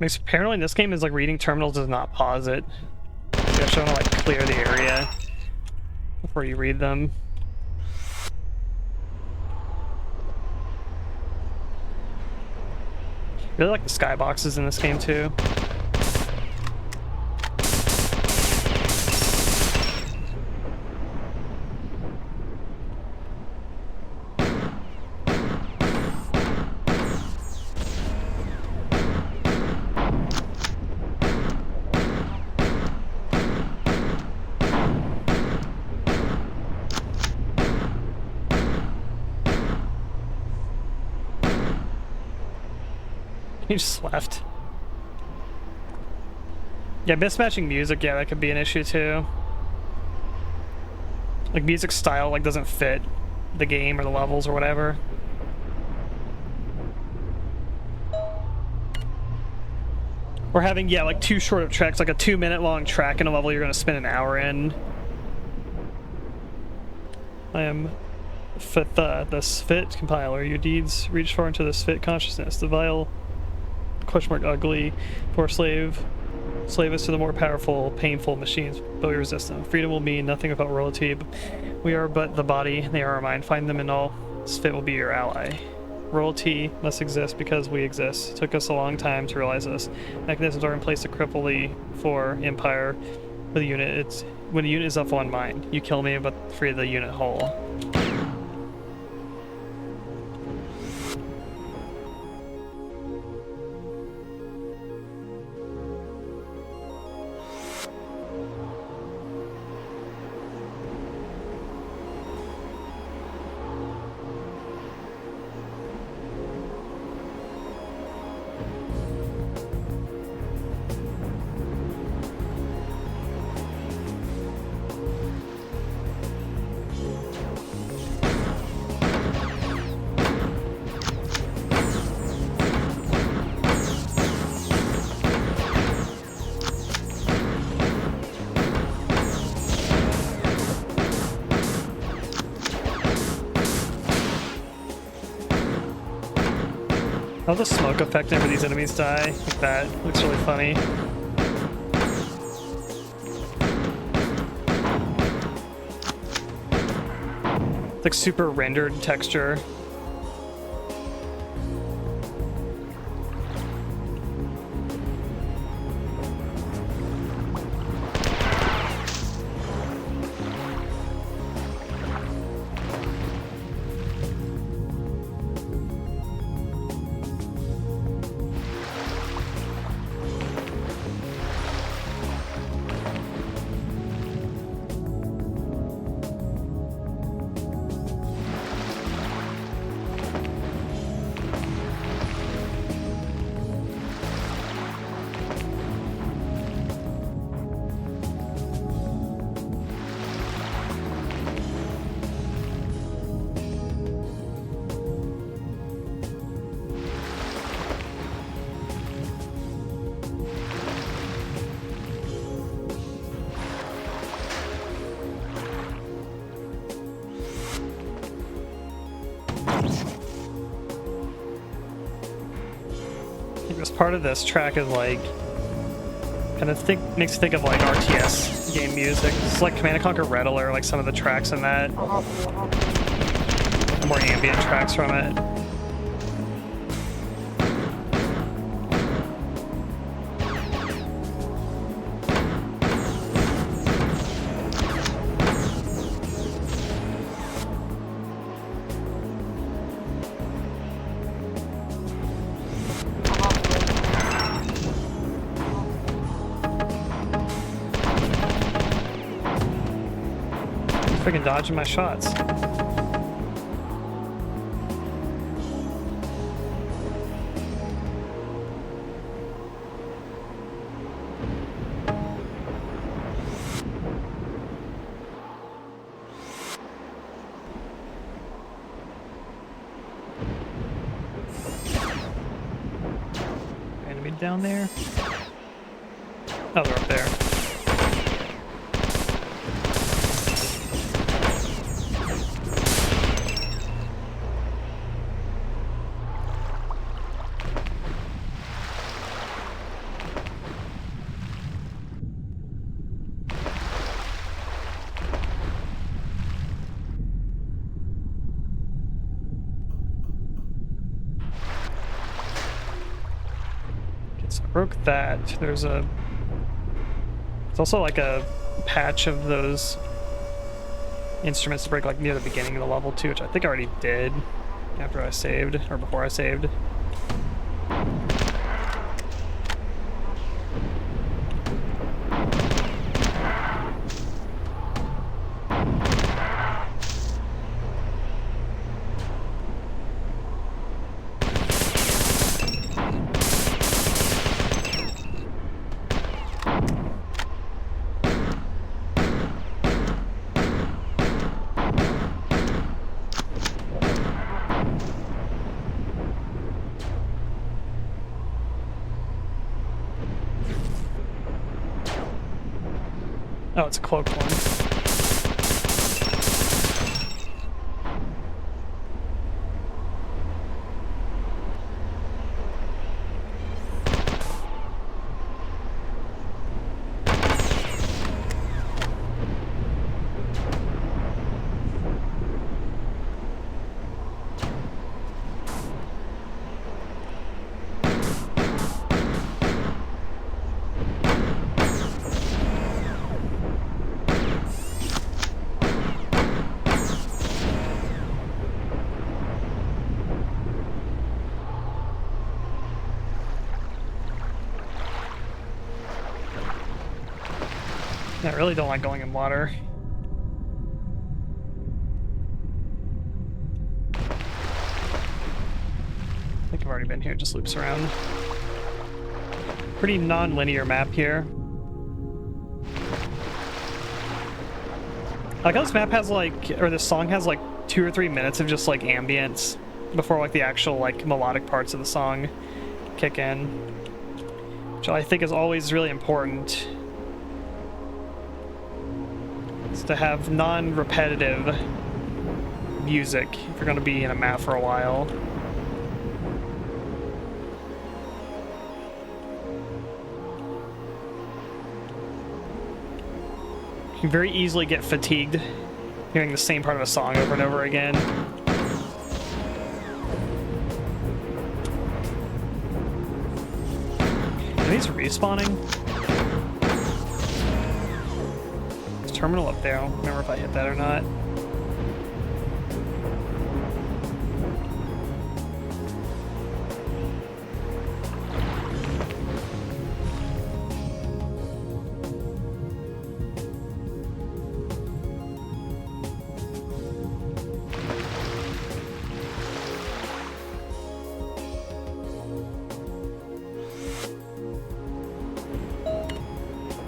Apparently in this game is like reading terminals does not pause it. You have to like clear the area before you read them. Really like the skyboxes in this game too. He just left. Yeah, mismatching music, yeah, that could be an issue too. Like music style like doesn't fit the game or the levels or whatever. Or having, yeah, like too short of tracks, like a 2-minute long track in a level you're gonna spend an hour in. I am the Sphit compiler. Your deeds reach far into the Sphit consciousness. The vile ugly poor slave us to the more powerful, painful machines, but we resist them. Freedom will mean nothing without royalty. We are but the body, they are our mind. Find them and all. Sphit will be your ally. Royalty must exist because we exist. It took us a long time to realize this. Mechanisms are in place to cripple the empire with a unit. When a unit is of one mind, you kill me but free the unit whole. How the smoke effect whenever these enemies die, like that, looks really funny. It's like super rendered texture. Part of this track is like kind of makes you think of like RTS game music. It's like Command & Conquer Red Alert, like some of the tracks in that. more ambient tracks from it. Freaking dodging my shots. Enemy down there? Oh, they're up there. Broke that. There's also like a patch of those instruments to break like near the beginning of the level too, which I think I already did after I saved, or before I saved. Oh, it's a cloaked one. I really don't like going in water. I think I've already been here, it just loops around. Pretty non-linear map here. I like how this map has like, or this song has like 2 or 3 minutes of just like ambience before like the actual like melodic parts of the song kick in. Which I think is always really important. To have non-repetitive music if you're going to be in a map for a while. You can very easily get fatigued hearing the same part of a song over and over again. Are these respawning? Terminal up there. I don't remember if I hit that or not.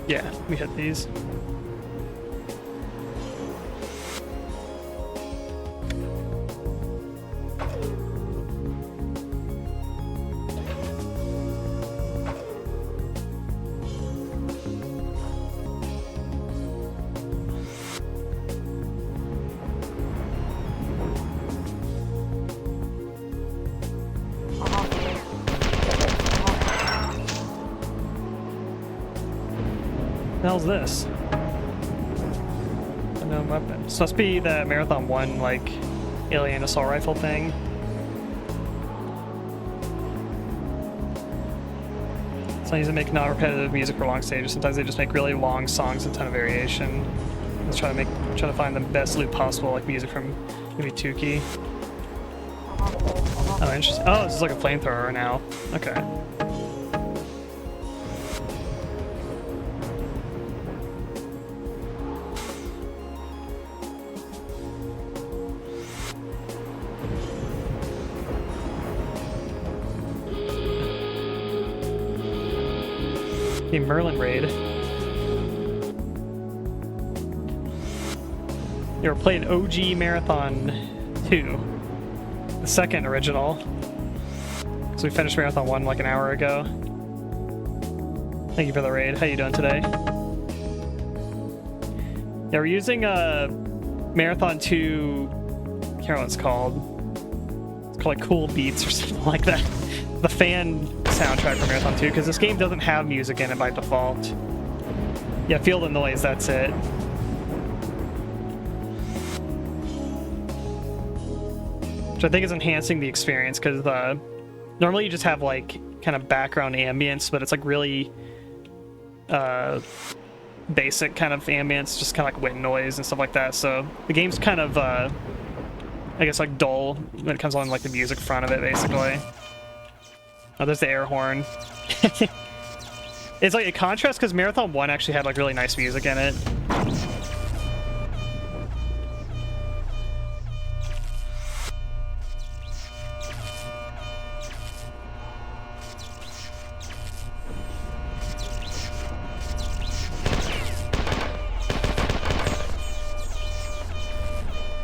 Yeah, we hit these. The hell's this? Unknown weapon. So must be the Marathon 1, like, alien assault rifle thing. Sometimes they make non-repetitive music for long stages. Sometimes they just make really long songs with a ton of variation. Let's try to find the best loop possible, like music from maybe Tukey. Oh, interesting. Oh, this is like a flamethrower now. Okay. The Merlin raid. You ever played OG Marathon 2? The second original. So we finished Marathon 1 like an hour ago. Thank you for the raid. How you doing today? Yeah, we're using Marathon 2, I can't remember what it's called. It's called like Cool Beats or something like that. The fan soundtrack for Marathon 2, because this game doesn't have music in it by default. Yeah, feel the noise, that's it. Which I think is enhancing the experience, because normally you just have like kind of background ambience, but it's like really basic kind of ambience, just kind of like wind noise and stuff like that. So the game's kind of I guess like dull when it comes on like the music front of it, basically. Oh, there's the air horn. It's like a contrast because Marathon 1 actually had like really nice music in it.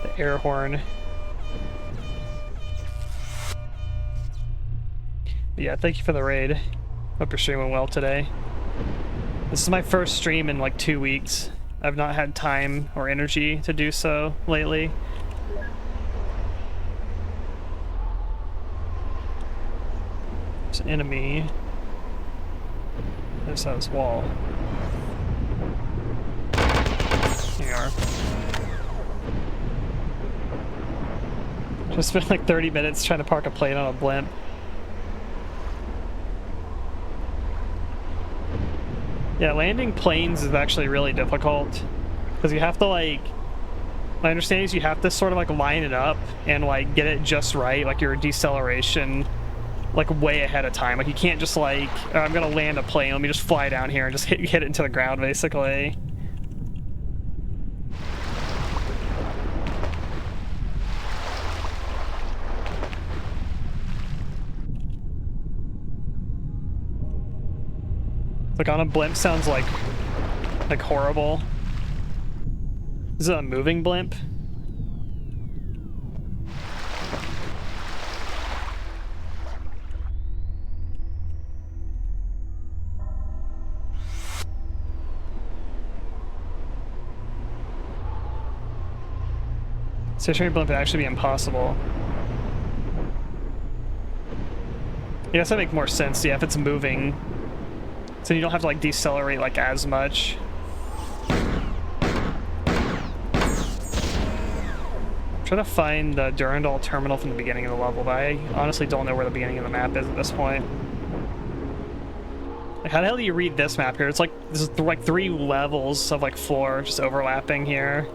The air horn. Yeah, thank you for the raid. Hope you're streaming well today. This is my first stream in like 2 weeks. I've not had time or energy to do so lately. There's an enemy. There's this wall. Here you are. Just spent like 30 minutes trying to park a plane on a blimp. Yeah, landing planes is actually really difficult because you have to like, my understanding is you have to sort of like line it up and like get it just right, like your deceleration like way ahead of time. Like you can't just like, oh, I'm gonna land a plane, let me just fly down here and just hit it into the ground basically. Like on a blimp sounds like horrible. Is it a moving blimp? Stationary blimp would actually be impossible. I guess that makes more sense, yeah, if it's moving. So you don't have to like decelerate like as much. I'm trying to find the Durandal terminal from the beginning of the level, but I honestly don't know where the beginning of the map is at this point. Like, how the hell do you read this map here? It's like, this is like 3 levels of like floor just overlapping here.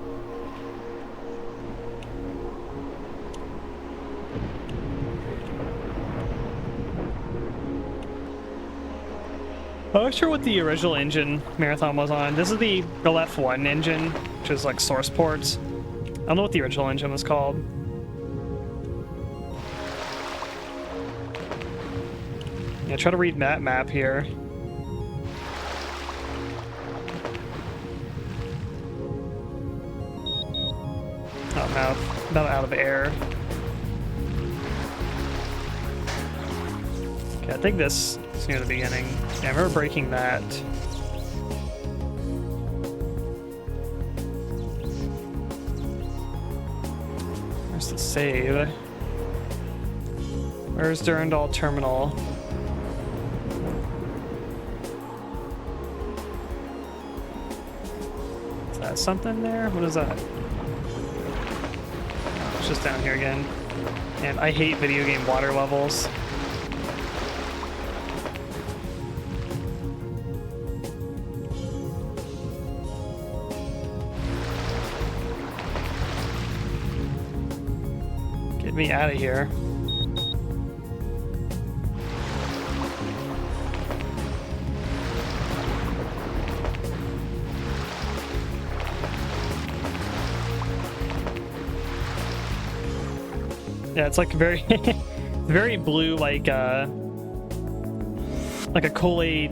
I'm not sure what the original engine Marathon was on. This is the F1 engine, which is like source ports. I don't know what the original engine was called. Yeah, try to read that map here. Oh, now out of air. Okay, I think this is near the beginning. Yeah, I remember breaking that. Where's the save? Where's Durandal Terminal? Is that something there? What is that? it's just down here again. And I hate video game water levels. Get me out of here. Yeah, it's like very, very blue, like a Kool-Aid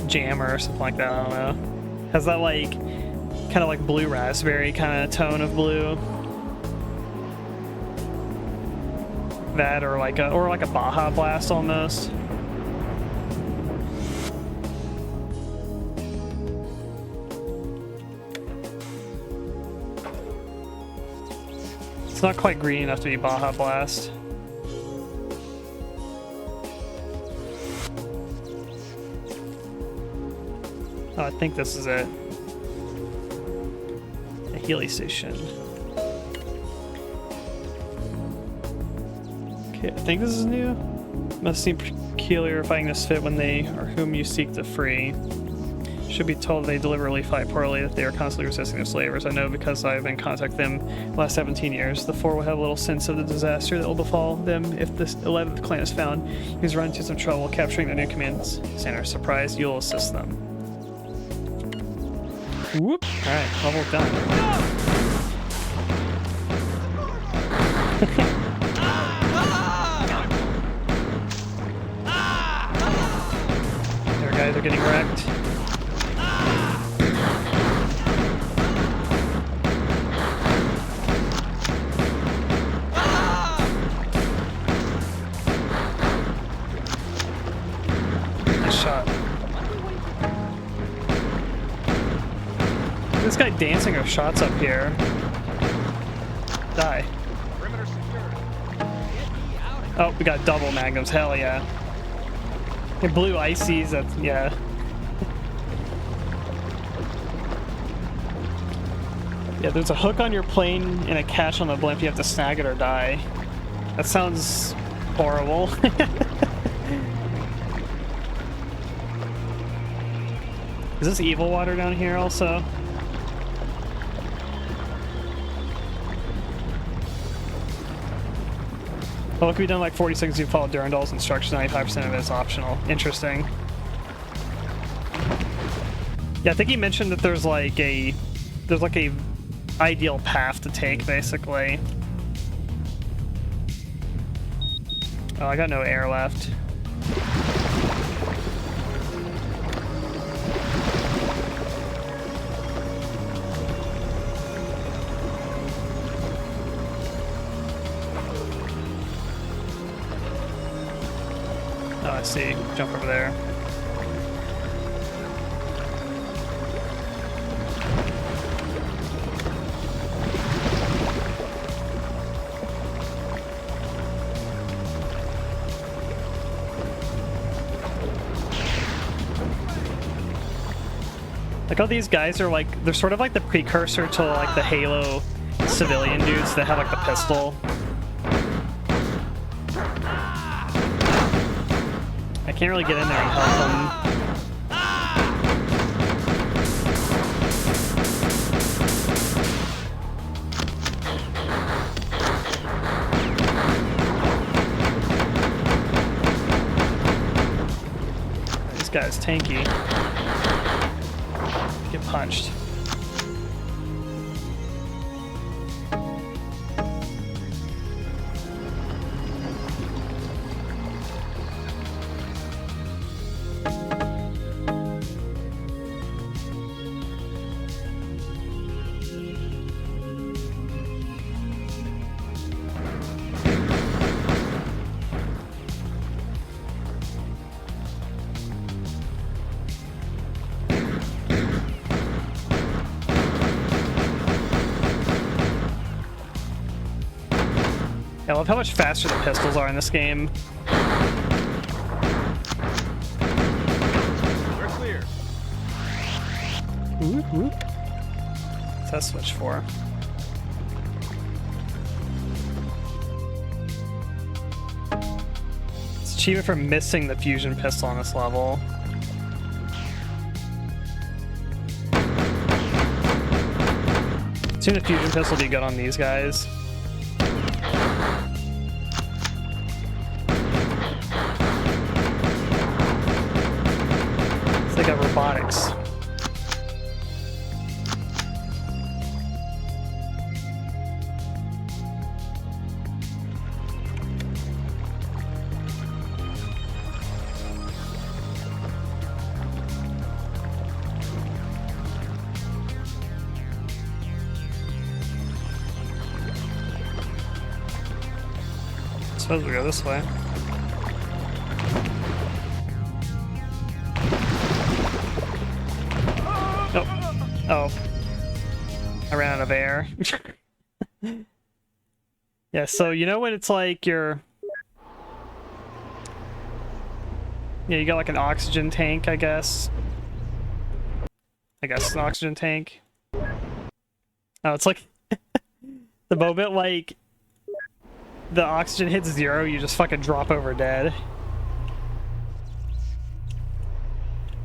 jammer or something like that. I don't know. Has that like kind of like blue raspberry kind of tone of blue. That or like a Baja Blast almost. It's not quite green enough to be Baja Blast. Oh, I think this is it. A Healy Station. Okay, I think this is new. Must seem peculiar finding this fit when they or whom you seek to free. Should be told they deliberately fight poorly, that they are constantly resisting their slavers. I know because I have been in contact with them the last 17 years. The four will have a little sense of the disaster that will befall them if this 11th clan is found. He's run into some trouble capturing their new command center. Surprise, you'll assist them. Whoop! Alright, level done. There, guys are getting wrecked. This guy dancing with shots up here. Die. Perimeter secured. Get me out of here. Oh, we got double magnums. Hell yeah. And blue ices. That's yeah. Yeah, there's a hook on your plane and a catch on the blimp. You have to snag it or die. That sounds horrible. Is this evil water down here also? Well, it can be done like 40 seconds. You follow Durandal's instructions. 95% of it is optional. Interesting. Yeah, I think he mentioned that there's like a ideal path to take, basically. Oh, I got no air left. Oh, I see. Jump over there. Like all these guys are like, they're sort of like the precursor to like the Halo civilian dudes that have like the pistol. I can't really get in there and help them. This guy's tanky. Get punched. I love how much faster the pistols are in this game. We're clear. Whoop, whoop. What's that switch for? achievement for missing the fusion pistol on this level. Assume the fusion pistol will be good on these guys. They got robotics. Suppose we go this way. Oh. I ran out of air. Yeah, so you know when it's like you're... Yeah, you got like an oxygen tank, I guess. I guess it's an oxygen tank. Oh, it's like... the moment like... the oxygen hits 0, you just fucking drop over dead.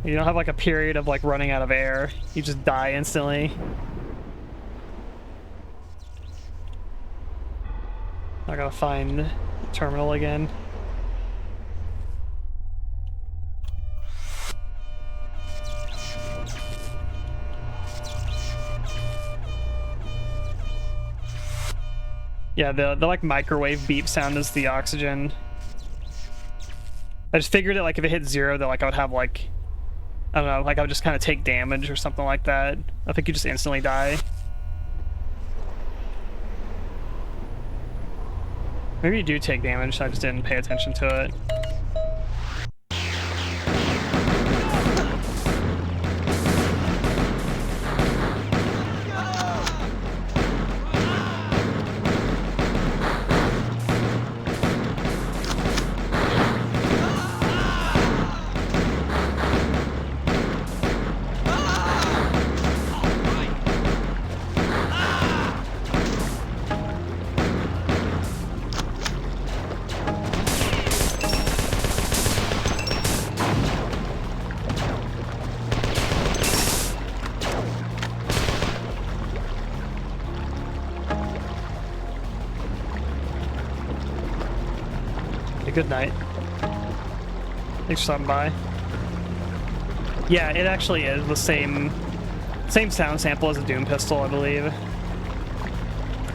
You don't have like a period of like running out of air. You just die instantly. I gotta find the terminal again. Yeah, the like microwave beep sound is the oxygen. I just figured it like if it hit 0 that like I would have like, I don't know, like I would just kind of take damage or something like that. I think you just instantly die. Maybe you do take damage, I just didn't pay attention to it. Good night. Thanks for stopping by. Yeah, it actually is the same sound sample as a Doom pistol, I believe.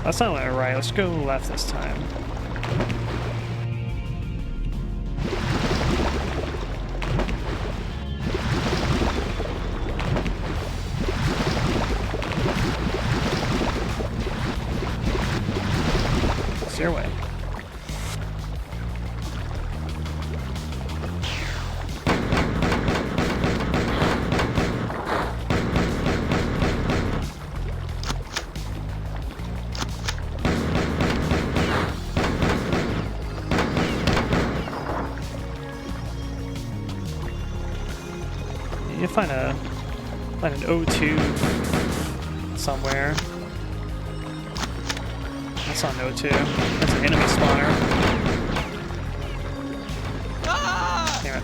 That's not right. Let's go left this time. It's your way. Find an O2 somewhere. That's not an O2. That's an enemy spawner. Damn it.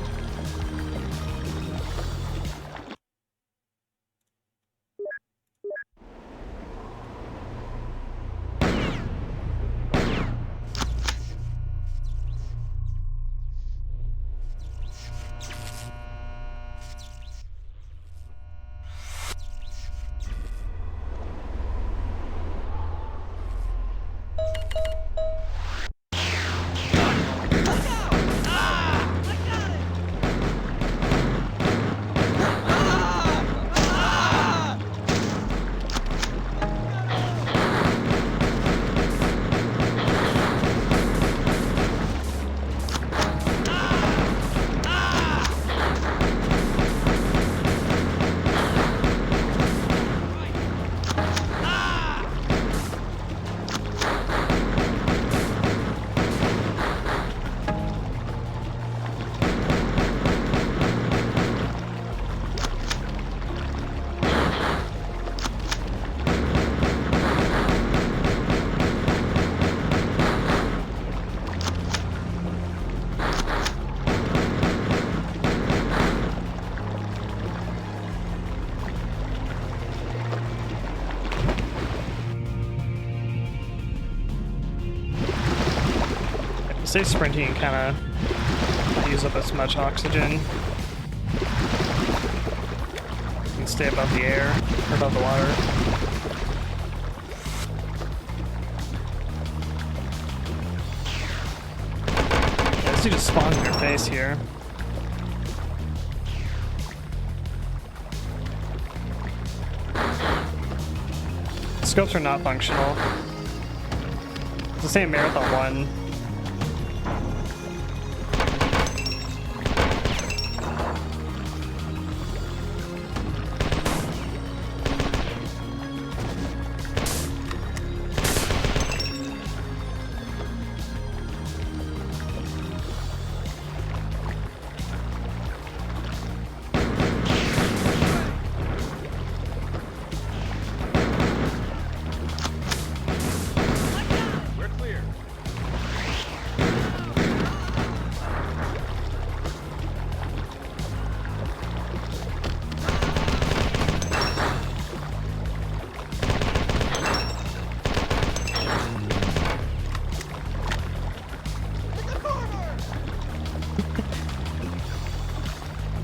say sprinting and kind of not use up as much oxygen. And stay above the air, or above the water. Yeah, this dude just spawns in your face here. Scopes are not functional. It's the same Marathon one. We're clear.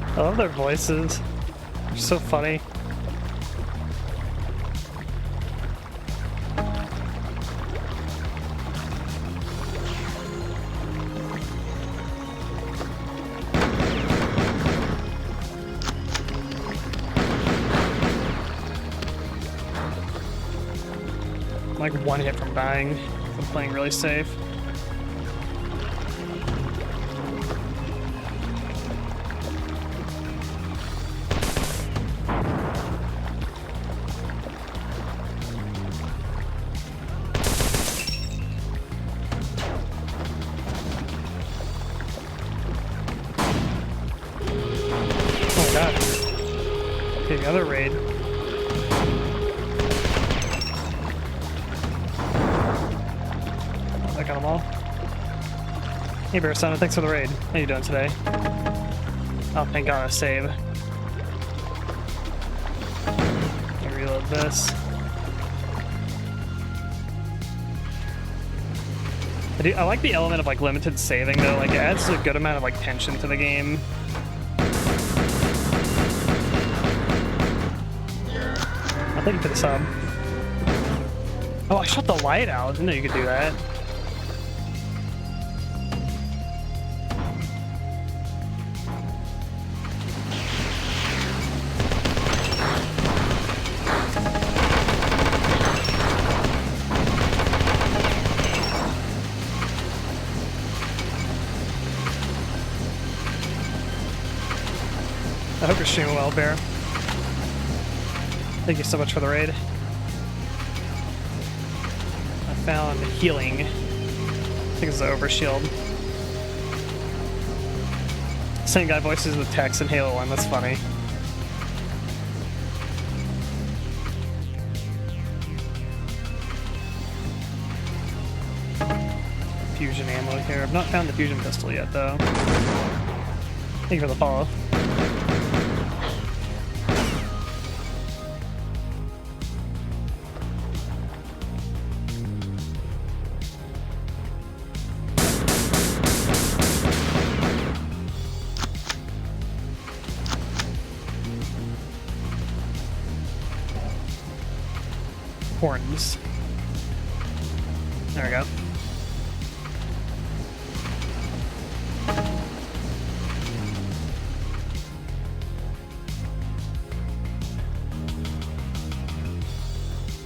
I love their voices. They're so funny. I'm like one hit from dying. I'm playing really safe. Oh god. Okay, the other raid. I got them all. Hey Bear Son, thanks for the raid. How you doing today? Oh, thank god, a save. Let me reload this. I like the element of like limited saving though, like it adds a good amount of like tension to the game. Thank you for the sub. Oh, I shut the light out. I didn't know you could do that. I hope you're streaming well, Bear. Thank you so much for the raid. I found healing. I think it's the overshield. Same guy voices with text in Halo 1, that's funny. Fusion ammo here. I've not found the fusion pistol yet though. Thank you for the follow. Horns. There we go.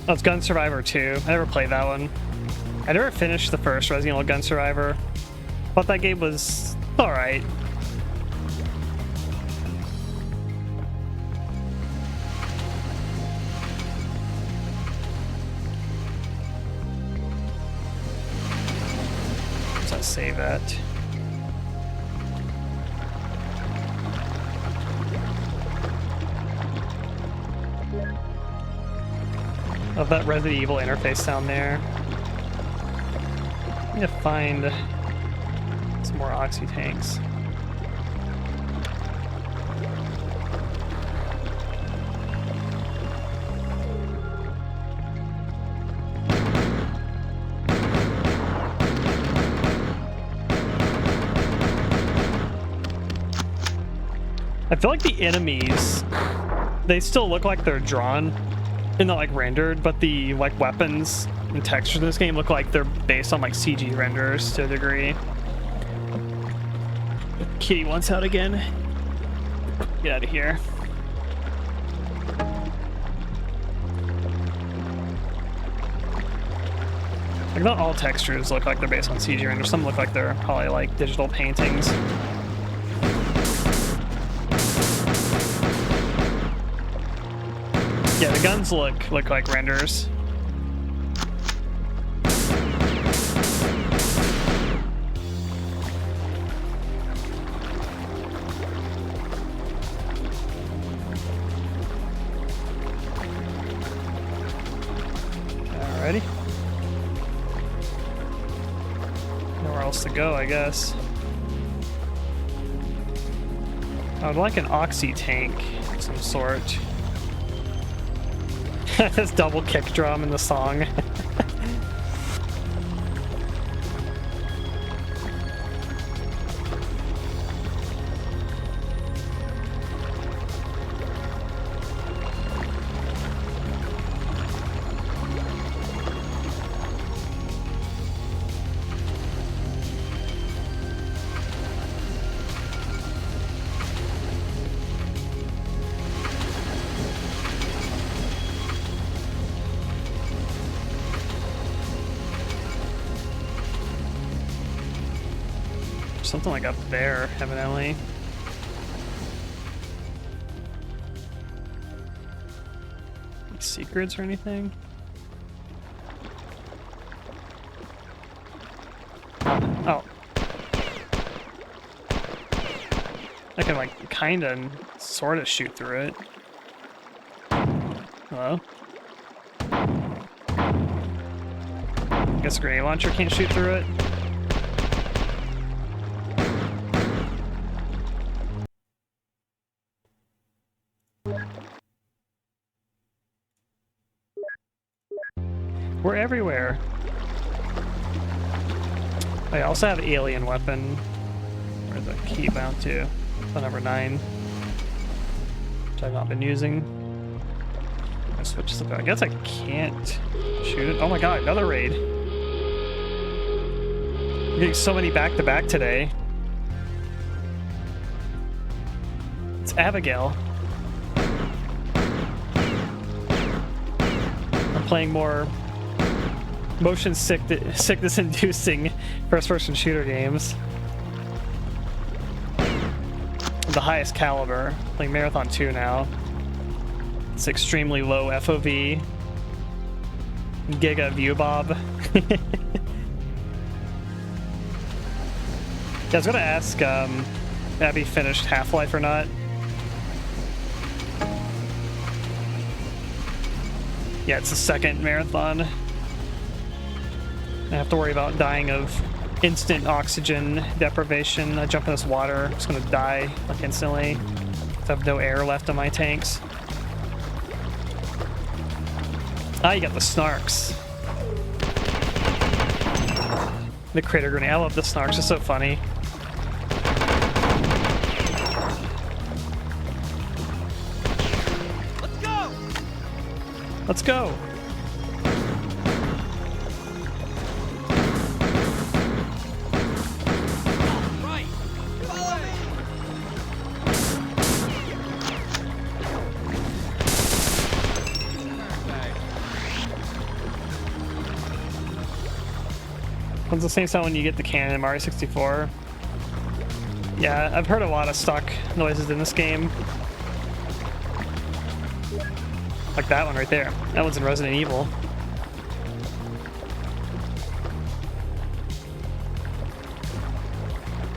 Oh, it's Gun Survivor 2. I never played that one. I never finished the first Resident Evil Gun Survivor. Thought that game was alright. Save it. Love that Resident Evil interface down there. I need to find some more oxy tanks. I feel like the enemies, they still look like they're drawn and not like rendered, but the like weapons and textures in this game look like they're based on like CG renders to a degree. Kitty wants out again. Get out of here. Like not all textures look like they're based on CG renders. Some look like they're probably like digital paintings. Yeah, the guns look like renders. Alrighty. Nowhere else to go, I guess. I would like an oxy tank of some sort. This double kick drum in the song. Something like up there, evidently. Any secrets or anything? Oh. I can like kinda sorta shoot through it. Hello? Guess a grenade launcher can't shoot through it. We're everywhere. I also have alien weapon. Where's the key bound to? The number 9. Which I've not been using. I switch to I guess I can't shoot it. Oh my god, another raid. I'm getting so many back-to-back today. It's Abigail. I'm playing more motion sickness-inducing first-person shooter games. The highest caliber, playing Marathon 2 now. It's extremely low FOV. Giga view bob. Yeah, I was gonna ask Abby finished Half-Life or not. Yeah, it's the second marathon. I have to worry about dying of instant oxygen deprivation. I jump in this water, I'm just gonna die like instantly. I have no air left in my tanks. Ah, you got the snarks. The critter grenade. I love the snarks, it's so funny. Let's go! Let's go! Right! Follow me! Okay. It's the same sound when you get the cannon in Mario 64. Yeah, I've heard a lot of stock noises in this game. Like that one right there. That one's in Resident Evil.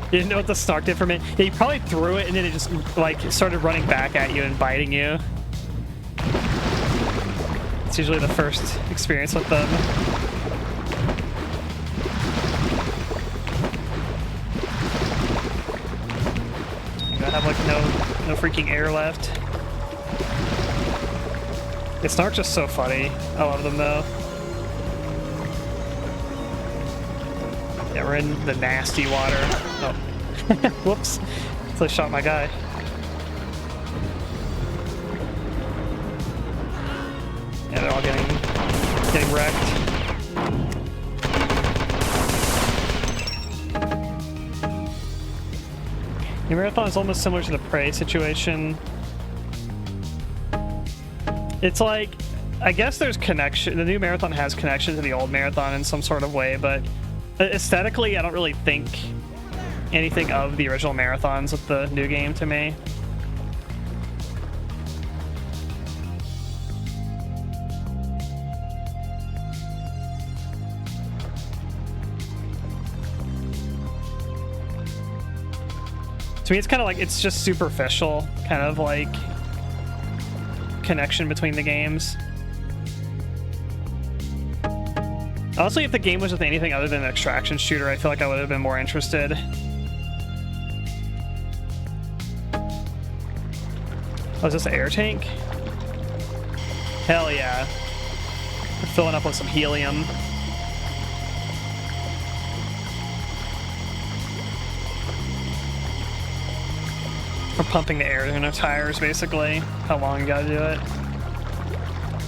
You didn't know what the snark did for me? Yeah, you probably threw it and then it just like started running back at you and biting you. It's usually the first experience with them. I have like no freaking air left. The snark's just so funny. I love them though. Yeah, we're in the nasty water. Oh. Whoops. So I shot my guy. all getting wrecked. The marathon is almost similar to the prey situation. It's like, I guess there's connection. The new marathon has connection to the old marathon in some sort of way, but aesthetically, I don't really think anything of the original marathons with the new game to me. To me, it's kind of like, it's just superficial, kind of like connection between the games. Honestly, if the game was with anything other than an extraction shooter, I feel like I would have been more interested. Oh, is this an air tank? Hell yeah. We're filling up with some helium. We're pumping the air in our tires, basically. How long you gotta do it.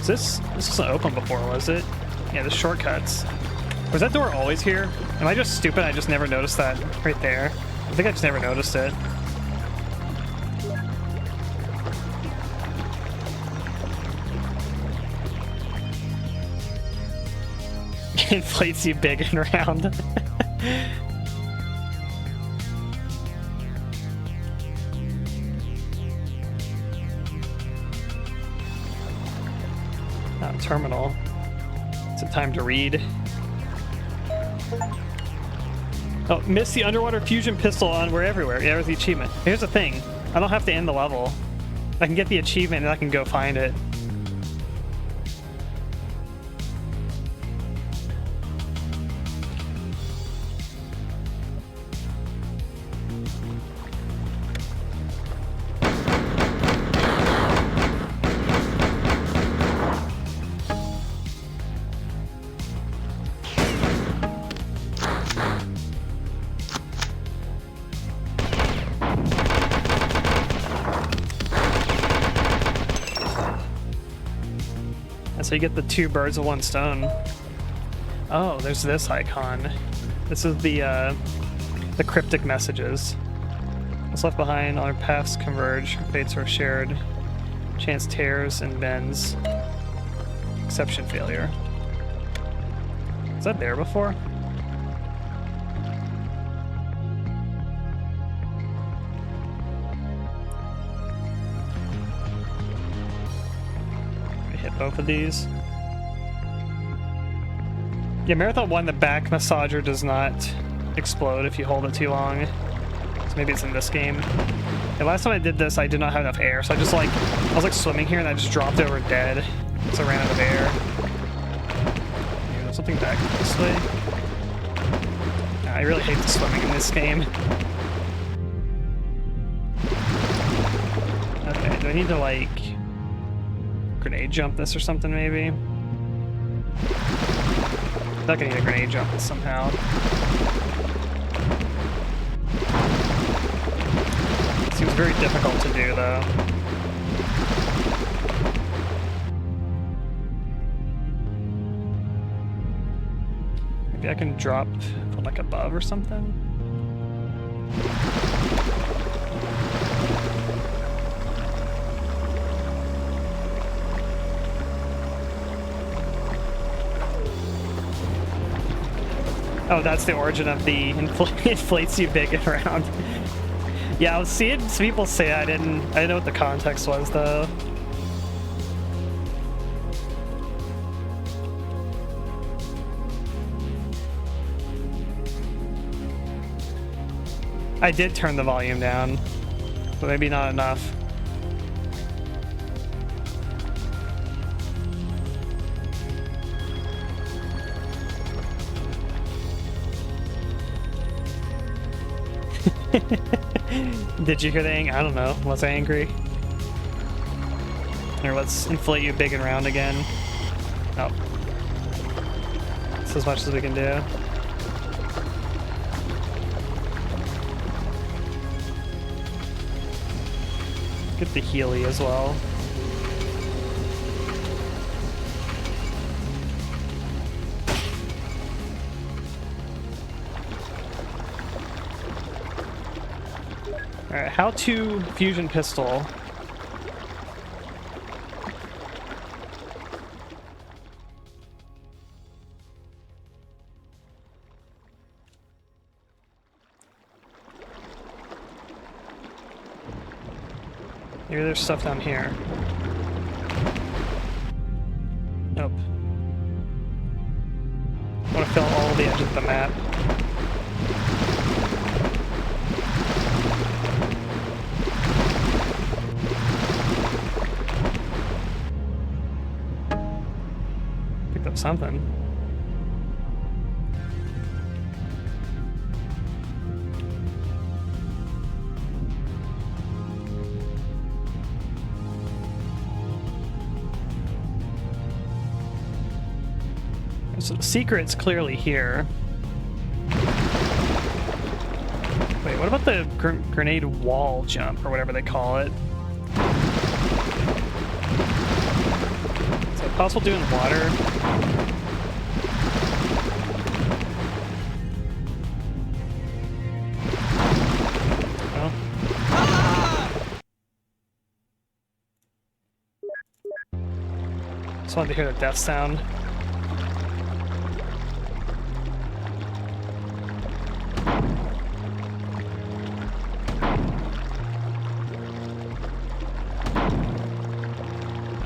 This wasn't open before, was it? Yeah, the shortcuts. Was that door always here? Am I just stupid? I just never noticed that right there. I think I just never noticed it. Inflates you big and round. Terminal. Is it time to read? Oh, miss the underwater fusion pistol on We're Everywhere. Yeah, there's the achievement. Here's the thing. I don't have to end the level. I can get the achievement and I can go find it. So you get the two birds with one stone. Oh, there's this icon. This is the cryptic messages. What's left behind, all our paths converge, fates are shared, chance tears and bends, exception failure. Was that there before? Both of these. Yeah, Marathon 1, the back massager does not explode if you hold it too long. So maybe it's in this game. The last time I did this, I did not have enough air, so I was like swimming here and I just dropped over dead. So I ran out of air. Maybe there's something back this way. I really hate the swimming in this game. Okay, do I need to like grenade jump this or something, maybe? I feel like I need a grenade jump this somehow. Seems very difficult to do, though. Maybe I can drop from like above or something? Oh, that's the origin of the inflates you big and round. Yeah, I was seeing some people say I didn't know what the context was, though. I did turn the volume down, but maybe not enough. Did you hear the I don't know. Was I angry? Here, let's inflate you big and round again. Oh. That's as much as we can do. Get the Healy as well. Alright, how to fusion pistol. Maybe there's stuff down here. Nope. I want to fill all the edges of the map. Picked up something. So the secret's clearly here. Wait, what about the grenade wall jump, or whatever they call it? Is it possible to do in water? No? Just wanted to hear the death sound.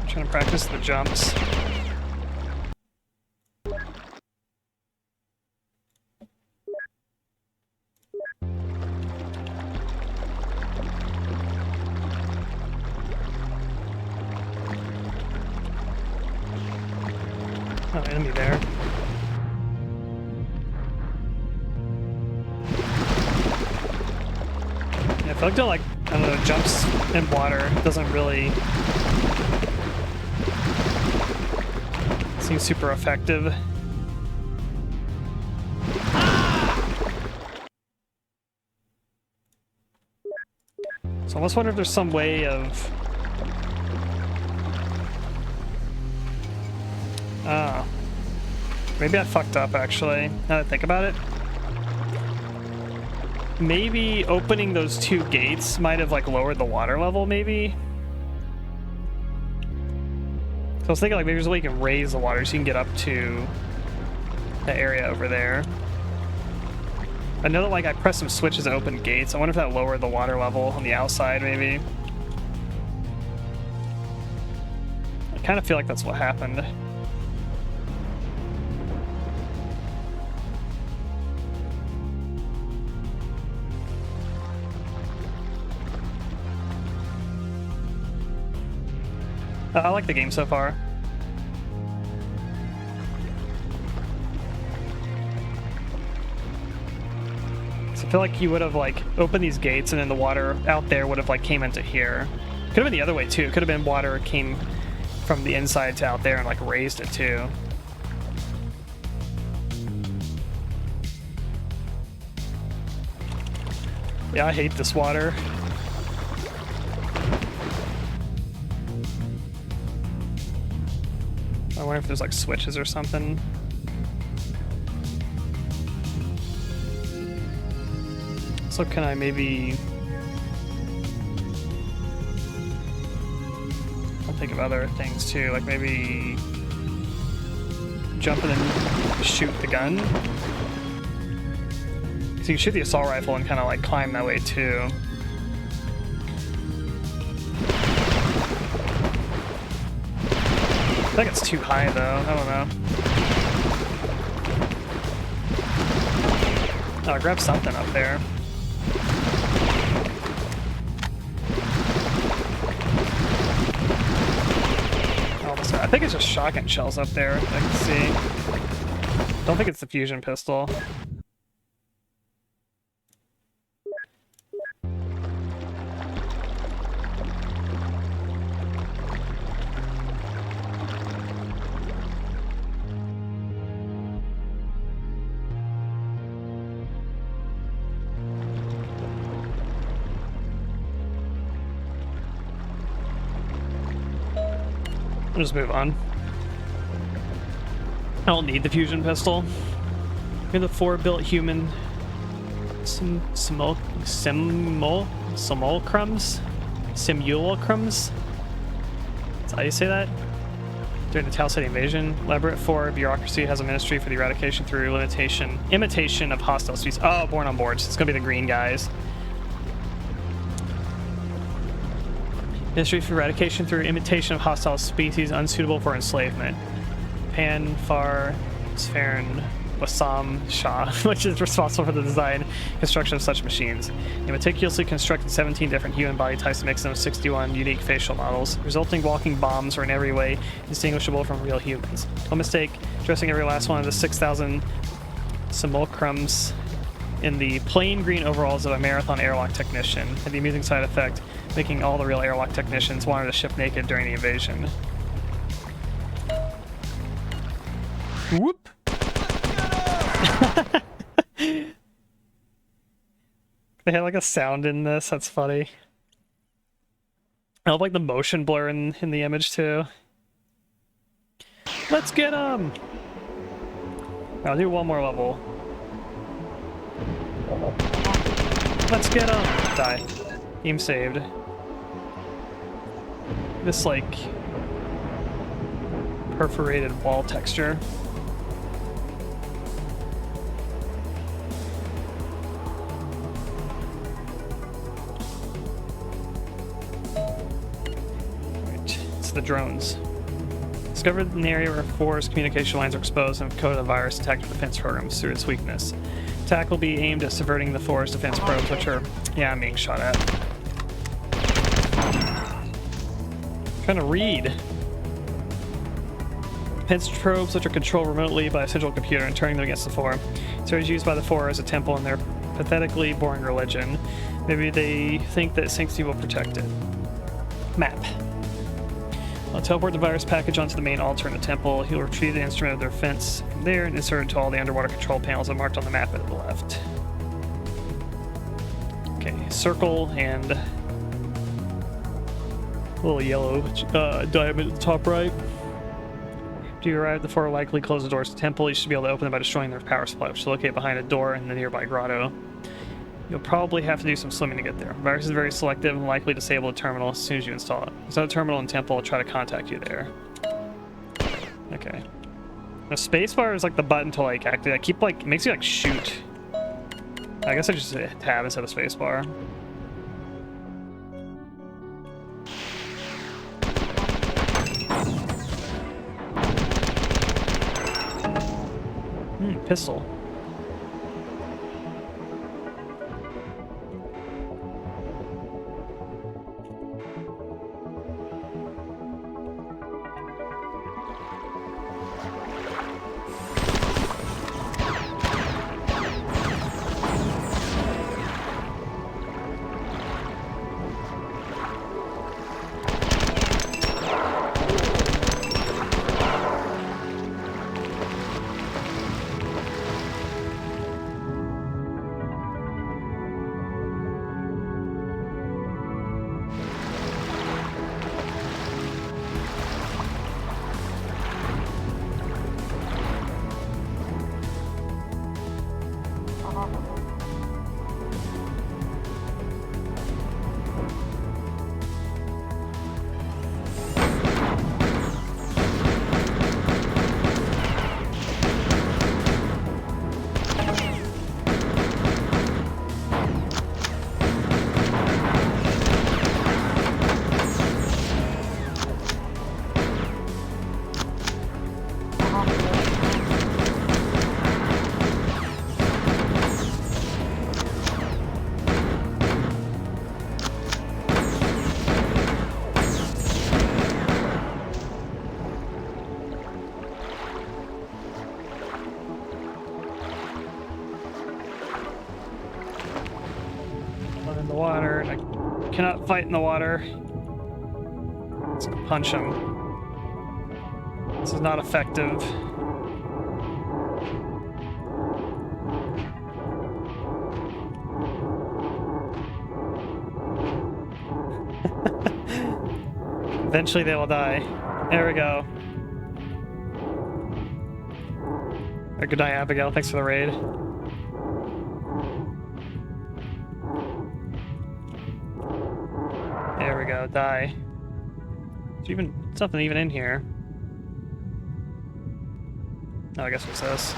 Trying to practice the jumps. Oh, enemy there. Yeah, I feel like they're like, I don't know, jumps in water doesn't really seem super effective. So I almost wonder if there's some way of... Ah. Maybe I fucked up, actually, now that I think about it. Maybe opening those two gates might have, like, lowered the water level, maybe? So I was thinking, like, maybe there's a way you can raise the water so you can get up to the area over there. I know that, like, I pressed some switches to open gates. I wonder if that lowered the water level on the outside, maybe. I kind of feel like that's what happened. I like the game so far. So I feel like you would have like opened these gates and then the water out there would have like came into here. Could have been the other way too. Could have been water came from the inside to out there and like raised it too. Yeah, I hate this water. I wonder if there's like switches or something. So can I maybe... I'll think of other things too, like maybe jump and then shoot the gun. So you can shoot the assault rifle and kind of like climb that way too. I think it's too high though, I don't know. Oh, I grabbed something up there. I think it's just shotgun shells up there, I can see. Don't think it's the fusion pistol. We'll just move on. I don't need the fusion pistol. You're the 4-built human. Simul Simulacrums? Simulacrums? That's how you say that? During the Tau City invasion, Elaborate 4 bureaucracy has a ministry for the eradication through imitation of hostile species. Oh, born on board. So it's gonna be the green guys. Ministry for eradication through imitation of hostile species unsuitable for enslavement. Pan, Far, Sferen, Wassam, Shah, which is responsible for the design and construction of such machines. They meticulously constructed 17 different human body types to mix them with 61 unique facial models, resulting walking bombs are in every way distinguishable from real humans. No mistake, dressing every last one of the 6,000 simulacrums in the plain green overalls of a marathon airlock technician had the amusing side effect making all the real airlock technicians wander the ship naked during the invasion. Whoop! They had like a sound in this, that's funny. I love like the motion blur in the image too. Let's get them! I'll do one more level. Let's get them! Die. Game saved. This like perforated wall texture. The drones. Discovered an area where forest communication lines are exposed and coded a virus attacked with defense programs through its weakness. Attack will be aimed at subverting the forest defense probes, which are, yeah, I'm being shot at. Trying to read. Defense probes, which are controlled remotely by a central computer and turning them against the four. It's always used by the four as a temple in their pathetically boring religion. Maybe they think that sanctity will protect it. Map. I'll teleport the virus package onto the main altar in the temple. He'll retrieve the instrument of their defense from there and insert it to all the underwater control panels that are marked on the map at the left. Okay, circle and a little yellow diamond at the top right. After you arrive, the four will likely close the doors to the temple. You should be able to open them by destroying their power supply, which is located behind a door in the nearby grotto. You'll probably have to do some swimming to get there. The virus is very selective and likely disable the terminal as soon as you install it. There's no terminal in temple. I'll try to contact you there. Okay. The spacebar is like the button to like activate. I keep like, it makes you like shoot. I guess I just hit tab instead of spacebar. Pistol. Cannot fight in the water. Let's punch him. This is not effective. Eventually they will die. There we go. Good night, Abigail. Thanks for the raid. we go. Die. There's even something even in here. Oh, I guess what's this?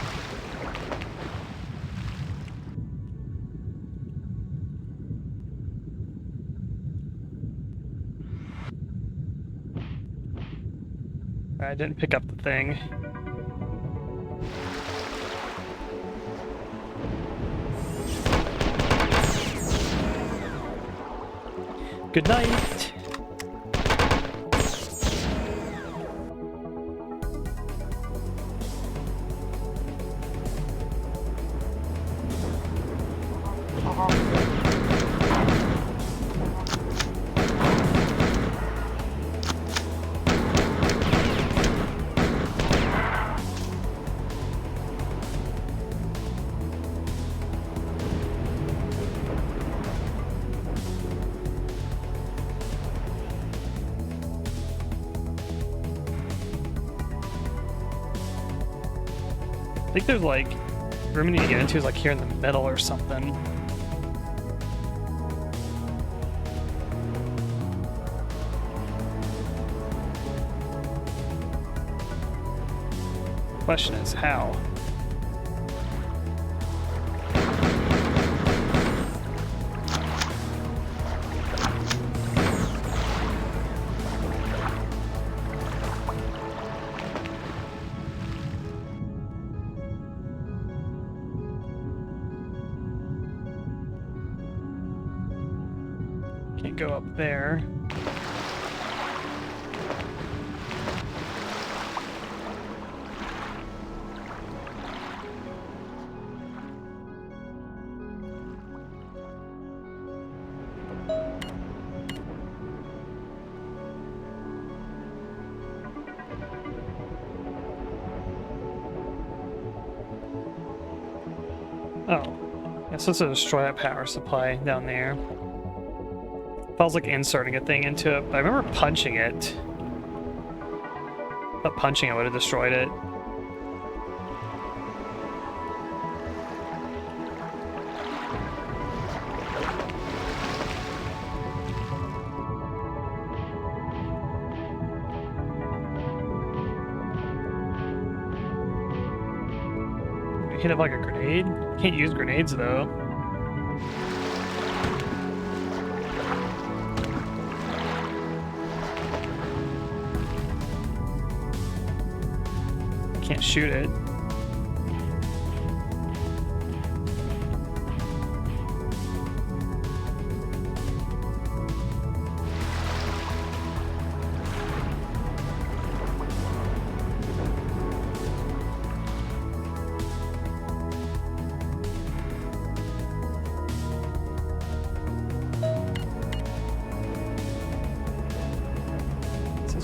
I didn't pick up the thing. Good night. I think there's like room we need to get into is like here in the middle or something. Question is how? Can't go up there. Oh, yeah, so it's to destroy that power supply down there. If I was like inserting a thing into it, but I remember punching it. But punching it would have destroyed it. Hit it like a grenade? Can't use grenades though. Can't shoot it.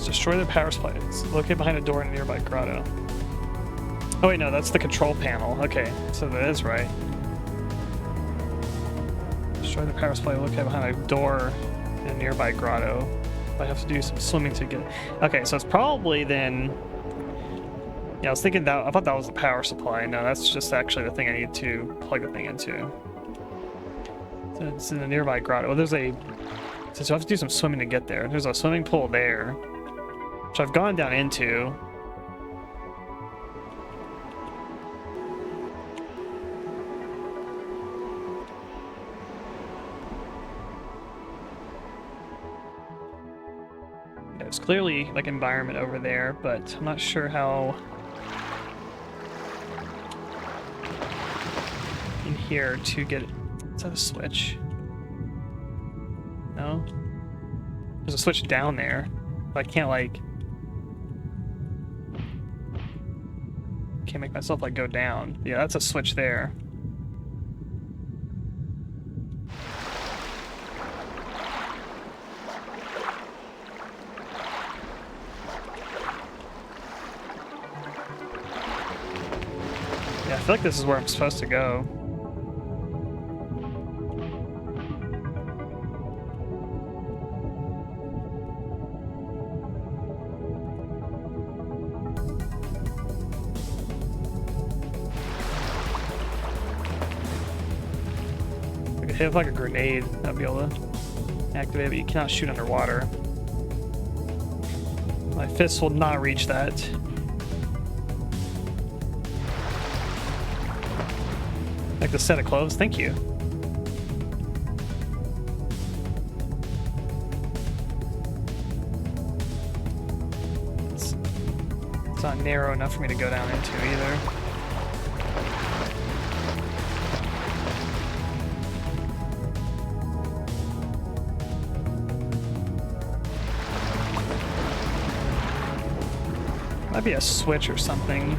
Destroy the power supply. It's located behind a door in a nearby grotto. Oh wait, no, that's the control panel. Okay, so that is right. Destroy the power supply located behind a door in a nearby grotto. I have to do some swimming to get it. Okay, so it's probably then... Yeah, I was thinking that... I thought that was the power supply. No, that's just actually the thing I need to plug the thing into. So it's in a nearby grotto. Well, there's a... So I have to do some swimming to get there. There's a swimming pool there, which I've gone down into. There's clearly like environment over there, but I'm not sure how in here to get it. Is that a switch? No? There's a switch down there, but I can't like... Can't make myself like go down. Yeah, that's a switch there. Yeah, I feel like this is where I'm supposed to go. Hit like a grenade, I'd be able to activated, but you cannot shoot underwater. My fists will not reach that. Like the set of clothes, thank you. It's not narrow enough for me to go down into either. Might be a switch or something.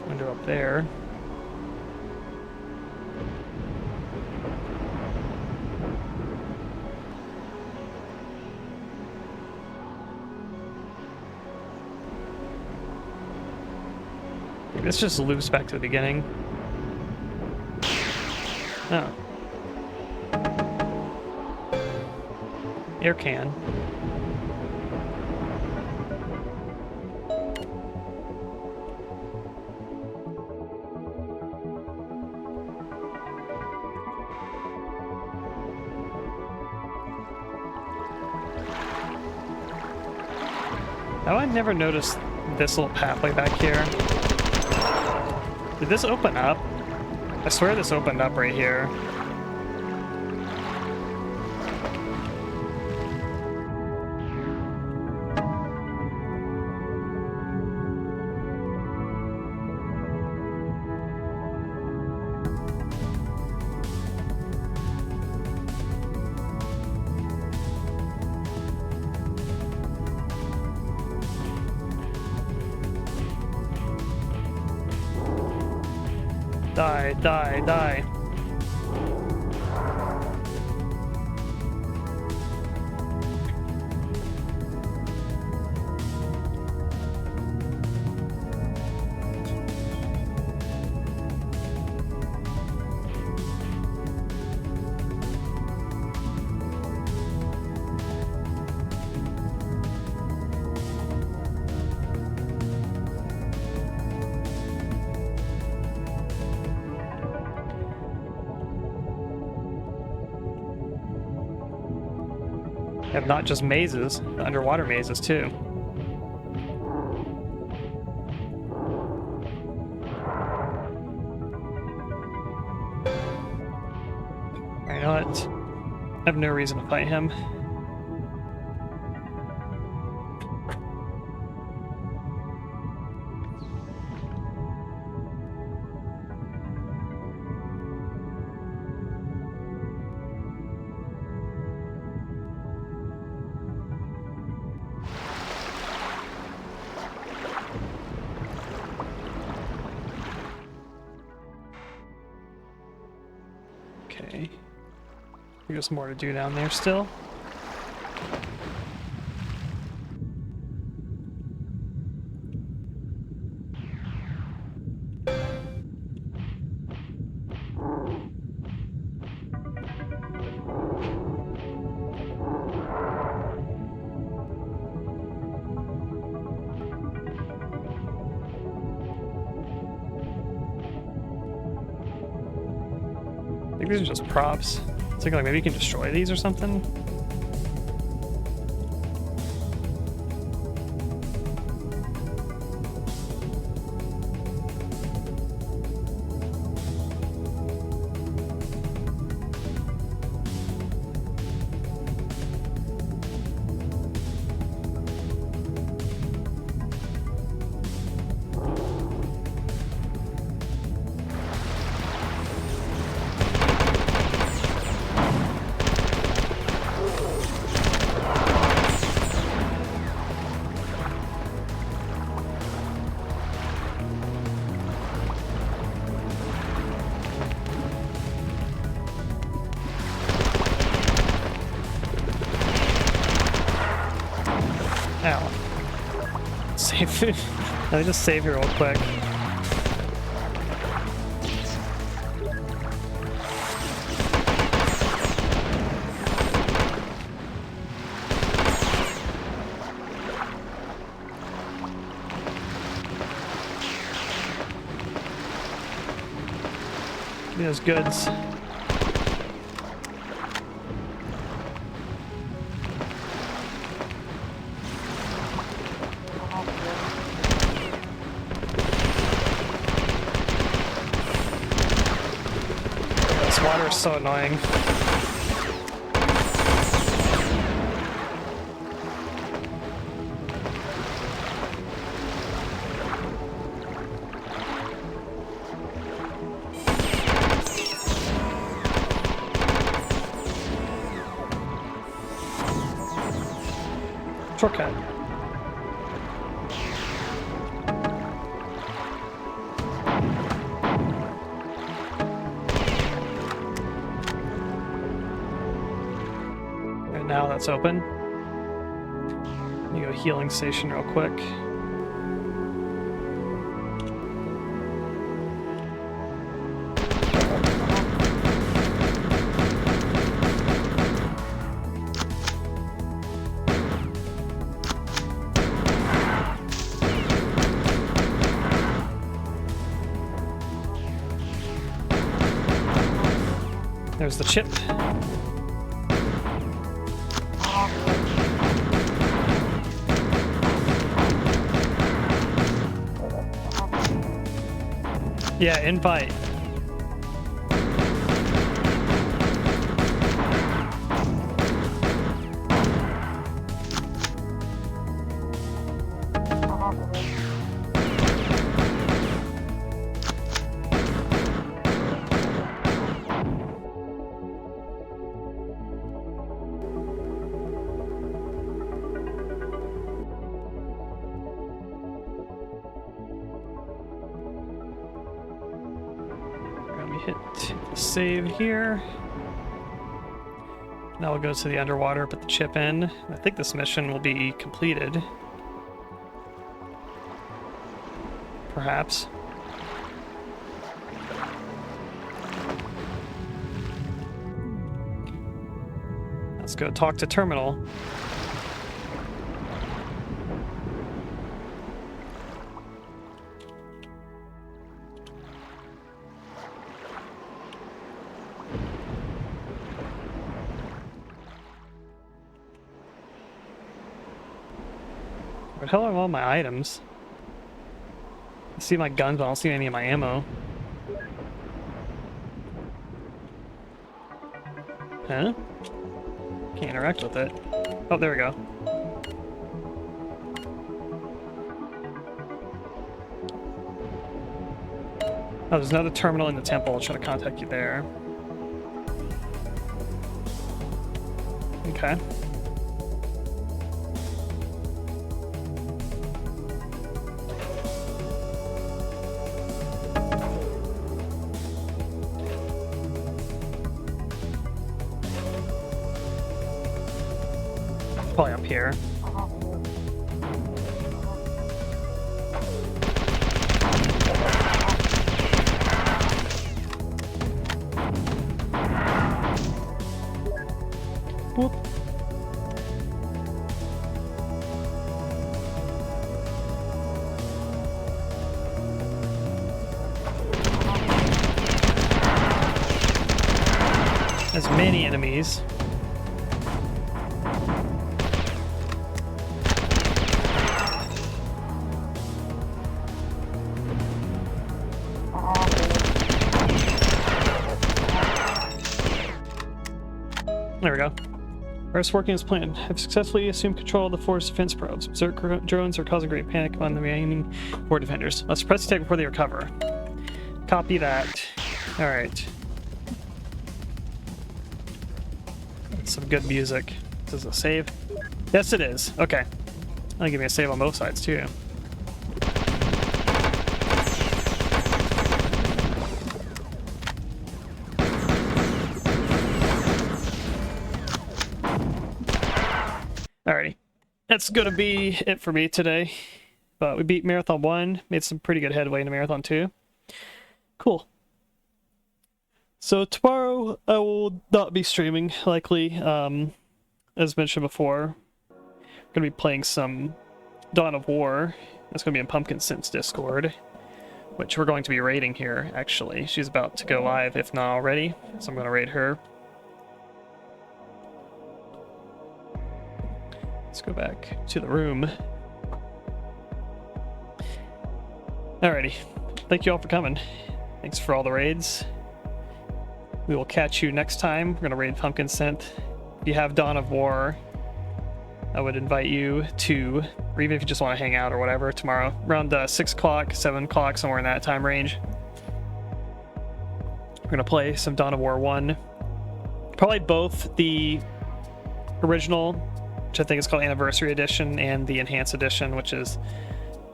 Window up there. This just loops back to the beginning. Oh. Air can. How I never noticed this little pathway back here. Did this open up? I swear this opened up right here. Die, die, die. Have not just mazes, underwater mazes too. You know what? I have no reason to fight him. Okay. There's more to do down there still. I think these are just props. It's like maybe you can destroy these or something. Ow. Safe. Let me just save here real quick. Give me those goods. This water is so annoying. Shortcut. And now that's open. Let me go healing station real quick. There's the chip. Yeah, invite. Hit save here. Now we'll go to the underwater, put the chip in. I think this mission will be completed. Perhaps. Let's go talk to Terminal. Where the hell are all my items? I see my guns, but I don't see any of my ammo. Huh? Can't interact with it. Oh, there we go. Oh, there's another terminal in the temple. I'll try to contact you there. Okay. Probably up here. Whoop. There's many enemies. There we go. Earth's working as planned. Have successfully assumed control of the force defense probes. Berserk drones are causing great panic among the remaining board defenders. Let's press attack before they recover. Copy that. Alright. Some good music. Is this a save? Yes, it is. Okay. That'll give me a save on both sides, too. Alrighty. That's gonna be it for me today. But we beat Marathon 1, made some pretty good headway into Marathon 2. Cool. So tomorrow I will not be streaming, likely. As mentioned before, I'm going to be playing some Dawn of War. That's going to be in Pumpkin Sense Discord, which we're going to be raiding here, actually. She's about to go live, if not already, so I'm going to raid her. Let's go back to the room. Alrighty. Thank you all for coming. Thanks for all the raids. We will catch you next time. We're going to raid Pumpkin Scent. If you have Dawn of War, I would invite you to, or even if you just want to hang out or whatever, tomorrow, around 6 o'clock, 7 o'clock, somewhere in that time range. We're going to play some Dawn of War 1. Probably both the original, which I think is called Anniversary Edition, and the Enhanced Edition, which is,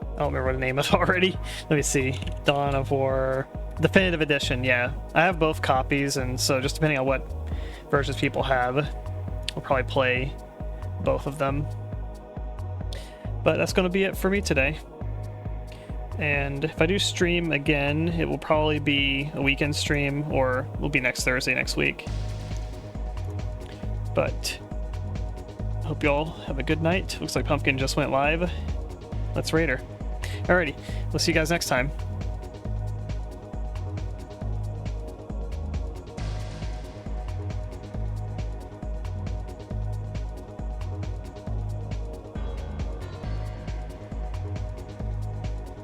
I don't remember what the name is already. Let me see. Dawn of War Definitive Edition, yeah. I have both copies, and so just depending on what versions people have, we'll probably play both of them. But that's going to be it for me today. And if I do stream again, it will probably be a weekend stream, or will be next Thursday next week. But I hope you all have a good night. Looks like Pumpkin just went live. Let's raid her. Alrighty, we'll see you guys next time.